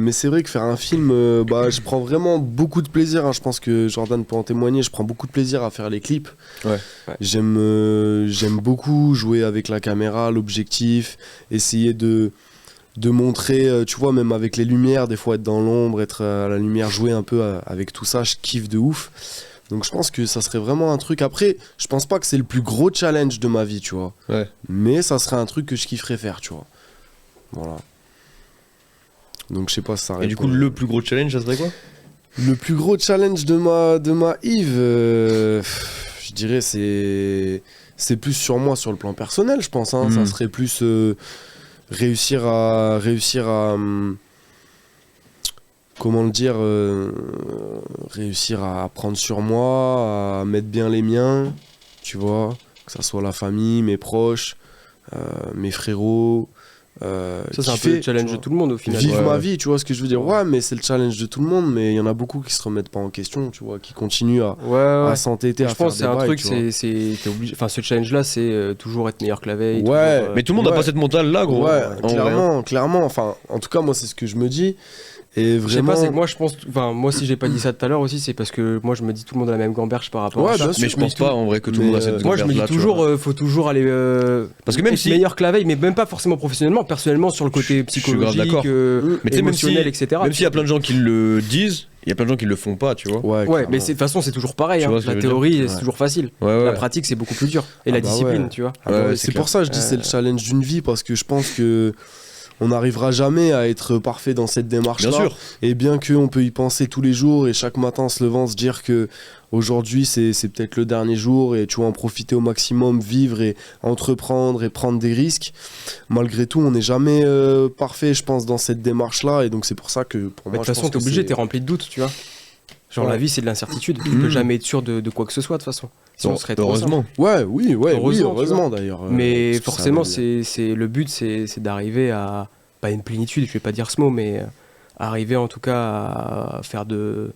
Speaker 2: Mais c'est vrai que faire un film, bah, je prends vraiment beaucoup de plaisir. Hein. Je pense que Jordan peut en témoigner. Je prends beaucoup de plaisir à faire les clips.
Speaker 1: Ouais.
Speaker 2: J'aime beaucoup jouer avec la caméra, l'objectif, essayer de montrer, tu vois, même avec les lumières, des fois être dans l'ombre, être à la lumière, jouer un peu avec tout ça. Je kiffe de ouf. Donc je pense que ça serait vraiment un truc. Après, je pense pas que c'est le plus gros challenge de ma vie, tu vois.
Speaker 1: Ouais.
Speaker 2: Mais ça serait un truc que je kifferais faire, tu vois. Voilà. Donc je sais pas si ça
Speaker 1: Et du
Speaker 2: répond.
Speaker 1: coup, le plus gros challenge, ça serait quoi?
Speaker 2: Le plus gros challenge de ma Yves, je dirais c'est plus sur moi, sur le plan personnel, je pense. Hein. Ça serait plus réussir à comment le dire, réussir à prendre sur moi, à mettre bien les miens, tu vois, que ça soit la famille, mes proches, mes frérots.
Speaker 3: Ça, c'est un peu le challenge de tout le monde au final.
Speaker 2: Vivre ma vie, tu vois ce que je veux dire. Ouais, mais c'est le challenge de tout le monde, mais il y en a beaucoup qui se remettent pas en question, tu vois, qui continuent à s'entêter, à
Speaker 3: je
Speaker 2: faire
Speaker 3: pense que
Speaker 2: des
Speaker 3: c'est un
Speaker 2: bails,
Speaker 3: truc,
Speaker 2: tu vois.
Speaker 3: t'es obligé. Enfin, ce challenge-là, c'est toujours être meilleur que la veille.
Speaker 2: Ouais.
Speaker 3: toujours,
Speaker 1: Mais tout le monde n'a
Speaker 2: Ouais.
Speaker 1: pas cette mentale-là, gros.
Speaker 2: Ouais,
Speaker 1: En vrai, hein.
Speaker 2: clairement. Enfin, en tout cas, moi, c'est ce que je me dis. Et
Speaker 3: Je sais
Speaker 2: vraiment.
Speaker 3: pas, c'est que moi je pense. Enfin, moi si j'ai pas dit ça tout à l'heure aussi, c'est parce que moi je me dis tout le monde a la même gamberge par rapport
Speaker 2: Ouais,
Speaker 3: à ça.
Speaker 2: bien sûr.
Speaker 1: Mais je pense pas en vrai que tout le
Speaker 2: Mais,
Speaker 1: monde a cette
Speaker 3: Moi je me dis
Speaker 1: gamberge-là, tu
Speaker 3: toujours,
Speaker 1: vois.
Speaker 3: faut toujours aller.
Speaker 1: Parce que même
Speaker 3: être
Speaker 1: si-
Speaker 3: meilleur que la veille, mais même pas forcément professionnellement, personnellement sur le côté
Speaker 1: Je suis grave
Speaker 3: psychologique,
Speaker 1: d'accord. Mais tu sais, même si-
Speaker 3: émotionnel, etc.
Speaker 1: Même s'il y a plein de gens qui le disent, il y a plein de gens qui le font pas, tu vois.
Speaker 2: Ouais,
Speaker 3: Ouais,
Speaker 2: clairement.
Speaker 3: mais de toute façon c'est toujours pareil.
Speaker 1: Tu
Speaker 3: Hein.
Speaker 1: vois ce que
Speaker 3: La
Speaker 1: je veux dire
Speaker 3: théorie
Speaker 2: Ouais.
Speaker 3: c'est toujours facile.
Speaker 1: Ouais,
Speaker 3: La
Speaker 1: ouais.
Speaker 3: pratique c'est beaucoup plus dur. Et la
Speaker 2: bah
Speaker 3: discipline,
Speaker 2: ouais.
Speaker 3: tu vois.
Speaker 2: Ah bah
Speaker 1: Ouais,
Speaker 2: ouais,
Speaker 1: c'est
Speaker 2: c'est pour ça que je dis c'est le challenge d'une vie parce que je pense que on n'arrivera jamais à être parfait dans cette démarche-là.
Speaker 1: Bien sûr.
Speaker 2: Et bien qu'on peut y penser tous les jours et chaque matin en se levant se dire que aujourd'hui c'est peut-être le dernier jour et tu vas en profiter au maximum, vivre et entreprendre et prendre des risques. Malgré tout, on n'est jamais parfait, je pense, dans cette démarche-là et donc c'est pour ça que pour
Speaker 3: Mais de
Speaker 2: moi,
Speaker 3: toute façon t'es obligé, t'es rempli de doutes, tu vois. Genre
Speaker 2: Ouais.
Speaker 3: la vie c'est de l'incertitude. Tu peux jamais être sûr de quoi que ce soit de toute façon. Sinon, on serait trop simple.
Speaker 1: Heureusement.
Speaker 2: Ouais, oui,
Speaker 3: Heureusement,
Speaker 2: heureusement d'ailleurs.
Speaker 3: Mais
Speaker 2: parce que ça
Speaker 3: forcément,
Speaker 2: va-
Speaker 3: c'est le but, c'est d'arriver à pas une plénitude. Je vais pas dire ce mot, mais arriver en tout cas à faire de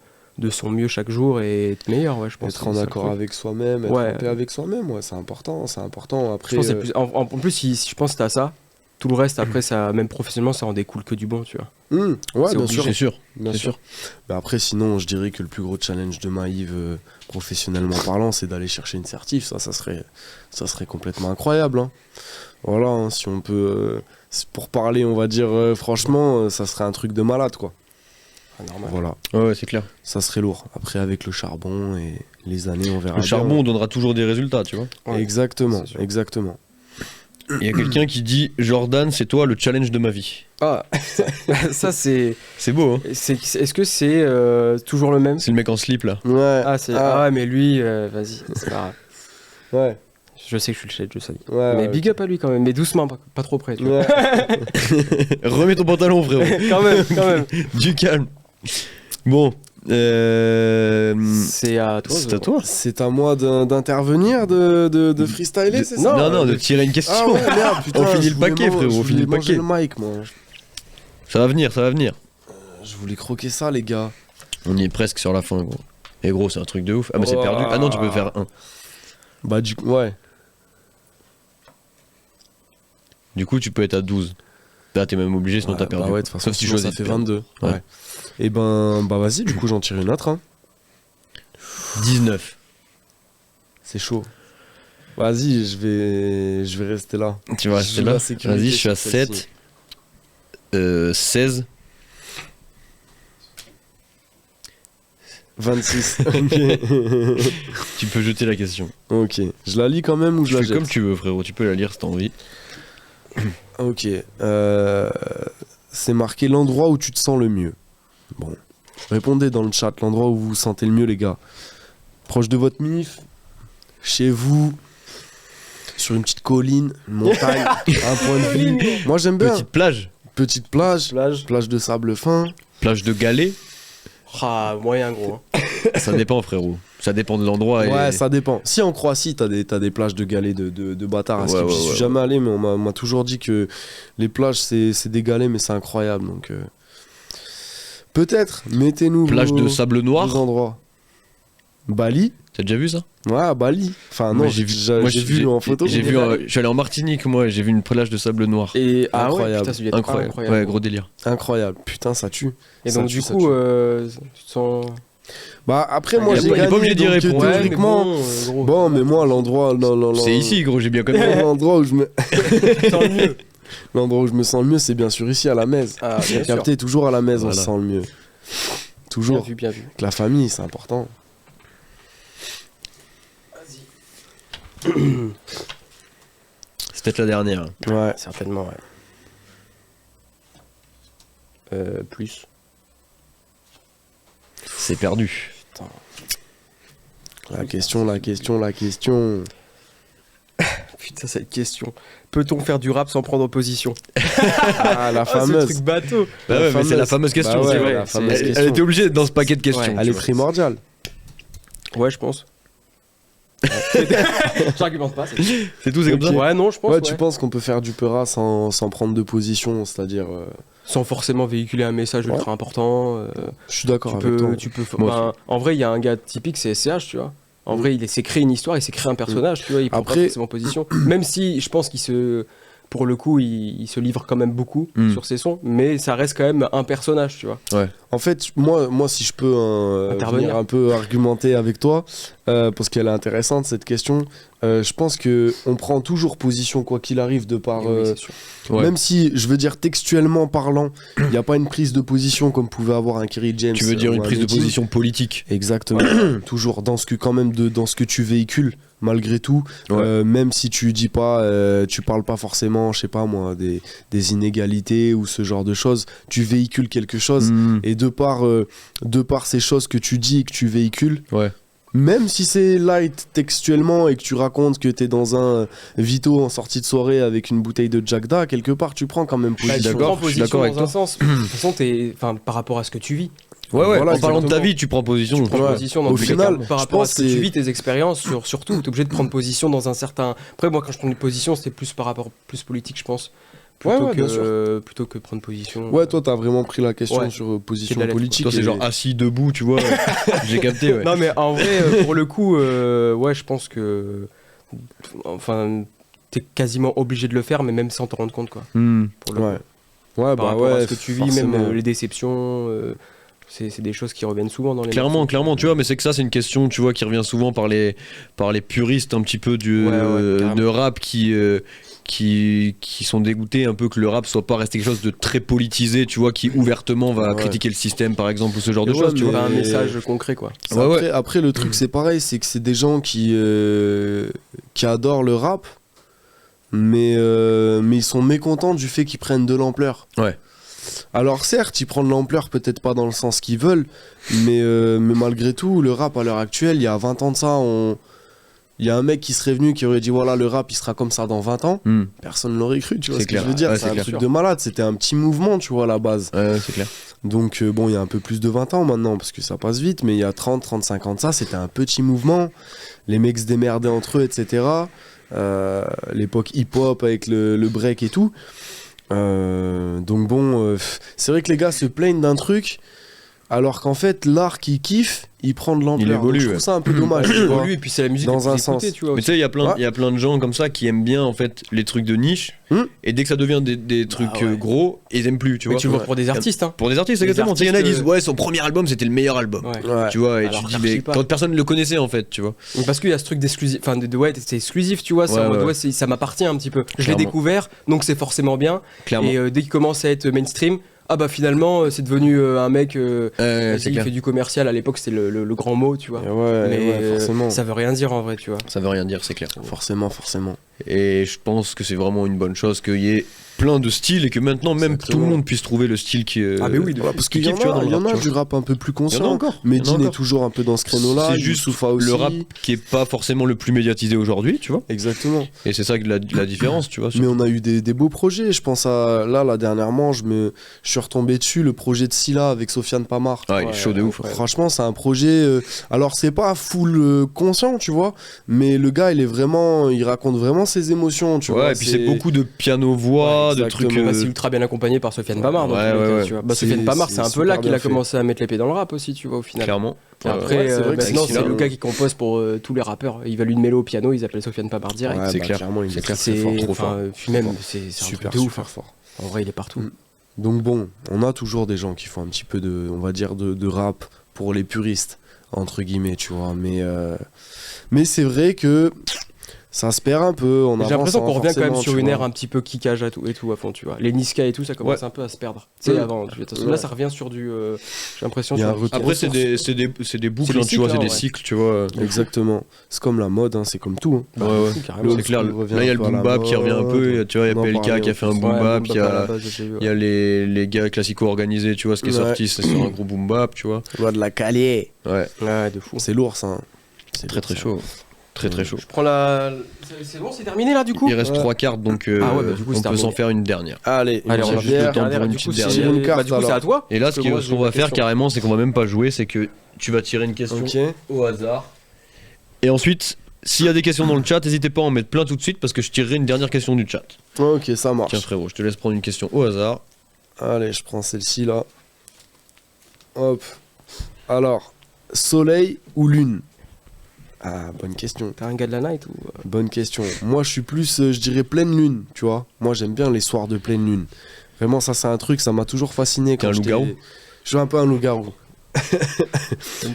Speaker 3: son mieux chaque jour et être meilleur. Ouais, je pense.
Speaker 2: être en accord avec soi-même, être
Speaker 3: Ouais.
Speaker 2: en paix avec soi-même, ouais, c'est important, c'est important. Après,
Speaker 3: Je pense que c'est plus- en plus, si je pense que t'as ça, tout le reste après, ça, même professionnellement, ça en découle que du bon, tu vois.
Speaker 2: ouais,
Speaker 3: c'est
Speaker 2: bien
Speaker 3: obligé.
Speaker 2: sûr,
Speaker 1: C'est sûr.
Speaker 2: bien
Speaker 1: C'est
Speaker 2: sûr.
Speaker 1: sûr.
Speaker 2: Mais après, sinon, je dirais que le plus gros challenge de Maïve, professionnellement parlant, c'est d'aller chercher une certif. Ça serait complètement incroyable. Hein. Voilà, hein, si on peut, pour parler, on va dire franchement, ça serait un truc de malade, quoi.
Speaker 3: Ah, normal.
Speaker 2: Voilà,
Speaker 1: Ouais, c'est clair.
Speaker 2: ça serait lourd. Après, avec le charbon et les années, on verra.
Speaker 1: Le
Speaker 2: bien.
Speaker 1: charbon donnera toujours des résultats, tu vois.
Speaker 3: Ouais,
Speaker 2: Exactement,
Speaker 3: c'est sûr.
Speaker 2: exactement.
Speaker 1: Il y a quelqu'un qui dit Jordan, c'est toi le challenge de ma vie.
Speaker 3: Ah, ça c'est.
Speaker 1: C'est beau, hein.
Speaker 3: Est-ce que c'est toujours le même?
Speaker 1: C'est le mec en slip là.
Speaker 2: Ouais.
Speaker 3: Ah, ouais, mais lui, vas-y, c'est pas grave.
Speaker 2: Ouais.
Speaker 3: Je sais que je suis le chef de Sally.
Speaker 2: Ouais,
Speaker 3: Mais
Speaker 2: ouais,
Speaker 3: big up à lui quand même, mais doucement, pas trop près. Tu vois.
Speaker 2: Ouais.
Speaker 1: Remets ton pantalon, frérot.
Speaker 3: quand même.
Speaker 1: Du calme. Bon.
Speaker 3: C'est à toi.
Speaker 1: C'est à toi.
Speaker 2: C'est à moi d'intervenir, de freestyler, c'est ça?
Speaker 1: Non, de tirer une question.
Speaker 2: Ah ouais, merde, putain.
Speaker 1: On finit
Speaker 2: je
Speaker 1: le
Speaker 2: voulais
Speaker 1: paquet,
Speaker 2: man-
Speaker 1: frérot,
Speaker 2: je
Speaker 1: on finit
Speaker 2: voulais
Speaker 1: le paquet.
Speaker 2: manger le mic, moi.
Speaker 1: Ça va venir.
Speaker 2: Je voulais croquer ça, les gars.
Speaker 1: On y est presque sur la fin, gros. Et gros, c'est un truc de ouf. Ah, mais c'est perdu. Ah non, tu peux faire un.
Speaker 2: Bah, du coup, ouais.
Speaker 1: Du coup, tu peux être à 12. Là, t'es même obligé, sinon t'as perdu.
Speaker 2: Bah ouais, de toute façon,
Speaker 1: Sauf si tu
Speaker 2: sinon,
Speaker 1: choisis
Speaker 2: ça fait
Speaker 1: de perdre.
Speaker 2: 22.
Speaker 1: Ouais.
Speaker 2: Ouais. Et ben, bah vas-y, du coup, j'en tire une autre. Hein.
Speaker 1: 19.
Speaker 2: C'est chaud. Vas-y, je vais rester là.
Speaker 1: Tu vas
Speaker 2: Je
Speaker 1: rester
Speaker 2: joue
Speaker 1: là.
Speaker 2: la sécurité
Speaker 1: Vas-y, je suis à
Speaker 2: sur celle-ci.
Speaker 1: 7. 16.
Speaker 2: 26.
Speaker 1: Tu peux jeter la question.
Speaker 2: Ok. Je la lis quand même ou je
Speaker 1: Tu
Speaker 2: la
Speaker 1: fais
Speaker 2: jette?
Speaker 1: comme tu veux, frérot. Tu peux la lire si t'as envie.
Speaker 2: Ok. C'est marqué l'endroit où tu te sens le mieux. Bon. Répondez dans le chat l'endroit où vous vous sentez le mieux, les gars. Proche de votre mif, chez vous, sur une petite colline, une montagne, un point de vue. Moi j'aime bien.
Speaker 1: Petite plage.
Speaker 2: Petite plage, plage de sable fin.
Speaker 1: Plage de galets.
Speaker 3: Ah, moyen gros.
Speaker 1: Ça dépend, frérot. Ça dépend de l'endroit.
Speaker 2: Ouais,
Speaker 1: et...
Speaker 2: ça dépend. Si en Croatie, t'as des plages de galets de bâtards.
Speaker 1: Ouais, ouais,
Speaker 2: J'y suis
Speaker 1: ouais,
Speaker 2: jamais allé, mais on m'a toujours dit que les plages, c'est des galets, mais c'est incroyable. Donc, peut-être, mettez-nous
Speaker 1: Plage de sable
Speaker 2: vos
Speaker 1: noir.
Speaker 2: endroits. Bali.
Speaker 1: T'as déjà vu ça?
Speaker 2: Ouais, à Bali. Enfin, non,
Speaker 1: Moi,
Speaker 2: j'ai vu en photo.
Speaker 1: J'ai
Speaker 2: mais-
Speaker 1: vu, je suis allé en Martinique, moi, et j'ai vu une plage de sable noir.
Speaker 3: Et ah ouais,
Speaker 2: Incroyable.
Speaker 3: putain, ça doit être
Speaker 1: Incroyable. Ouais, gros délire.
Speaker 2: Incroyable. Putain, ça tue.
Speaker 3: Et
Speaker 2: Ça
Speaker 3: donc
Speaker 2: tue,
Speaker 3: du
Speaker 2: ça
Speaker 3: coup,
Speaker 2: tue.
Speaker 3: tu te sens.
Speaker 2: Bah, après, moi,
Speaker 1: il est
Speaker 2: j'ai
Speaker 1: pas
Speaker 2: gagné.
Speaker 1: obligé d'y
Speaker 2: donc,
Speaker 1: répondre.
Speaker 3: Ouais, mais
Speaker 2: théoriquement.
Speaker 3: gros.
Speaker 2: Bon, mais moi, l'endroit.
Speaker 1: C'est ici, gros, j'ai bien compris.
Speaker 2: L'endroit où je me.
Speaker 3: Tant mieux.
Speaker 2: L'endroit où je me sens le mieux, c'est bien sûr ici, à la Mèze.
Speaker 3: Ah, bien sûr.
Speaker 2: Capté, toujours à la Mèze, on
Speaker 1: Voilà.
Speaker 2: se sent le mieux.
Speaker 3: Bien
Speaker 2: Toujours.
Speaker 3: vu, bien vu.
Speaker 2: Avec la famille, c'est important.
Speaker 1: C'est peut-être la dernière.
Speaker 2: Ouais.
Speaker 3: Certainement, ouais. Plus.
Speaker 1: C'est perdu.
Speaker 2: La question.
Speaker 3: Putain, cette question. Peut-on faire du rap sans prendre position?
Speaker 2: Ah, la
Speaker 3: Ce
Speaker 2: fameuse.
Speaker 3: truc bateau.
Speaker 1: Bah ouais, mais c'est la fameuse question.
Speaker 2: Bah ouais,
Speaker 1: c'est vrai.
Speaker 2: la fameuse
Speaker 1: Elle
Speaker 2: question.
Speaker 1: était obligée d'être dans ce paquet de questions.
Speaker 3: Ouais.
Speaker 1: tu
Speaker 2: Elle est
Speaker 1: vois.
Speaker 2: primordiale.
Speaker 3: Ouais, je pense. J'argumente pas.
Speaker 1: C'est tout, c'est comme ça.
Speaker 3: Ouais, non, je pense.
Speaker 2: Ouais, tu penses qu'on peut faire du peura sans prendre de position, c'est-à-dire.
Speaker 3: Sans forcément véhiculer un message
Speaker 2: Ouais.
Speaker 3: ultra important.
Speaker 2: Je suis d'accord
Speaker 3: Tu
Speaker 2: avec toi.
Speaker 3: peux, tu peux.
Speaker 1: Moi
Speaker 3: Ben, en vrai, il y a un gars typique, c'est SCH, tu vois. En vrai, il s'est créé une histoire, il s'est créé un personnage, tu vois. Il prend
Speaker 2: Après-
Speaker 3: pas forcément position. Même si je pense qu'il se. Pour le coup, il se livre quand même beaucoup
Speaker 1: Mm.
Speaker 3: sur ses sons, mais ça reste quand même un personnage, tu vois.
Speaker 2: En fait, moi, si je peux
Speaker 3: Intervenir.
Speaker 2: venir un peu argumenter avec toi, parce qu'elle est intéressante cette question, je pense que on prend toujours position quoi qu'il arrive de par.
Speaker 3: Oui, c'est sûr.
Speaker 1: Ouais.
Speaker 2: Même si, je veux dire, textuellement parlant, il n'y a pas une prise de position comme pouvait avoir un Kerry James.
Speaker 1: Tu veux dire
Speaker 2: ou
Speaker 1: une
Speaker 2: un
Speaker 1: prise de
Speaker 2: Metin.
Speaker 1: position politique.
Speaker 2: Exactement. Toujours dans ce que quand même dans ce que tu véhicules malgré tout.
Speaker 1: Ouais.
Speaker 2: Même si tu dis pas, tu parles pas forcément, je sais pas moi, des inégalités ou ce genre de choses. Tu véhicules quelque chose
Speaker 1: Mm.
Speaker 2: et de par ces choses que tu dis et que tu véhicules.
Speaker 1: Ouais.
Speaker 2: Même si c'est light textuellement et que tu racontes que t'es dans un Vito en sortie de soirée avec une bouteille de Jack Da, quelque part tu prends quand même
Speaker 1: suis
Speaker 2: position.
Speaker 3: Tu
Speaker 1: d'accord,
Speaker 3: prends
Speaker 1: je suis
Speaker 3: position
Speaker 1: d'accord avec
Speaker 3: dans un sens. De toute façon, par rapport à ce que tu vis.
Speaker 1: Ouais,
Speaker 2: Voilà,
Speaker 1: en parlant de ta
Speaker 2: exactement.
Speaker 1: vie, tu prends position.
Speaker 3: Tu prends
Speaker 2: Ouais.
Speaker 3: position dans
Speaker 2: Au
Speaker 3: tous les
Speaker 2: final,
Speaker 3: cas. Par
Speaker 2: je
Speaker 3: rapport à
Speaker 2: pense
Speaker 3: ce que tu
Speaker 2: c'est-
Speaker 3: vis, tes expériences, surtout, t'es obligé de prendre position dans un certain. Après, moi, quand je prends une position, c'était plus par rapport plus politique, je pense.
Speaker 2: Ouais, bien sûr.
Speaker 3: Plutôt que prendre position.
Speaker 2: Ouais, toi t'as vraiment pris la question
Speaker 3: Ouais.
Speaker 2: sur position
Speaker 3: C'est de la lettre,
Speaker 2: politique.
Speaker 1: Toi, c'est
Speaker 2: et-
Speaker 1: genre assis, debout, tu vois. J'ai capté, ouais.
Speaker 3: Non, mais en vrai, pour le coup, ouais, je pense que. Enfin, t'es quasiment obligé de le faire, mais même sans te rendre compte, quoi.
Speaker 1: Mm.
Speaker 3: Pour le
Speaker 2: Ouais.
Speaker 3: coup.
Speaker 2: Ouais,
Speaker 3: Par
Speaker 2: bah
Speaker 3: rapport
Speaker 2: ouais.
Speaker 3: à ce que tu vis, même
Speaker 2: forcément.
Speaker 3: les déceptions, c'est des choses qui reviennent souvent dans les.
Speaker 1: Clairement,
Speaker 3: morceaux.
Speaker 1: clairement, tu vois, mais c'est que ça, c'est une question, tu vois, qui revient souvent par les puristes un petit peu
Speaker 3: Ouais, carrément.
Speaker 1: de rap qui sont dégoûtés un peu que le rap soit pas resté quelque chose de très politisé, tu vois, qui ouvertement va
Speaker 2: Ouais.
Speaker 1: critiquer le système, par exemple, ou ce genre de
Speaker 2: Ouais,
Speaker 1: choses, tu
Speaker 2: mais-
Speaker 1: vois.
Speaker 3: Pas un message concret, quoi.
Speaker 2: C'est
Speaker 1: Ouais,
Speaker 2: après, le truc, c'est pareil, c'est que c'est des gens qui adorent le rap, mais ils sont mécontents du fait qu'ils prennent de l'ampleur.
Speaker 1: Ouais.
Speaker 2: Alors certes, ils prennent de l'ampleur, peut-être pas dans le sens qu'ils veulent, mais malgré tout, le rap à l'heure actuelle, il y a 20 ans de ça, Il y a un mec qui serait venu qui aurait dit voilà, le rap il sera comme ça dans 20 ans. Personne ne l'aurait cru, tu vois ce que je veux dire. C'est un truc de malade, c'était un petit mouvement, tu vois, à la base.
Speaker 1: C'est clair.
Speaker 2: Donc bon, il y a un peu plus de 20 ans maintenant parce que ça passe vite, mais il y a 30, 35 ans de ça, c'était un petit mouvement. Les mecs se démerdaient entre eux, etc. L'époque hip-hop avec le break et tout. Donc bon, c'est vrai que les gars se plaignent d'un truc, alors qu'en fait, l'art qu'ils kiffent, il prend de l'ampleur.
Speaker 1: Il évolue,
Speaker 2: je trouve ça un peu dommage.
Speaker 3: Il évolue, et puis c'est la musique
Speaker 2: dans un sens.
Speaker 3: Tu vois,
Speaker 1: mais tu sais, il y a plein de gens comme ça qui aiment bien en fait les trucs de niche, et dès que ça devient des trucs gros, ils aiment plus, tu vois.
Speaker 3: Mais tu le vois pour des artistes, hein.
Speaker 1: Pour des artistes, exactement. Il y en a qui disent ouais, son premier album c'était le meilleur album. Tu vois, et alors, tu te dis mais quand personne ne le connaissait en fait, tu vois.
Speaker 3: Parce qu'il y a ce truc d'exclusif, enfin c'est exclusif, tu vois, c'est en mode ça m'appartient un petit peu. Je l'ai découvert, donc c'est forcément bien.
Speaker 1: Clairement.
Speaker 3: Et dès qu'il commence à être mainstream, ah bah finalement c'est devenu un mec qui fait du commercial. À l'époque c'était le grand mot, tu vois. Mais
Speaker 2: forcément.
Speaker 3: Ça veut rien dire en vrai, tu vois.
Speaker 1: Ça veut rien dire, c'est clair.
Speaker 2: Forcément.
Speaker 1: Et je pense que c'est vraiment une bonne chose qu'il y ait plein de styles et que maintenant même tout le monde puisse trouver le style qui
Speaker 3: ah mais oui,
Speaker 2: parce qu'il y en a du rap un peu plus conscient. Medine est toujours un peu dans ce créneau-là.
Speaker 1: C'est juste le rap qui est pas forcément le plus médiatisé aujourd'hui, tu vois.
Speaker 2: Exactement.
Speaker 1: Et c'est ça la différence, tu vois.
Speaker 2: Mais on a eu des beaux projets. Je pense à là dernièrement, je suis retombé dessus, le projet de Scylla avec Sofiane Pamar.
Speaker 1: Il est chaud de ouf.
Speaker 2: Franchement, c'est un projet. Alors c'est pas full conscient, tu vois, mais le gars il raconte vraiment ses émotions, tu vois.
Speaker 1: Et puis c'est beaucoup de piano-voix, de trucs.
Speaker 3: C'est ultra bien accompagné par Sofiane Pamar. Tu vois. Sofiane Pamar, c'est un peu là qu'il a commencé à mettre les pieds dans le rap aussi, tu vois, au final.
Speaker 1: Clairement.
Speaker 3: Après, maintenant, c'est le gars qui compose pour tous les rappeurs. Il valide une mélo au piano, ils appellent Sofiane Pamar direct.
Speaker 1: C'est clair.
Speaker 3: C'est trop fort. Puis même, c'est super fort. En vrai, il est partout.
Speaker 2: Donc bon, on a toujours des gens qui font un petit peu on va dire, de rap pour les puristes, entre guillemets, tu vois. Mais c'est vrai que ça se perd un peu. J'ai
Speaker 3: l'impression qu'on revient quand même sur une ère un petit peu kickage et tout à fond, tu vois. Les Niska et tout, ça commence un peu à se perdre. Tu sais, avant. Là, ça revient sur du. J'ai l'impression.
Speaker 1: Après, c'est des boucles, tu vois, c'est des cycles, tu vois.
Speaker 2: Exactement. C'est comme la mode, c'est comme tout.
Speaker 1: C'est clair. Là, il y a le boom bap qui revient un peu. Tu vois, il y a PLK qui a fait un boom bap. Il y a les gars classico organisés, tu vois, ce qui est sorti, c'est sur un gros boom bap, tu vois.
Speaker 2: On va de la caler.
Speaker 1: Ouais,
Speaker 2: de fou. C'est lourd, ça.
Speaker 1: C'est très chaud. Très chaud.
Speaker 3: Je prends c'est bon, c'est terminé là du coup.
Speaker 1: Il reste 3 cartes donc du coup, on peut s'en faire une dernière.
Speaker 2: Allez, on
Speaker 1: va juste le temps pour une petite dernière.
Speaker 3: Du coup, c'est à toi.
Speaker 1: Et là, ce qu'on va faire carrément, c'est qu'on va même pas jouer, c'est que tu vas tirer une question au hasard. Et ensuite, s'il y a des questions dans le chat, n'hésitez pas à en mettre plein tout de suite parce que je tirerai une dernière question du chat.
Speaker 2: Ok, ça marche.
Speaker 1: Tiens frérot, je te laisse prendre une question au hasard.
Speaker 2: Allez, je prends celle-ci là. Hop. Alors, soleil ou lune? Ah, bonne question.
Speaker 3: T'es un gars de la night ou...
Speaker 2: Bonne question. Moi, je suis plus, je dirais pleine lune, tu vois. Moi, j'aime bien les soirs de pleine lune. Vraiment, ça, c'est un truc, ça m'a toujours fasciné.
Speaker 1: T'es un loup-garou?
Speaker 2: Je suis un peu un loup-garou.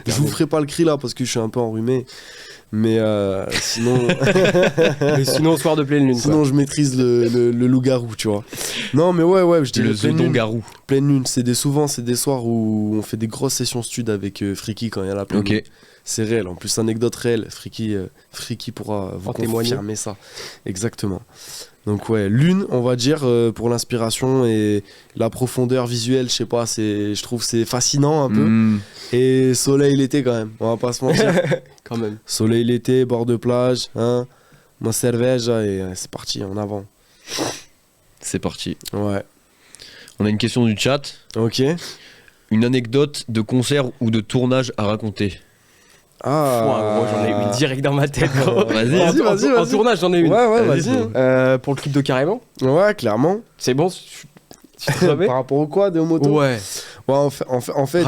Speaker 2: Je vous ferai pas le cri là parce que je suis un peu enrhumé. Mais sinon...
Speaker 3: mais sinon, soir de pleine lune.
Speaker 2: Sinon, je maîtrise le loup-garou, tu vois. Non, mais ouais, je dirais
Speaker 1: pleine lune. Garou.
Speaker 2: Pleine lune, c'est des soirs où on fait des grosses sessions stud avec Friki quand il y a la pleine lune. C'est réel, en plus anecdote réelle, Friki pourra vous confirmer ça. Exactement. Donc ouais, lune, on va dire, pour l'inspiration et la profondeur visuelle, je sais pas, je trouve c'est fascinant un peu. Et soleil l'été quand même, on va pas se mentir.
Speaker 3: Quand même.
Speaker 2: Soleil l'été, bord de plage, hein, ma cerveza et c'est parti, en avant.
Speaker 1: C'est parti.
Speaker 2: Ouais.
Speaker 1: On a une question du chat.
Speaker 2: Ok.
Speaker 1: Une anecdote de concert ou de tournage à raconter.
Speaker 3: Ah, gros, j'en ai une direct dans ma tête.
Speaker 2: Vas-y.
Speaker 3: En tournage, j'en ai une.
Speaker 2: Ouais, vas-y.
Speaker 3: Pour le clip de Carrément.
Speaker 2: Ouais, clairement.
Speaker 3: C'est bon.
Speaker 2: Par rapport au quoi, de moto.
Speaker 3: Ouais.
Speaker 2: En fait,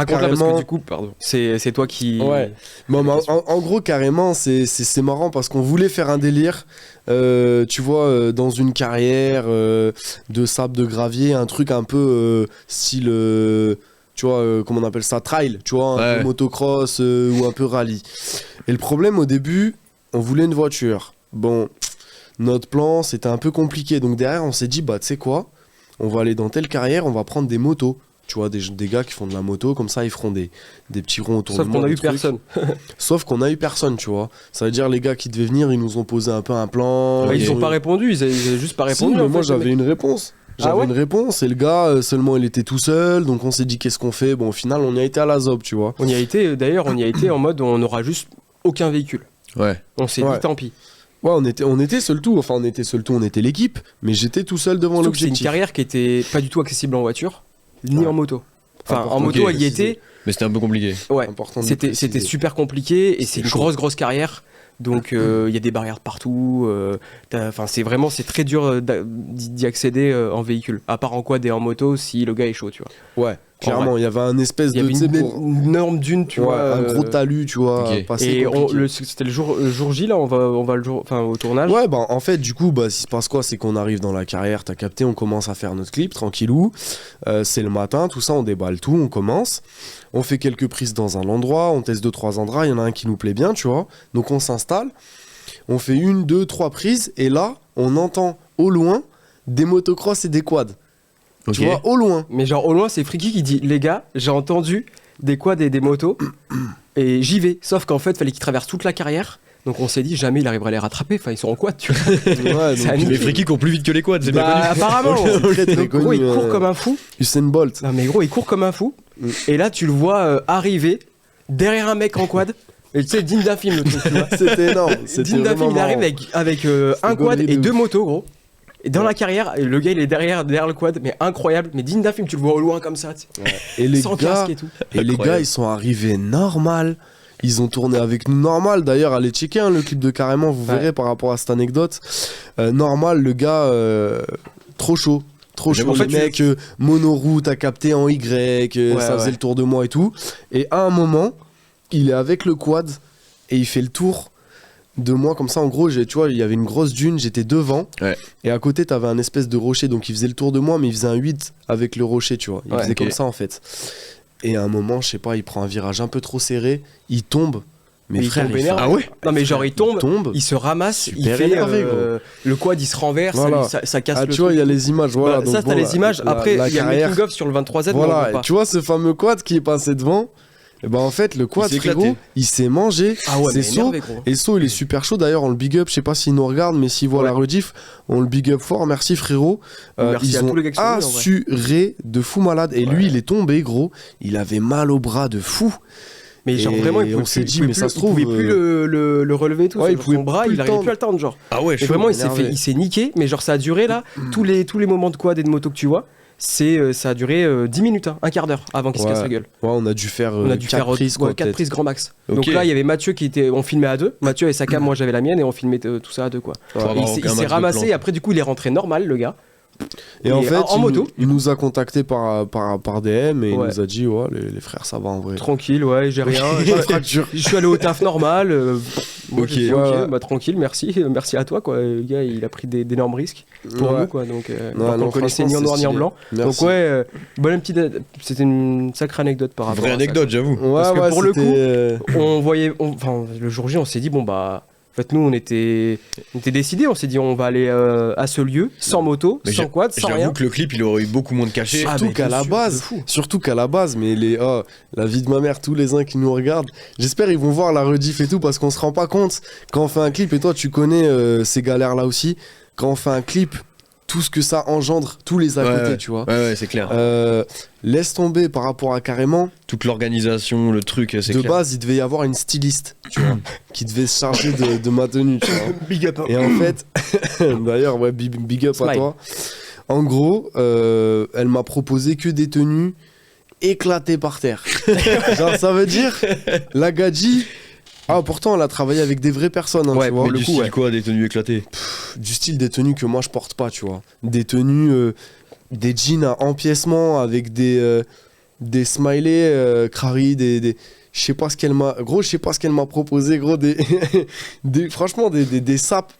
Speaker 3: Carrément. Parce que du coup, pardon. C'est toi qui.
Speaker 2: Ouais. Bon, en gros, Carrément, c'est marrant parce qu'on voulait faire un délire. Tu vois, dans une carrière de sable de gravier, un truc un peu style. Tu vois, comment on appelle ça, trail, tu vois, un peu motocross ou un peu rallye. Et le problème au début, on voulait une voiture. Bon, notre plan, c'était un peu compliqué. Donc derrière, on s'est dit, bah tu sais quoi, on va aller dans telle carrière, on va prendre des motos. Tu vois, des gars qui font de la moto, comme ça, ils feront des petits ronds autour de moi.
Speaker 3: Sauf qu'on a eu personne.
Speaker 2: Sauf qu'on a eu personne, tu vois. Ça veut dire, les gars qui devaient venir, ils nous ont posé un peu un plan.
Speaker 3: Ils ont pas répondu, ils avaient juste pas répondu.
Speaker 2: Si, mais moi, j'avais une réponse. J'avais une réponse et le gars seulement il était tout seul, donc on s'est dit qu'est-ce qu'on fait. Bon, au final on y a été à la zob, tu vois.
Speaker 3: On y a été en mode on n'aura juste aucun véhicule.
Speaker 1: Ouais.
Speaker 3: On s'est dit tant pis.
Speaker 2: Ouais, on était seul tout, on était l'équipe, mais j'étais tout seul devant
Speaker 3: Surtout que
Speaker 2: l'objectif.
Speaker 3: c'est une carrière qui était pas du tout accessible en voiture, ni en moto. Enfin, en moto, elle y était.
Speaker 1: Mais c'était un peu compliqué.
Speaker 3: Ouais, c'était super compliqué et c'est une grosse carrière. Donc il y a des barrières de partout. C'est très dur d'y accéder en véhicule. À part en quad et en moto si le gars est chaud, tu vois.
Speaker 2: Ouais, clairement, il y avait un espèce de
Speaker 3: une énorme dune, tu vois.
Speaker 2: Un gros talus, tu vois.
Speaker 3: Et c'était le jour J là, on va au tournage.
Speaker 2: Ouais, bah en fait, du coup, ce qui se passe quoi, c'est qu'on arrive dans la carrière, t'as capté, on commence à faire notre clip tranquillou. C'est le matin, tout ça, on déballe tout, on commence. On fait quelques prises dans un endroit, on teste 2-3 endroits, il y en a un qui nous plaît bien, tu vois. Donc on s'installe, on fait 1, 2, 3 prises, et là, on entend au loin des motocross et des quads. Okay. Tu vois, au loin.
Speaker 3: Mais genre au loin, c'est Friki qui dit, les gars, j'ai entendu des quads et des motos, et j'y vais. Sauf qu'en fait, il fallait qu'ils traversent toute la carrière. Donc on s'est dit, jamais il arriverait à les rattraper. Enfin, ils sont en quad, tu vois.
Speaker 1: Ouais, les Friki courent plus vite que les quads, c'est bien connu.
Speaker 3: Apparemment. Donc, gros, il court comme un fou.
Speaker 2: Usain Bolt.
Speaker 3: Non, mais gros, il court comme un fou. Et là, tu le vois arriver derrière un mec en quad. Et tu sais, digne d'un film, le truc, tu vois.
Speaker 2: C'était énorme.
Speaker 3: Digne d'un film, il arrive avec un quad et 2 motos, gros. Et dans la carrière, le gars il est derrière le quad, mais incroyable, mais digne d'un film, tu le vois au loin comme ça, tu sais.
Speaker 2: Et les
Speaker 3: sans
Speaker 2: gars,
Speaker 3: casque et tout.
Speaker 2: Et les gars, ils sont arrivés normal. Ils ont tourné avec nous normal. D'ailleurs, allez checker le clip de Carrément, vous verrez par rapport à cette anecdote. Normal, le gars, trop chaud. Trop chaud, le mec, monoroute, t'as capté en Y, ça faisait le tour de moi et tout. Et à un moment, il est avec le quad et il fait le tour de moi comme ça. En gros, tu vois, il y avait une grosse dune, j'étais devant. Ouais. Et à côté, t'avais un espèce de rocher. Donc il faisait le tour de moi, mais il faisait un 8 avec le rocher, tu vois. Il faisait comme ça en fait. Et à un moment, je sais pas, il prend un virage un peu trop serré, il tombe. Mais frère,
Speaker 3: ah ouais. Non mais genre il tombe, il se ramasse, il fait le quad, il se renverse,
Speaker 2: voilà.
Speaker 3: ça casse le
Speaker 2: tu vois, il y a les images, voilà.
Speaker 3: Ça, t'as les images. Après, il y a le making of sur le 23Z.
Speaker 2: Voilà, tu vois ce fameux quad qui est passé devant. Et ben en fait, le quad, frérot, il s'est mangé.
Speaker 3: Ah ouais,
Speaker 2: c'est So. Et So, il est super chaud. D'ailleurs, on le big up. Je sais pas s'il nous regarde, mais s'il voit la rediff, on le big up fort. Merci, frérot.
Speaker 3: Merci
Speaker 2: ils
Speaker 3: à
Speaker 2: ont
Speaker 3: tous les gars qui sont
Speaker 2: assuré de fou malade. Et lui, il est tombé, gros. Il avait mal au bras de fou.
Speaker 3: Mais genre vraiment,
Speaker 2: on s'est dit, mais ça se trouve,
Speaker 3: il pouvait plus le relever tout.
Speaker 2: Ouais,
Speaker 3: son bras, il arrivait plus à le tendre, genre.
Speaker 1: Ah ouais,
Speaker 3: et vraiment, il s'est niqué. Mais genre, ça a duré là. Tous les moments de quad et de moto que tu vois. Ça a duré 10 minutes, un quart d'heure avant qu'il se casse la gueule.
Speaker 2: Ouais, on a dû faire 4 prises, quoi,
Speaker 3: 4 prises grand max. Okay. Donc là, il y avait Mathieu on filmait à 2. Mathieu avait sa cam, moi j'avais la mienne et on filmait tout ça à 2, quoi. Il s'est ramassé et après, du coup, il est rentré normal, le gars.
Speaker 2: Et en fait,
Speaker 3: en moto,
Speaker 2: il nous a contacté par DM et il nous a dit, les frères, ça va en vrai.
Speaker 3: Tranquille, ouais, j'ai rien. Je suis allé au taf normal. Ok, bah tranquille, merci à toi, quoi. Le gars, il a pris d'énormes risques pour nous, quoi. Donc, on connaissait ni en noir ni en blanc.
Speaker 2: Merci.
Speaker 3: Donc ouais, bonne petite. C'était une sacrée anecdote par rapport.
Speaker 1: Vraie anecdote, j'avoue.
Speaker 3: Parce que pour le coup, on voyait, le jour J, on s'est dit bon bah. En fait, nous, on était décidés. On s'est dit, on va aller à ce lieu, sans moto, sans quad, sans rien.
Speaker 1: J'avoue que le clip, il aurait eu beaucoup moins de cachets.
Speaker 2: Surtout qu'à la base, mais la vie de ma mère, tous les uns qui nous regardent, j'espère ils vont voir la rediff et tout, parce qu'on se rend pas compte. Quand on fait un clip, et toi, tu connais ces galères-là aussi, quand on fait un clip, tout ce que ça engendre, tous les à côté, tu vois.
Speaker 1: Ouais, c'est clair.
Speaker 2: Laisse tomber par rapport à Carrément.
Speaker 1: Toute l'organisation, le truc, c'est clair.
Speaker 2: De base, il devait y avoir une styliste, tu vois, qui devait se charger de ma tenue, tu vois.
Speaker 3: Big up.
Speaker 2: Et en fait, d'ailleurs, ouais, big up à toi. En gros, elle m'a proposé que des tenues éclatées par terre. Genre, ça veut dire, la gadji... Ah, pourtant, elle a travaillé avec des vraies personnes, tu vois.
Speaker 1: Mais du style quoi, des tenues éclatées?
Speaker 2: Du style des tenues que moi, je porte pas, tu vois. Des tenues, des jeans à empiècement avec des smileys, crari, je sais pas ce qu'elle m'a... Gros, je sais pas ce qu'elle m'a proposé, gros, franchement, des sapes.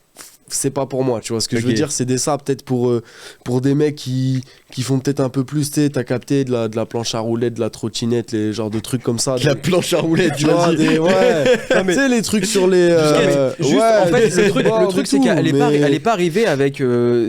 Speaker 2: C'est pas pour moi, tu vois ce que je veux dire, c'est des sapes peut-être pour des mecs qui font peut-être un peu plus, tu sais, t'as capté de la planche à roulettes, de la trottinette, les genres de trucs comme ça.
Speaker 1: La planche à roulettes,
Speaker 2: tu vois, tu sais, les trucs sur les...
Speaker 3: en fait, le truc c'est qu'elle est pas arrivée avec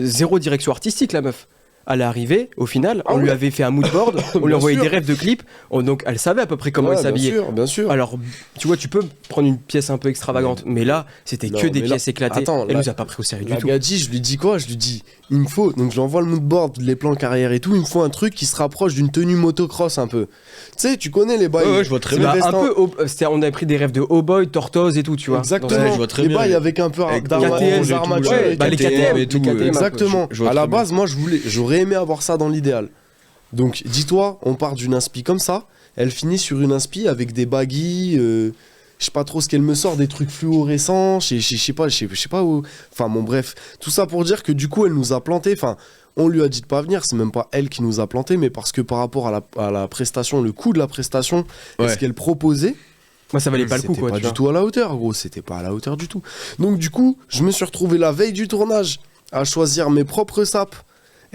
Speaker 3: zéro direction artistique, la meuf. à l'arrivée, au final, on lui avait fait un moodboard, on lui envoyait des rêves de clips, donc elle savait à peu près comment elle s'habillait.
Speaker 2: Bien sûr.
Speaker 3: Alors, tu vois, tu peux prendre une pièce un peu extravagante, mais là, c'était que des pièces éclatées.
Speaker 2: Attends,
Speaker 3: elle nous a pas pris au sérieux du tout.
Speaker 2: Gadji, je lui dis quoi? Je lui dis, il me faut, donc je lui envoie le moodboard, les plans carrière et tout, il me faut un truc qui se rapproche d'une tenue motocross un peu. Tu sais, tu connais les bails.
Speaker 1: Ouais, je vois très bien.
Speaker 3: On avait pris des rêves de Hoboy, Tortoise et tout, tu vois.
Speaker 2: Exactement.
Speaker 1: Ouais, je vois très
Speaker 2: les
Speaker 1: bien.
Speaker 2: bails avec un peu d'armature.
Speaker 3: Les KTM et tout.
Speaker 2: Exactement. À la base, moi, j'aurais aimé avoir ça dans l'idéal. Donc, dis-toi, on part d'une inspi comme ça, elle finit sur une inspi avec des baggy, je sais pas trop ce qu'elle me sort, des trucs fluorescents, je sais pas où. Enfin, bon, bref. Tout ça pour dire que du coup, elle nous a planté. Enfin, on lui a dit de pas venir, c'est même pas elle qui nous a planté, mais parce que par rapport à la prestation, le coût de la prestation, et ce qu'elle proposait.
Speaker 3: Moi, ça valait pas le coup, quoi.
Speaker 2: C'était pas du tout à la hauteur, gros. C'était pas à la hauteur du tout. Donc, du coup, je me suis retrouvé la veille du tournage à choisir mes propres sapes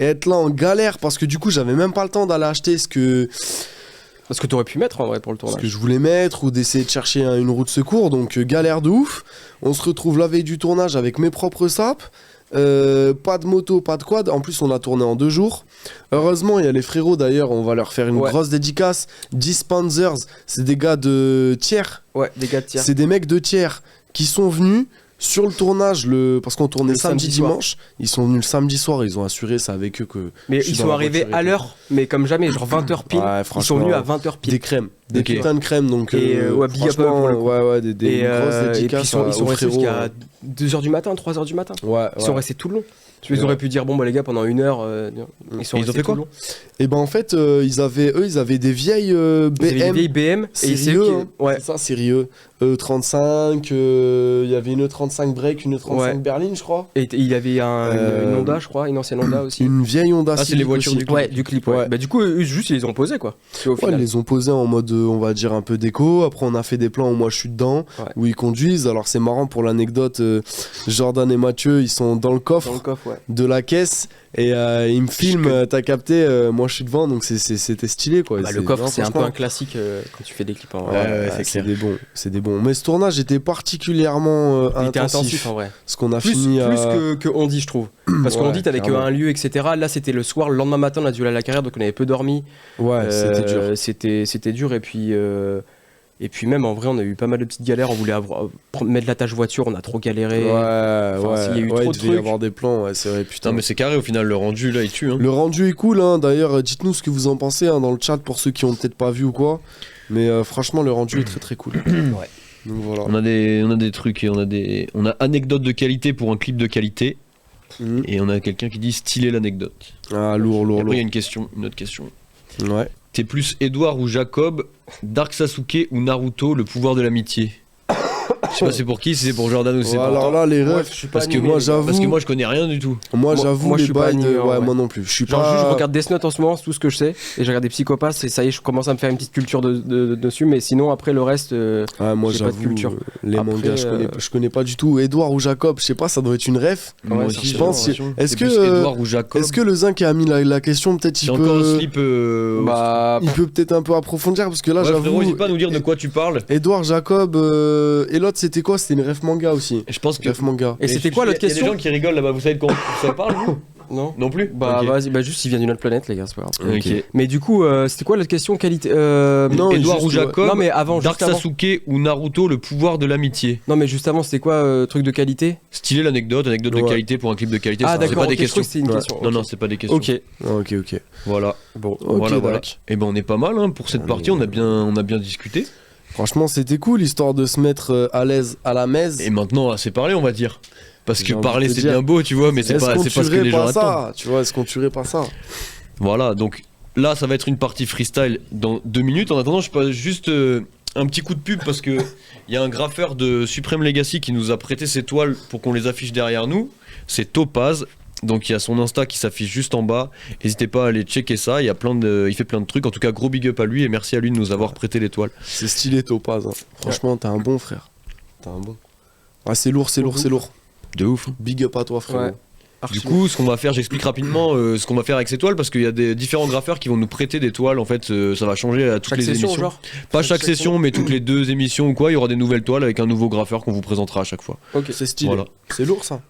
Speaker 2: et être là en galère parce que du coup, j'avais même pas le temps d'aller acheter ce que
Speaker 3: t'aurais pu mettre en vrai pour le tournage.
Speaker 2: Ce que je voulais mettre ou d'essayer de chercher une roue de secours. Donc, galère de ouf. On se retrouve la veille du tournage avec mes propres sapes. Pas de moto, pas de quad. En plus, on a tourné en 2 jours. Heureusement, il y a les frérots d'ailleurs. On va leur faire une grosse dédicace. Dispensers, c'est des gars de tiers.
Speaker 3: Ouais, des gars de tiers.
Speaker 2: C'est des mecs de tiers qui sont venus sur le tournage, parce qu'on tournait samedi dimanche. Ils sont venus le samedi soir. Ils ont assuré ça avec eux que.
Speaker 3: Mais ils sont arrivés à l'heure, mais comme jamais, genre 20h pile.
Speaker 2: Ouais,
Speaker 3: ils sont venus à 20h pile.
Speaker 2: Des crèmes. Des putains de crèmes. Donc,
Speaker 3: et
Speaker 2: franchement, des grosses dédicaces.
Speaker 3: Et puis ils sont restés jusqu'à 2h du matin, 3h du matin. Ils sont restés tout le long. Tu aurais pu dire, bon, bah les gars, pendant 1 heure, ils ont fait quoi?
Speaker 2: Et ben en fait, ils avaient des vieilles BM.
Speaker 3: Des vieilles BM.
Speaker 2: Sérieux, c'est ça, sérieux. E35, il y avait une E35 Break, une E35 Berline, je crois.
Speaker 3: Et il y avait une Honda, je crois, une ancienne Honda aussi.
Speaker 2: Une vieille Honda.
Speaker 1: Ah, c'est les voitures du clip.
Speaker 3: Ouais, du clip, ouais. Bah du coup, juste, ils les ont posés, quoi.
Speaker 2: Ils les ont posés en mode, on va dire, un peu déco. Après, on a fait des plans où moi, je suis dedans, où ils conduisent. Alors, c'est marrant pour l'anecdote, Jordan et Mathieu, ils sont dans le coffre. De la caisse et ils me filment, t'as capté, moi je suis devant, donc c'était stylé quoi.
Speaker 3: Le coffre c'est un peu un classique quand tu fais des clips en
Speaker 2: vrai. C'est des bons. Mais ce tournage était particulièrement
Speaker 3: intensif en vrai.
Speaker 2: Ce qu'on a
Speaker 3: plus que on dit, je trouve. Parce qu'on dit t'avais un lieu, etc. Là c'était le soir, le lendemain matin on a dû aller à la carrière, donc on avait peu dormi.
Speaker 2: Ouais, c'était dur.
Speaker 3: C'était dur et puis même en vrai on a eu pas mal de petites galères, on voulait mettre la tâche voiture, on a trop galéré.
Speaker 2: Il y a eu trop de trucs. Il devait y avoir des plans, c'est vrai, putain.
Speaker 1: Non mais c'est carré au final, le rendu là il tue. Hein.
Speaker 2: Le rendu est cool, hein. D'ailleurs dites-nous ce que vous en pensez dans le chat pour ceux qui ont peut-être pas vu ou quoi. Mais franchement le rendu est très très cool. Donc voilà.
Speaker 1: On a des trucs et on a anecdote de qualité pour un clip de qualité. Et on a quelqu'un qui dit stylé l'anecdote.
Speaker 2: Ah lourd.
Speaker 1: Après il y a une autre question.
Speaker 2: Ouais.
Speaker 1: T'es plus Edouard ou Jacob, Dark Sasuke ou Naruto, le pouvoir de l'amitié? Je sais pas c'est pour qui, si c'est pour Jordan ou c'est pour
Speaker 2: alors là les refs, parce que moi
Speaker 1: je connais rien du tout.
Speaker 2: Moi j'avoue les bails moi non plus.
Speaker 3: Je regarde Death Note en ce moment, c'est tout ce que je sais, et je regarde des Psychopathes et ça y est, je commence à me faire une petite culture dessus, mais sinon après le reste
Speaker 2: moi
Speaker 3: j'ai
Speaker 2: j'avoue
Speaker 3: pas de culture.
Speaker 2: Les mangas je connais pas du tout. Edouard ou Jacob, je sais pas, ça doit être une ref.
Speaker 1: Moi aussi
Speaker 2: je pense. Est-ce que
Speaker 1: Edouard ou Jacob?
Speaker 2: Est-ce que le Zin qui a mis la question peut-être il peut il peut peut-être un peu approfondir parce que là j'avoue.
Speaker 1: N'hésite pas à nous dire de quoi tu parles.
Speaker 2: Edouard, Jacob et l'autre c'était quoi? C'était une ref manga aussi.
Speaker 1: Je pense que
Speaker 2: manga.
Speaker 3: Et c'était quoi l'autre question?
Speaker 1: Il y a des gens qui rigolent là-bas, vous savez de quoi ça parle vous? Non plus.
Speaker 3: Vas-y, juste il vient d'une autre planète les gars, c'est pas grave.
Speaker 1: Okay.
Speaker 3: Mais du coup, c'était quoi l'autre question? Qualité
Speaker 1: Edouard ou Jacob?
Speaker 3: Non mais avant,
Speaker 1: Dark Sasuke ou Naruto, le pouvoir de l'amitié?
Speaker 3: Non mais juste avant, c'était quoi truc de qualité?
Speaker 1: Stylé l'anecdote de qualité pour un clip de qualité.
Speaker 3: Ah d'accord,
Speaker 1: c'est pas des questions.
Speaker 3: C'est une question.
Speaker 1: Non, c'est pas des questions.
Speaker 3: Ok.
Speaker 1: Voilà.
Speaker 2: Bon,
Speaker 1: voilà. Et ben on est pas mal pour cette partie, on a bien discuté.
Speaker 2: Franchement, c'était cool, histoire de se mettre à l'aise à la messe.
Speaker 1: Et maintenant, assez parlé, on va dire. Parce que parler, c'est bien beau, tu vois, mais c'est pas ce que les gens attendent.
Speaker 2: Tu vois, est-ce qu'on tuerait pas ça?
Speaker 1: Voilà, donc là, ça va être une partie freestyle dans 2 minutes. En attendant, je passe juste un petit coup de pub parce que il y a un graffeur de Supreme Legacy qui nous a prêté ses toiles pour qu'on les affiche derrière nous. C'est Topaz. Donc il y a son Insta qui s'affiche juste en bas. N'hésitez pas à aller checker ça. Il fait plein de trucs. En tout cas, gros big up à lui et merci à lui de nous avoir prêté les toiles.
Speaker 2: C'est stylé Topaz. Hein. Franchement, t'es un bon frère. Ah, c'est lourd.
Speaker 1: De ouf.
Speaker 2: Big up à toi, frère.
Speaker 1: Du coup, ce qu'on va faire, j'explique rapidement ce qu'on va faire avec ces toiles parce qu'il y a des différents graffeurs qui vont nous prêter des toiles. En fait, ça va changer à toutes les émissions.
Speaker 3: Genre
Speaker 1: pas chaque session, mais toutes les 2 émissions ou quoi, il y aura des nouvelles toiles avec un nouveau graffeur qu'on vous présentera à chaque fois.
Speaker 2: Ok, c'est stylé. Voilà. C'est lourd ça.